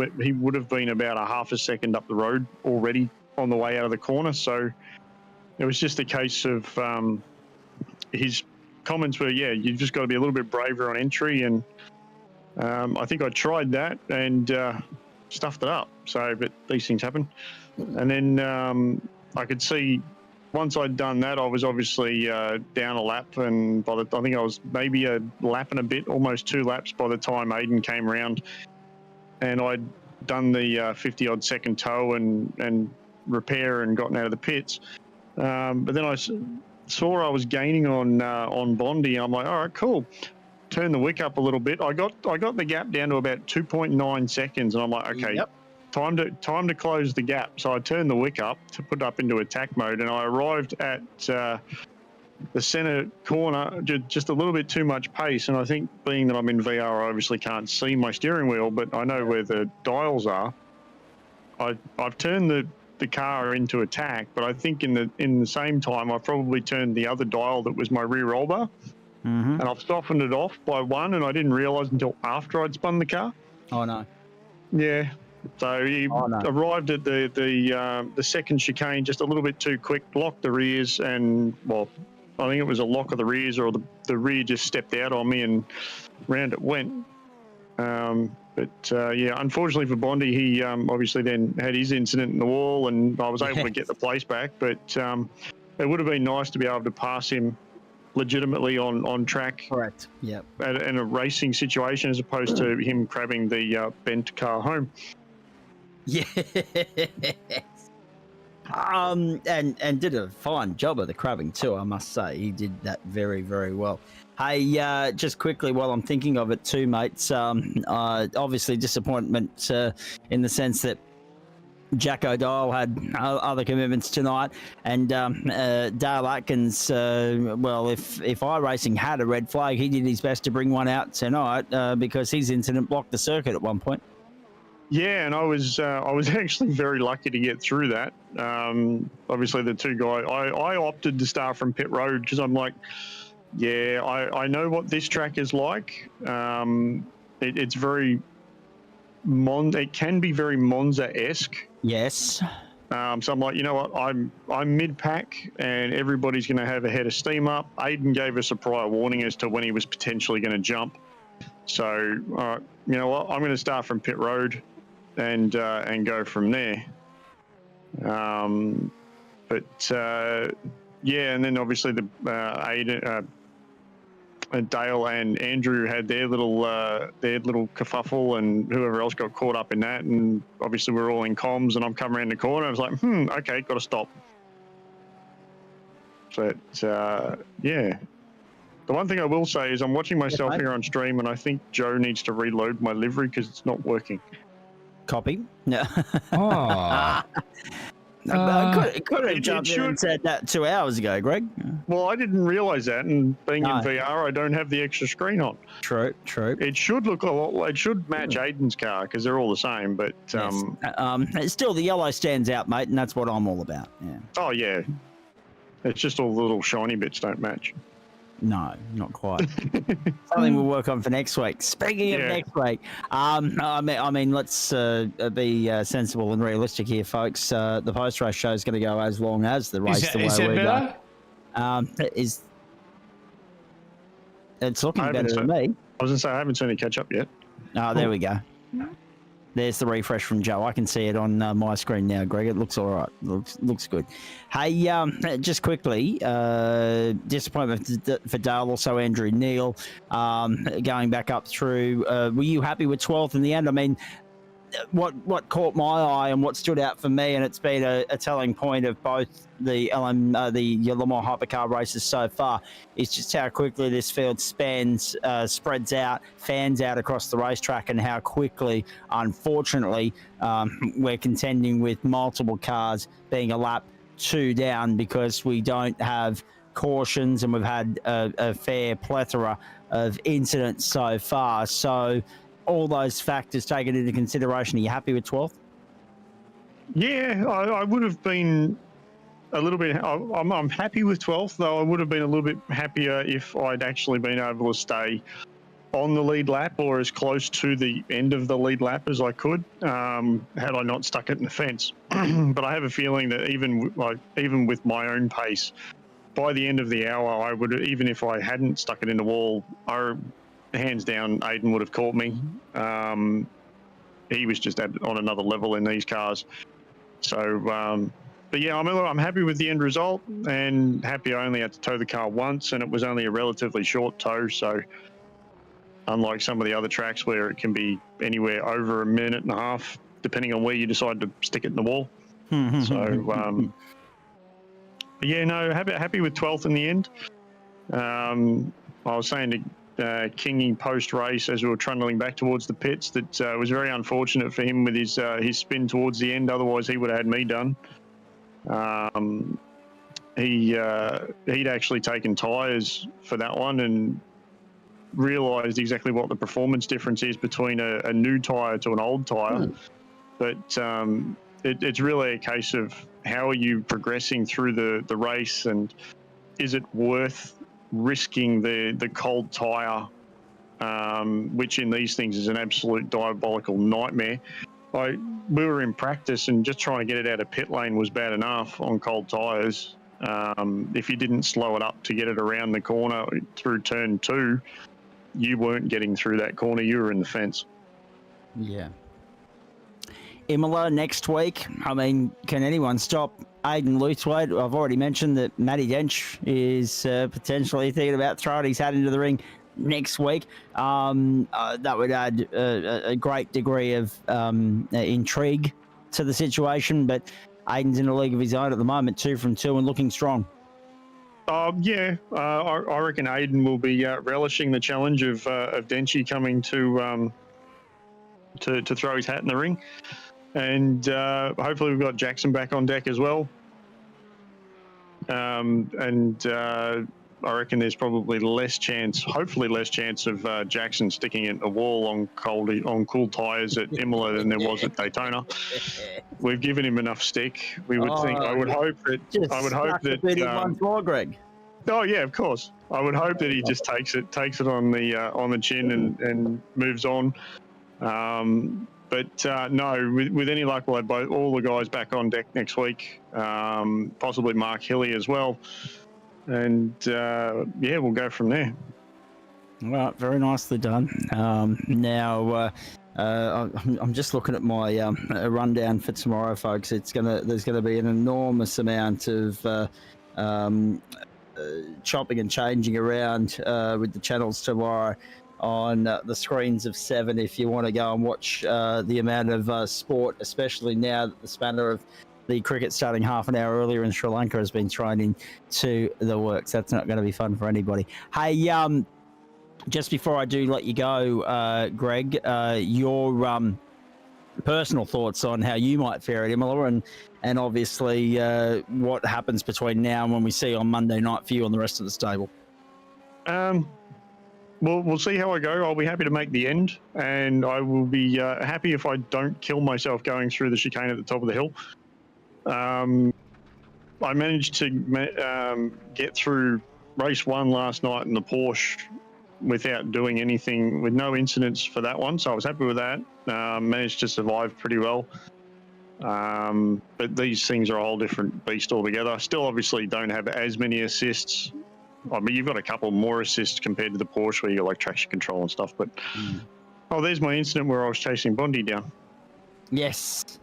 have been about a half a second up the road already on the way out of the corner. So it was just a case of his comments were, yeah, you've just got to be a little bit braver on entry, and I think I tried that and stuffed it up. So, but these things happen. And then I could see once I'd done that, I was obviously down a lap, and I think I was maybe a lap and a bit, almost 2 laps by the time Aiden came around, and I'd done the 50-odd second tow and repair and gotten out of the pits. But then I saw I was gaining on Bondi. I'm like, all right, cool. Turn the wick up a little bit. I got the gap down to about 2.9 seconds, and I'm like, okay. Yep. Time to close the gap. So I turned the wick up to put up into attack mode, and I arrived at the center corner just a little bit too much pace. And I think, being that I'm in VR, I obviously can't see my steering wheel, but I know where the dials are. I've turned the car into attack, but I think in the same time I probably turned the other dial that was my rear roll bar, and I've softened it off by 1, and I didn't realise until after I'd spun the car. Oh no. Yeah. So he arrived at the second chicane just a little bit too quick, locked the rears, and, well, I think it was a lock of the rears, or the rear just stepped out on me, and round it went. Yeah, unfortunately for Bondi, he obviously then had his incident in the wall, and I was able to get the place back. But it would have been nice to be able to pass him legitimately on track. Correct. Yep. In a racing situation, as opposed to him crabbing the bent car home. Yeah. And did a fine job of the crabbing too, I must say. He did that very, very well. Hey, just quickly while I'm thinking of it too, mates, obviously disappointment in the sense that Jack O'Donnell had other commitments tonight, and Dale Atkins, well, if iRacing had a red flag, he did his best to bring one out tonight because his incident blocked the circuit at one point. Yeah, and I was actually very lucky to get through that. Obviously, the two guys, I opted to start from pit road because I'm like, yeah, I know what this track is like. It's very it can be very Monza-esque. Yes. So I'm like, you know what? I'm mid-pack, and everybody's going to have a head of steam up. Aiden gave us a prior warning as to when he was potentially going to jump. So, all right, you know what? I'm going to start from pit road, and go from there. Yeah, and then obviously the Aiden, Dale and Andrew had their little kerfuffle, and whoever else got caught up in that. And obviously we're all in comms, and I'm coming around the corner. I was like, okay, got to stop. But yeah, the one thing I will say is I'm watching myself here on stream, and I think Joe needs to reload my livery because it's not working. Copy. No. Oh. Could have jumped in and said that 2 hours ago, Greg. Well, I didn't realise that, and being in VR, I don't have the extra screen on. True. It should look a lot. It should match Aiden's car because they're all the same. But still, the yellow stands out, mate, and that's what I'm all about. Yeah. Oh yeah, it's just all the little shiny bits don't match. No, not quite. Something we'll work on for next week. Speaking of next week, I mean, let's be sensible and realistic here, folks. The post-race show is going to go as long as the race. Is it better? It's looking better than me. I was going to say I haven't seen it catch up yet. Oh, there we go. There's the refresh from Joe. I can see it on my screen now, Greg. It looks all right. Looks good. Hey, just quickly, disappointment for Dale, also Andrew Neil, going back up through. Were you happy with 12th in the end? I mean, what caught my eye and what stood out for me, and it's been a telling point of both the Le Mans Hypercar races so far, is just how quickly this field spreads out, fans out across the racetrack, and how quickly, unfortunately, we're contending with multiple cars being a lap 2 down because we don't have cautions, and we've had a fair plethora of incidents so far. So all those factors taken into consideration, are you happy with 12th? Yeah, I would have been a little bit. I'm happy with 12th, though I would have been a little bit happier if I'd actually been able to stay on the lead lap or as close to the end of the lead lap as I could, had I not stuck it in the fence. But I have a feeling that even with my own pace, by the end of the hour, I would, even if I hadn't stuck it in the wall, hands down, Aiden would have caught me. He was just on another level in these cars. So, but yeah, I'm happy with the end result, and happy I only had to tow the car once, and it was only a relatively short tow. So, unlike some of the other tracks where it can be anywhere over a minute and a half, depending on where you decide to stick it in the wall. So, yeah, no, happy with 12th in the end. I was saying to Kingy post-race as we were trundling back towards the pits that it was very unfortunate for him with his spin towards the end. Otherwise, he would have had me done. He'd actually taken tyres for that one and realised exactly what the performance difference is between a new tyre to an old tyre. But it's really a case of how are you progressing through the race, and is it worth risking the cold tyre, which in these things is an absolute diabolical nightmare. We were in practice, and just trying to get it out of pit lane was bad enough on cold tyres. If you didn't slow it up to get it around the corner through turn 2, you weren't getting through that corner, you were in the fence. Yeah. Imola next week. I mean, can anyone stop Aiden Luthwaite? I've already mentioned that Matty Dench is potentially thinking about throwing his hat into the ring next week. That would add a great degree of intrigue to the situation, but Aiden's in a league of his own at the moment, 2 from 2 and looking strong. I reckon Aiden will be relishing the challenge of Denchi coming to throw his hat in the ring. And hopefully we've got Jackson back on deck as well. I reckon there's probably hopefully less chance of Jackson sticking it in a wall on cool tyres at Imola than there was at Daytona. We've given him enough stick. We would think. I would hope that. Once more, Greg. Oh yeah, of course. I would hope that he just takes it on the chin and moves on. But no, with any luck, we'll have all the guys back on deck next week, possibly Mark Hilly as well. And yeah, we'll go from there. Well, very nicely done. Now, I'm just looking at my rundown for tomorrow, folks. There's gonna be an enormous amount of chopping and changing around with the channels tomorrow on the screens of 7 if you want to go and watch the amount of sport, especially now that the spanner of the cricket starting half an hour earlier in Sri Lanka has been thrown into the works. That's not going to be fun for anybody. Hey, just before I do let you go, Greg, your personal thoughts on how you might fare at Imola and obviously what happens between now and when we see you on Monday night for you and the rest of the stable. Well, we'll see how I go. I'll be happy to make the end, and I will be happy if I don't kill myself going through the chicane at the top of the hill. I managed to get through race 1 last night in the Porsche without doing anything, with no incidents for that one, so I was happy with that. Managed to survive pretty well. But these things are a whole different beast altogether. I still obviously don't have as many assists. I mean, you've got a couple more assists compared to the Porsche where you got like traction control and stuff, but oh, there's my incident where I was chasing Bondi down. Yes.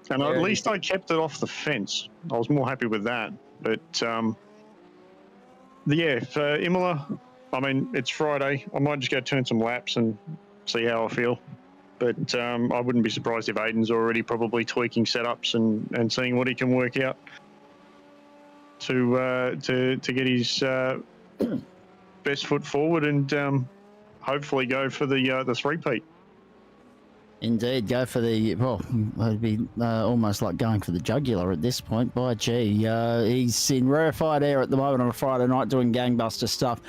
And at least I kept it off the fence. I was more happy with that. But yeah, for Imola, I mean, it's Friday. I might just go turn some laps and see how I feel. But I wouldn't be surprised if Aiden's already probably tweaking setups and seeing what he can work out to get his best foot forward and hopefully go for the three-peat. Indeed, go for the, well, it'd be almost like going for the jugular at this point. By gee, he's in rarefied air at the moment on a Friday night doing gangbuster stuff.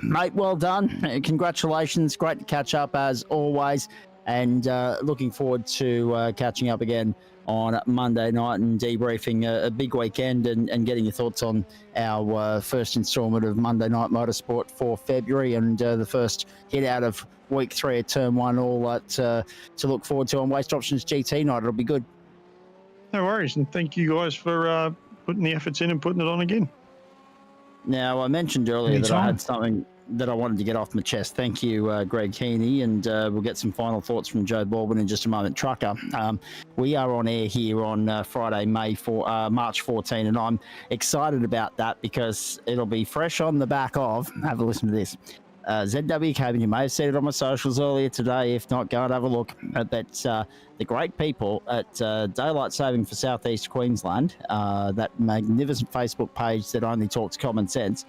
Mate, well done. Congratulations. Great to catch up as always. And looking forward to catching up again on Monday night and debriefing a big weekend and getting your thoughts on our first instalment of Monday Night Motorsport for February and the first hit out of week 3 of Term 1, all that to look forward to on Waste Options GT night. It'll be good. No worries, and thank you guys for putting the efforts in and putting it on again. Now, I mentioned earlier that I had something that I wanted to get off my chest. Thank you, Greg Heaney, and we'll get some final thoughts from Joe Baldwin in just a moment. Trucker, we are on air here on Friday, March 14, and I'm excited about that because it'll be fresh on the back of, have a listen to this, ZW Cabin. You may have seen it on my socials earlier today. If not, go and have a look at that. The great people at Daylight Saving for Southeast Queensland, that magnificent Facebook page that only talks common sense,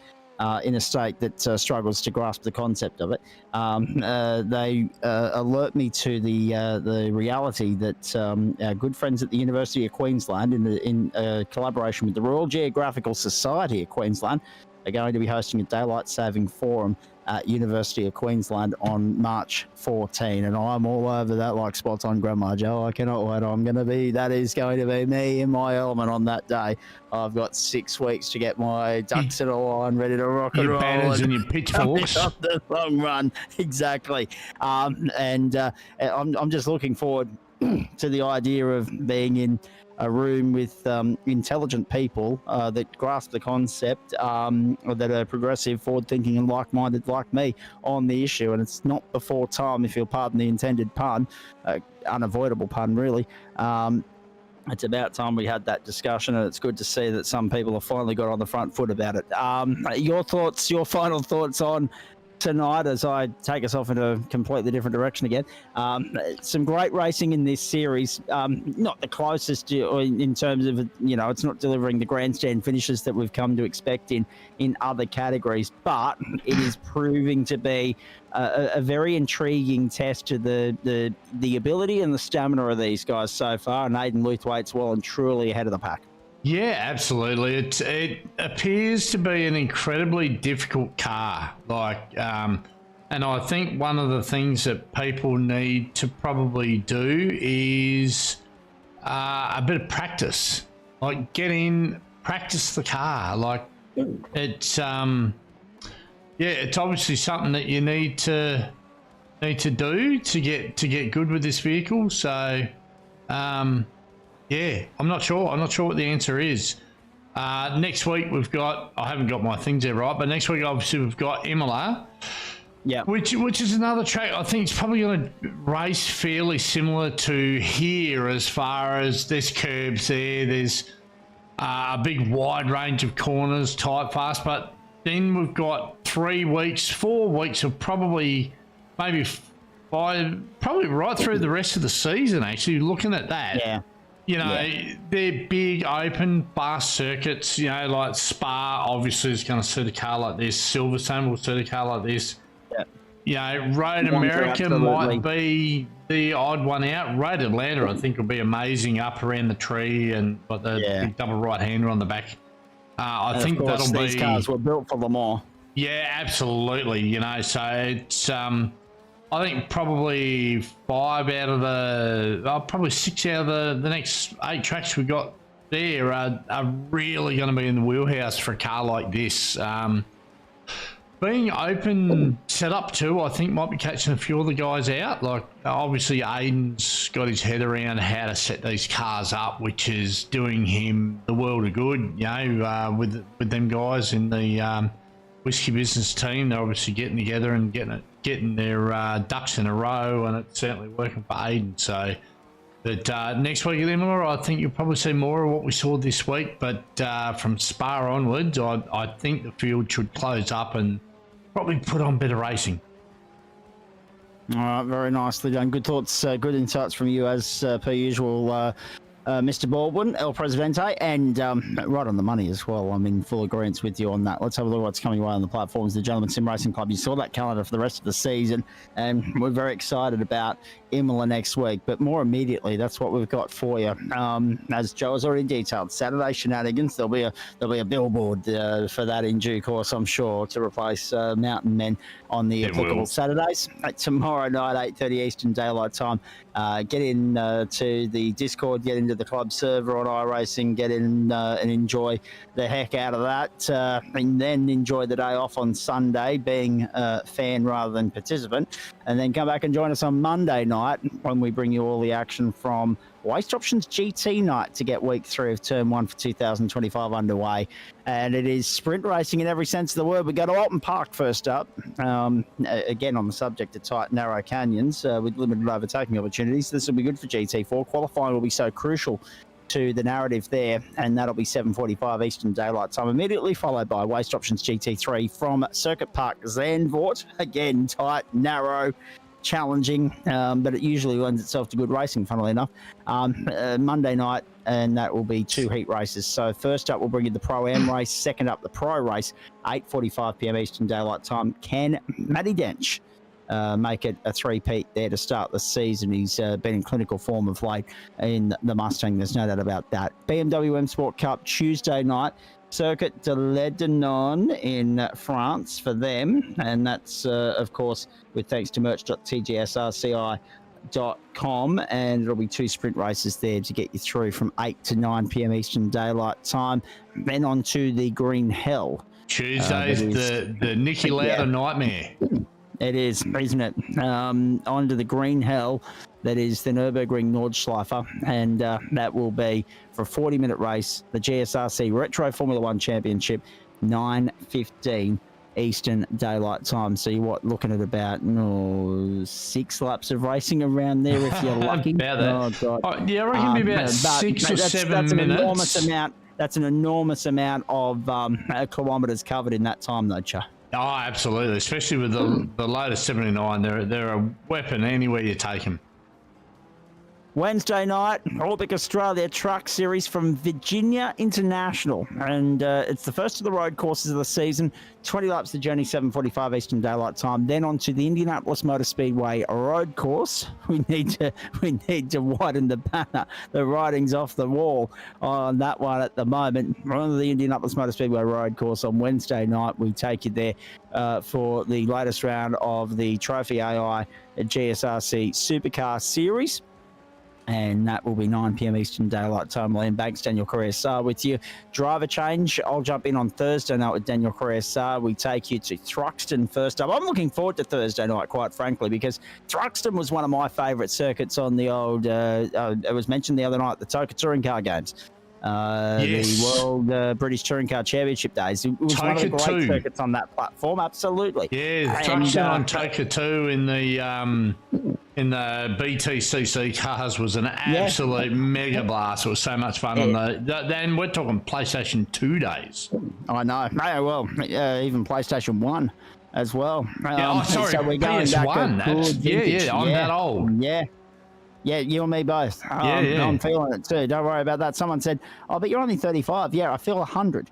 in a state that struggles to grasp the concept of it. They alert me to the reality that our good friends at the University of Queensland, in collaboration with the Royal Geographical Society of Queensland, are going to be hosting a daylight saving forum at University of Queensland on March 14, and I'm all over that like spots on Grandma Joe. I cannot wait. That is going to be me in my element on that day. I've got 6 weeks to get my ducks in a line, ready to rock and roll. Your banners and your pitchforks. Up the long run, exactly. I'm just looking forward to the idea of being in a room with intelligent people that grasp the concept, that are progressive, forward-thinking and like-minded like me on the issue. And it's not before time, if you'll pardon the intended pun, unavoidable pun really. It's about time we had that discussion, and it's good to see that some people have finally got on the front foot about it. Your thoughts, your final thoughts on tonight as I take us off in a completely different direction again. Some great racing in this series. Not the closest in terms of, it's not delivering the grandstand finishes that we've come to expect in other categories, but it is proving to be a very intriguing test to the ability and the stamina of these guys so far. And Aidan Luthwaite's well and truly ahead of the pack. Yeah, absolutely. It appears to be an incredibly difficult car. And I think one of the things that people need to probably do is a bit of practice. Like, get in, practice the car. Like, it's obviously something that you need to need to do to get good with this vehicle. So, yeah, I'm not sure. I'm not sure what the answer is. Next week we've got, I haven't got my things there right, but next week obviously we've got Imola. Yeah. Which is another track I think it's probably going to race fairly similar to here as far as there's curbs there, there's a big wide range of corners, tight, fast, but then we've got 4 weeks of probably maybe probably right through the rest of the season actually, looking at that. Yeah. You know, they're big, open, fast circuits, you know, like Spa obviously is going to suit a car like this. Silverstone will suit a car like this. Yeah. You know, Road America might be the odd one out. Road Atlanta, I think, will be amazing up around the tree and got the big double right-hander on the back. I think that'll be... these cars were built for Le Mans. Yeah, absolutely. You know, so it's... I think probably 5 out of the, probably 6 out of the next 8 tracks we got there are really going to be in the wheelhouse for a car like this. Being open set up too, I think might be catching a few of the guys out. Like obviously Aiden's got his head around how to set these cars up, which is doing him the world of good. You know, with them guys in the whiskey business team, they're obviously getting together and getting their ducks in a row, and it's certainly working for Aiden. So, but next week at Imola, I think you'll probably see more of what we saw this week. But from Spa onwards, I think the field should close up and probably put on better racing. All right, very nicely done. Good thoughts, good insights from you as per usual, Mr. Baldwin, El Presidente, and right on the money as well. I'm in full agreement with you on that. Let's have a look at what's coming away on the platforms. The Gentleman Sim Racing Club, you saw that calendar for the rest of the season, and we're very excited about Imola next week. But more immediately, that's what we've got for you. As Joe has already detailed, Saturday shenanigans. There'll be a billboard for that in due course, I'm sure, to replace Mountain Men on the applicable Saturdays. Tomorrow night, 8:30 Eastern Daylight Time. Get in to the Discord, get into the club server on iRacing, get in and enjoy the heck out of that, and then enjoy the day off on Sunday, being a fan rather than participant, and then come back and join us on Monday night when we bring you all the action from Waste Options GT night to get week 3 of Term 1 for 2025 underway. And it is sprint racing in every sense of the word. We go to Alton Park first up. Again, on the subject of tight, narrow canyons with limited overtaking opportunities. This will be good for GT4. Qualifying will be so crucial to the narrative there, and that'll be 7:45 Eastern Daylight Time, immediately followed by Waste Options GT3 from Circuit Park Zandvoort. Again, tight, narrow, challenging, but it usually lends itself to good racing, funnily enough. Monday night, and that will be 2 heat races. So first up, we'll bring you the Pro-Am race. Second up, the Pro race, 8:45 p.m. Eastern Daylight Time. Can Matty Dench make it a 3-peat there to start the season? He's been in clinical form of late in the Mustang, there's no doubt about that. BMW M Sport Cup Tuesday night, Circuit de Lebanon in France for them, and that's of course with thanks to merch.tgsrci.com, and it'll be 2 sprint races there to get you through from 8 to 9 p.m. Eastern Daylight Time. Then on to the Green Hell. Tuesday's the Nicky Lauda nightmare. It is, isn't it? On to the Green Hell. That is the Nürburgring Nordschleife, and that will be for a 40-minute race, the GSRC Retro Formula 1 Championship, 9:15 Eastern Daylight Time. So you're looking at about 6 laps of racing around there if you're lucky. About that. Oh, God. Oh, yeah, I reckon it'll be about 6 or 7 minutes. That's an enormous amount of kilometres covered in that time, though, Cha. Oh, absolutely. Especially with the Lotus 79. They're a weapon anywhere you take them. Wednesday night, Orbic Australia Truck Series from Virginia International. And it's the first of the road courses of the season. 20 laps the journey, 7:45 Eastern Daylight Time. Then on to the Indianapolis Motor Speedway road course. We need to widen the banner. The writing's off the wall on that one at the moment. On the Indianapolis Motor Speedway road course on Wednesday night, we take you there for the latest round of the Trophy AI GSRC Supercar Series. And that will be 9 p.m. Eastern Daylight Time. Liam Banks, Daniel Correa with you. Driver change. I'll jump in on Thursday night with Daniel Correa. We take you to Thruxton first up. I'm looking forward to Thursday night, quite frankly, because Thruxton was one of my favourite circuits on the old, it was mentioned the other night, the Toka Touring Car Games. Yes. The World British Touring Car Championship days. It was one of the Toka great 2. circuits on that platform, absolutely. Yeah, Thruxton on Toka 2 in the BTCC cars was an absolute mega blast. It was so much fun on then we're talking PlayStation 2 days. I know. Well, even PlayStation 1 as well. Sorry, so we're going PS1. back to good vintage. I'm that old. Yeah, you and me both. I'm feeling it too. Don't worry about that. Someone said, "Oh, but you're only 35." Yeah, I feel 100.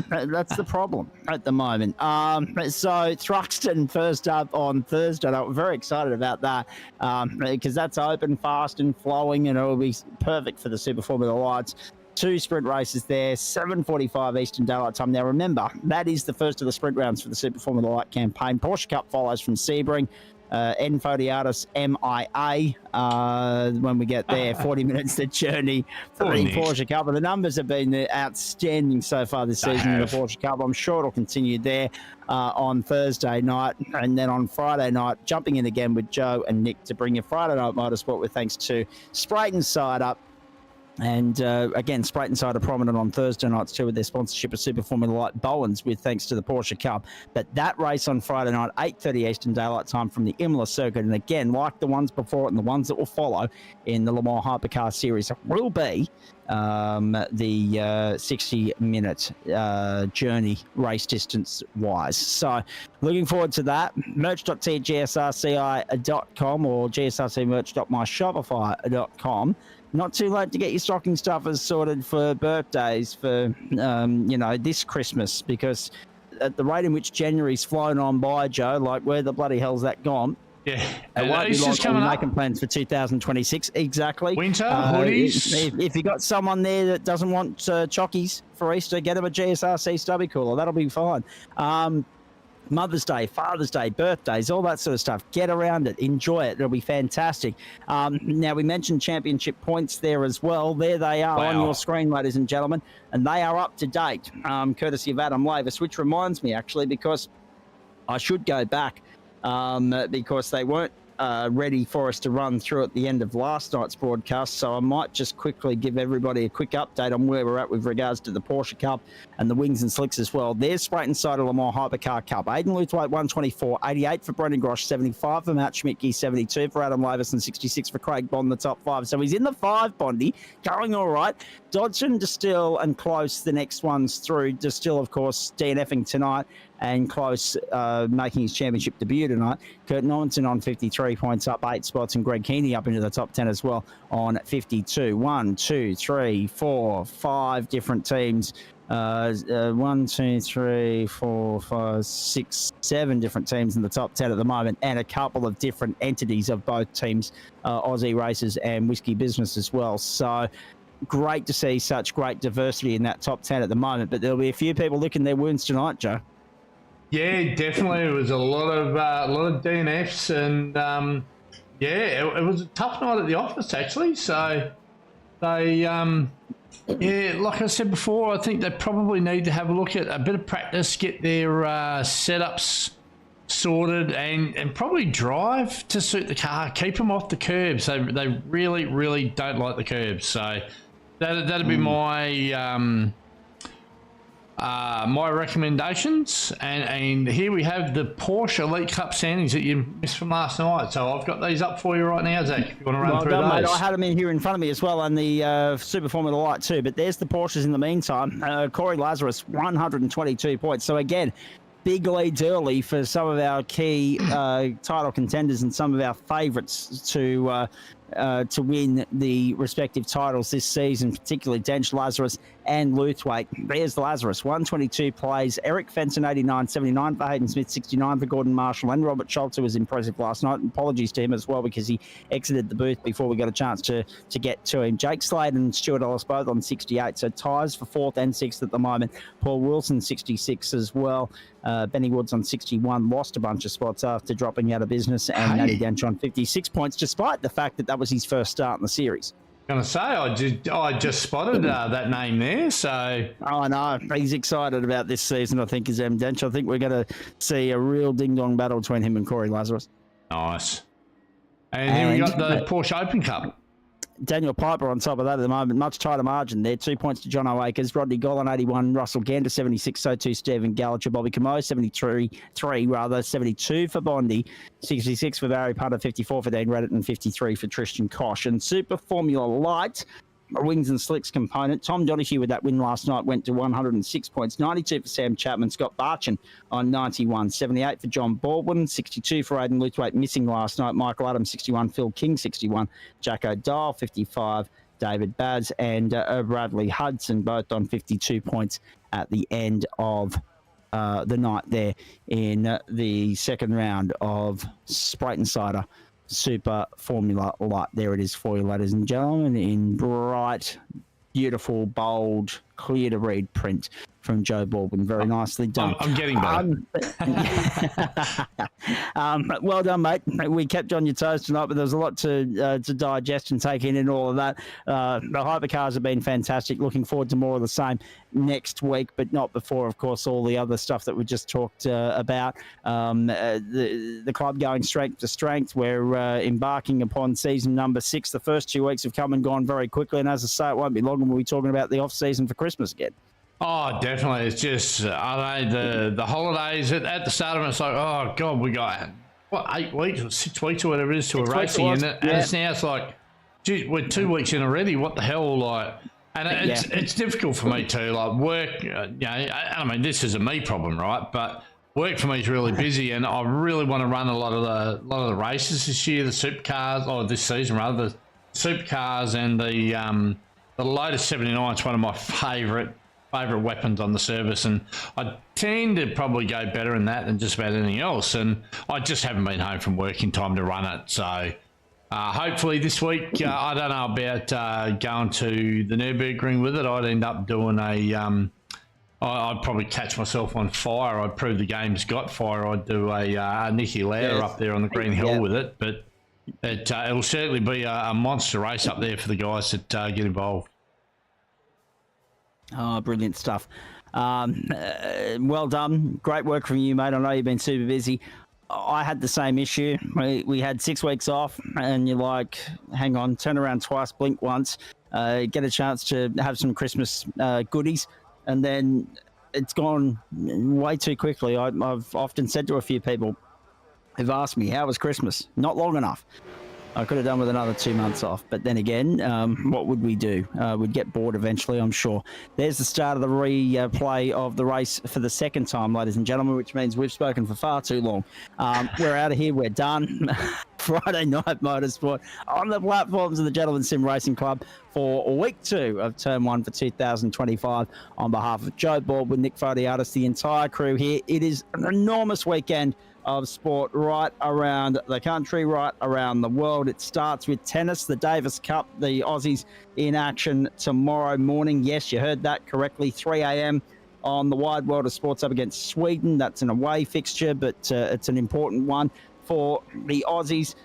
That's the problem at the moment. So Thruxton first up on Thursday. I'm very excited about that because that's open, fast and flowing, and it will be perfect for the Super Formula Lights. 2 sprint races there, 7:45 Eastern Daylight Time. Now remember, that is the first of the sprint rounds for the Super Formula Light campaign. Porsche Cup follows from Sebring. N-Fodiatis MIA when we get there. 40 minutes the journey for the Porsche Cup. And the numbers have been outstanding so far this season in the Porsche Cup. I'm sure it'll continue there on Thursday night. And then on Friday night, jumping in again with Joe and Nick to bring you Friday Night Motorsport with thanks to Spreyton Side Up. And again, Spreyton Side are prominent on Thursday nights too with their sponsorship of Super Formula Light Bowens with thanks to the Porsche Cup. But that race on Friday night, 8:30 Eastern Daylight Time from the Imola circuit. And again, like the ones before it and the ones that will follow in the Le Mans Hypercar series, will be the 60-minute journey race distance wise. So looking forward to that. Merch.gsrci.com or gsrcmerch.myshopify.com. Not too late to get your stocking stuffers sorted for birthdays for, this Christmas, because at the rate in which January's flown on by, Joe, like where the bloody hell's that gone? Yeah. It won't be like we're making plans for 2026. Exactly. Winter, hoodies. If you got someone there that doesn't want chockies for Easter, get them a GSRC stubby cooler. That'll be fine. Mother's Day, Father's Day, birthdays, all that sort of stuff. Get around it. Enjoy it. It'll be fantastic. Now, we mentioned championship points there as well. There they are on your screen, ladies and gentlemen, and they are up to date, courtesy of Adam Lavis, which reminds me, actually, because I should go back because they weren't ready for us to run through at the end of last night's broadcast, so I might just quickly give everybody a quick update on where we're at with regards to the Porsche Cup and the Wings and Slicks as well. There's Spreyton Side of Le Mans Hypercar Cup. Aiden Luthwaite 124, 88 for Brendan Grosh, 75 for Matt Schmidtke, 72 for Adam Lavis, and 66 for Craig Bond, the top 5. So he's in the 5, Bondy, going all right. Dodson, Distill, and Close, the next ones through. Distill, of course, DNFing tonight, and Close making his championship debut tonight. Kurt Normanson on 53 points, up 8 spots, and Greg Keeney up into the top 10 as well on 52. 1, 2, 3, 4, 5 different teams. 1, 2, 3, 4, 5, 6, 7 different teams in the top 10 at the moment, and a couple of different entities of both teams, Aussie Races and Whiskey Business as well. So great to see such great diversity in that top 10 at the moment, but there'll be a few people licking their wounds tonight, Joe. Yeah, definitely. It was a lot of DNFs, and it was a tough night at the office actually. So they, like I said before, I think they probably need to have a look at a bit of practice, get their setups sorted, and probably drive to suit the car. Keep them off the curbs. They really, really don't like the curbs. So that'd be my. My recommendations, and here we have the Porsche Elite Cup standings that you missed from last night. So I've got these up for you right now, Zach, if you want to run through those. Mate, I had them in here in front of me as well, and the Super Formula Light too, but there's the Porsches in the meantime. Corey Lazarus, 122 points. So again, big leads early for some of our key title contenders and some of our favourites to win the respective titles this season, particularly Dench, Lazarus and Luthwaite. There's Lazarus, 122 plays. Eric Fenton, 89, 79 for Hayden Smith, 69 for Gordon Marshall, and Robert Schultz, who was impressive last night. Apologies to him as well because he exited the booth before we got a chance to get to him. Jake Slade and Stuart Ellis both on 68, so ties for 4th and 6th at the moment. Paul Wilson, 66 as well. Benny Woods on 61, lost a bunch of spots after dropping out of business, and Matty Dench on 56 points, despite the fact that they that was his first start in the series. Gonna say, I just spotted that name there, so... Oh, no, he's excited about this season, I think, is M. Dench. I think we're going to see a real ding-dong battle between him and Corey Lazarus. Nice. And then we got the Porsche Open Cup. Daniel Piper on top of that at the moment. Much tighter margin there. 2 points to John O'Akers. Rodney Golan, 81. Russell Gander, 76. So too Stephen Gallagher. Bobby Camo, 72 for Bondi. 66 for Barry Putter. 54 for Dan Reddit. And 53 for Tristan Koch. And Super Formula Light, a wings and slicks component. Tom Donahue with that win last night went to 106 points. 92 for Sam Chapman. Scott Barchin on 91. 78 for John Baldwin. 62 for Aidan Luthwaite, missing last night. Michael Adams, 61. Phil King, 61. Jack O'Donnell, 55. David Baz and Bradley Hudson, both on 52 points at the end of the night there in the second round of Spreyton Cider Super Formula Light. There it is for you, ladies and gentlemen, in bright, beautiful, bold, clear to read print from Joe Baldwin. Very nicely done. I'm getting better. Well done, mate. We kept you on your toes tonight, but there was a lot to digest and take in and all of that. The Hypercars have been fantastic. Looking forward to more of the same next week, but not before, of course, all the other stuff that we just talked about. The club going strength to strength. We're embarking upon season number 6. The first 2 weeks have come and gone very quickly, and as I say, it won't be long and we'll be talking about the off-season for Christmas again. Oh, definitely. It's just, I know, the holidays at the start of it, it's like, oh, God, we got, 8 weeks or 6 weeks or whatever it is to a racing. And it's now it's like, geez, we're 2 weeks in already. What the hell? Like, and it's difficult for me too. Like, work, I mean, this is a me problem, right? But work for me is really busy, and I really want to run a lot of the races this year, the supercars, or this season rather, the supercars and the Lotus 79 is one of my favourite weapons on the service, and I tend to probably go better in that than just about anything else, and I just haven't been home from work in time to run it. So hopefully this week, I don't know about going to the Nürburgring with it. I'd end up doing I'd probably catch myself on fire. I'd prove the game's got fire. I'd do a Nicky Lauda up there on the Green Hill with it, but it'll certainly be a monster race up there for the guys that get involved. Oh, brilliant stuff. Well done. Great work from you, mate. I know you've been super busy. I had the same issue. We had 6 weeks off, and you're like, hang on, turn around twice, blink once, get a chance to have some Christmas goodies, and then it's gone way too quickly. I've often said to a few people who've asked me, how was Christmas? Not long enough. I could have done with another 2 months off. But then again, what would we do? We'd get bored eventually, I'm sure. There's the start of the replay of the race for the second time, ladies and gentlemen, which means we've spoken for far too long. We're out of here. We're done. Friday Night Motorsport on the platforms of the Gentleman Sim Racing Club for week 2 of Term 1 for 2025. On behalf of Joe Baldwin, Nick Fodiatis, the entire crew here, it is an enormous weekend of sport right around the country, right around the world. It starts with tennis, the Davis Cup, the Aussies in action tomorrow morning. Yes, you heard that correctly, 3 a.m. on the Wide World of Sports up against Sweden. That's an away fixture, but it's an important one for the Aussies.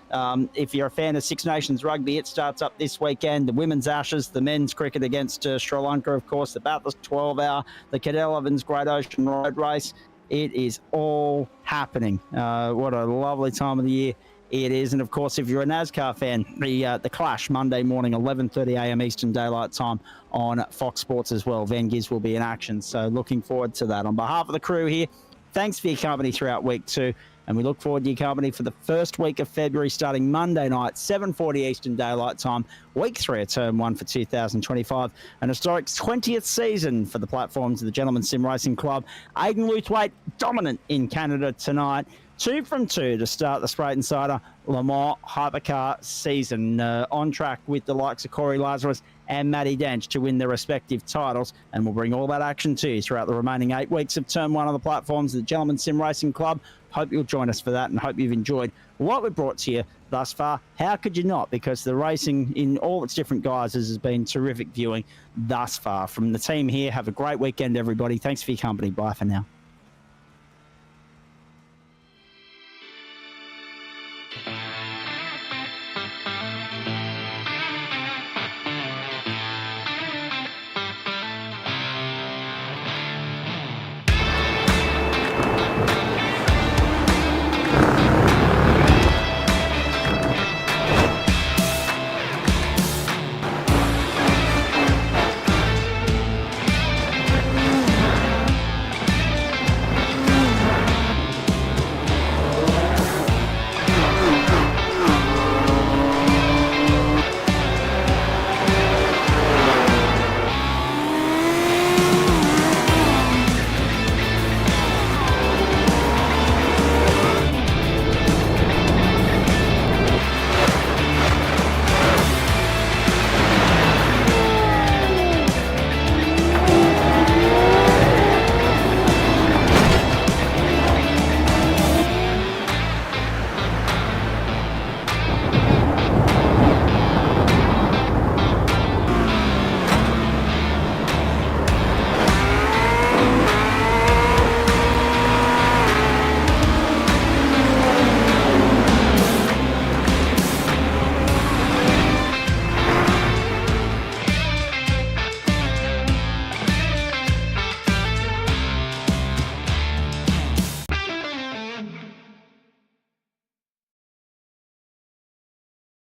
If you're a fan of Six Nations rugby, it starts up this weekend. The women's Ashes, the men's cricket against Sri Lanka, of course, the Bathurst 12-hour, the Cadell Evans Great Ocean Road Race. It is all happening. What a lovely time of the year it is. And, of course, if you're a NASCAR fan, the Clash, Monday morning, 11:30 a.m. Eastern Daylight Time on Fox Sports as well. Van Giz will be in action, so looking forward to that. On behalf of the crew here, thanks for your company throughout week 2, and we look forward to your company for the first week of February, starting Monday night, 7:40 Eastern Daylight Time, week 3 of Term 1 for 2025, an historic 20th season for the platforms of the Gentleman Sim Racing Club. Aidan Luthwaite dominant in Canada tonight. 2 from 2 to start the Spreyton Cider LeMans Hypercar season. On track with the likes of Corey Lazarus and Matty Dench to win their respective titles, and we'll bring all that action to you throughout the remaining 8 weeks of Term 1 on the platforms of the Gentleman Sim Racing Club. Hope you'll join us for that, and hope you've enjoyed what we've brought to you thus far. How could you not? Because the racing in all its different guises has been terrific viewing thus far. From the team here, have a great weekend, everybody. Thanks for your company. Bye for now.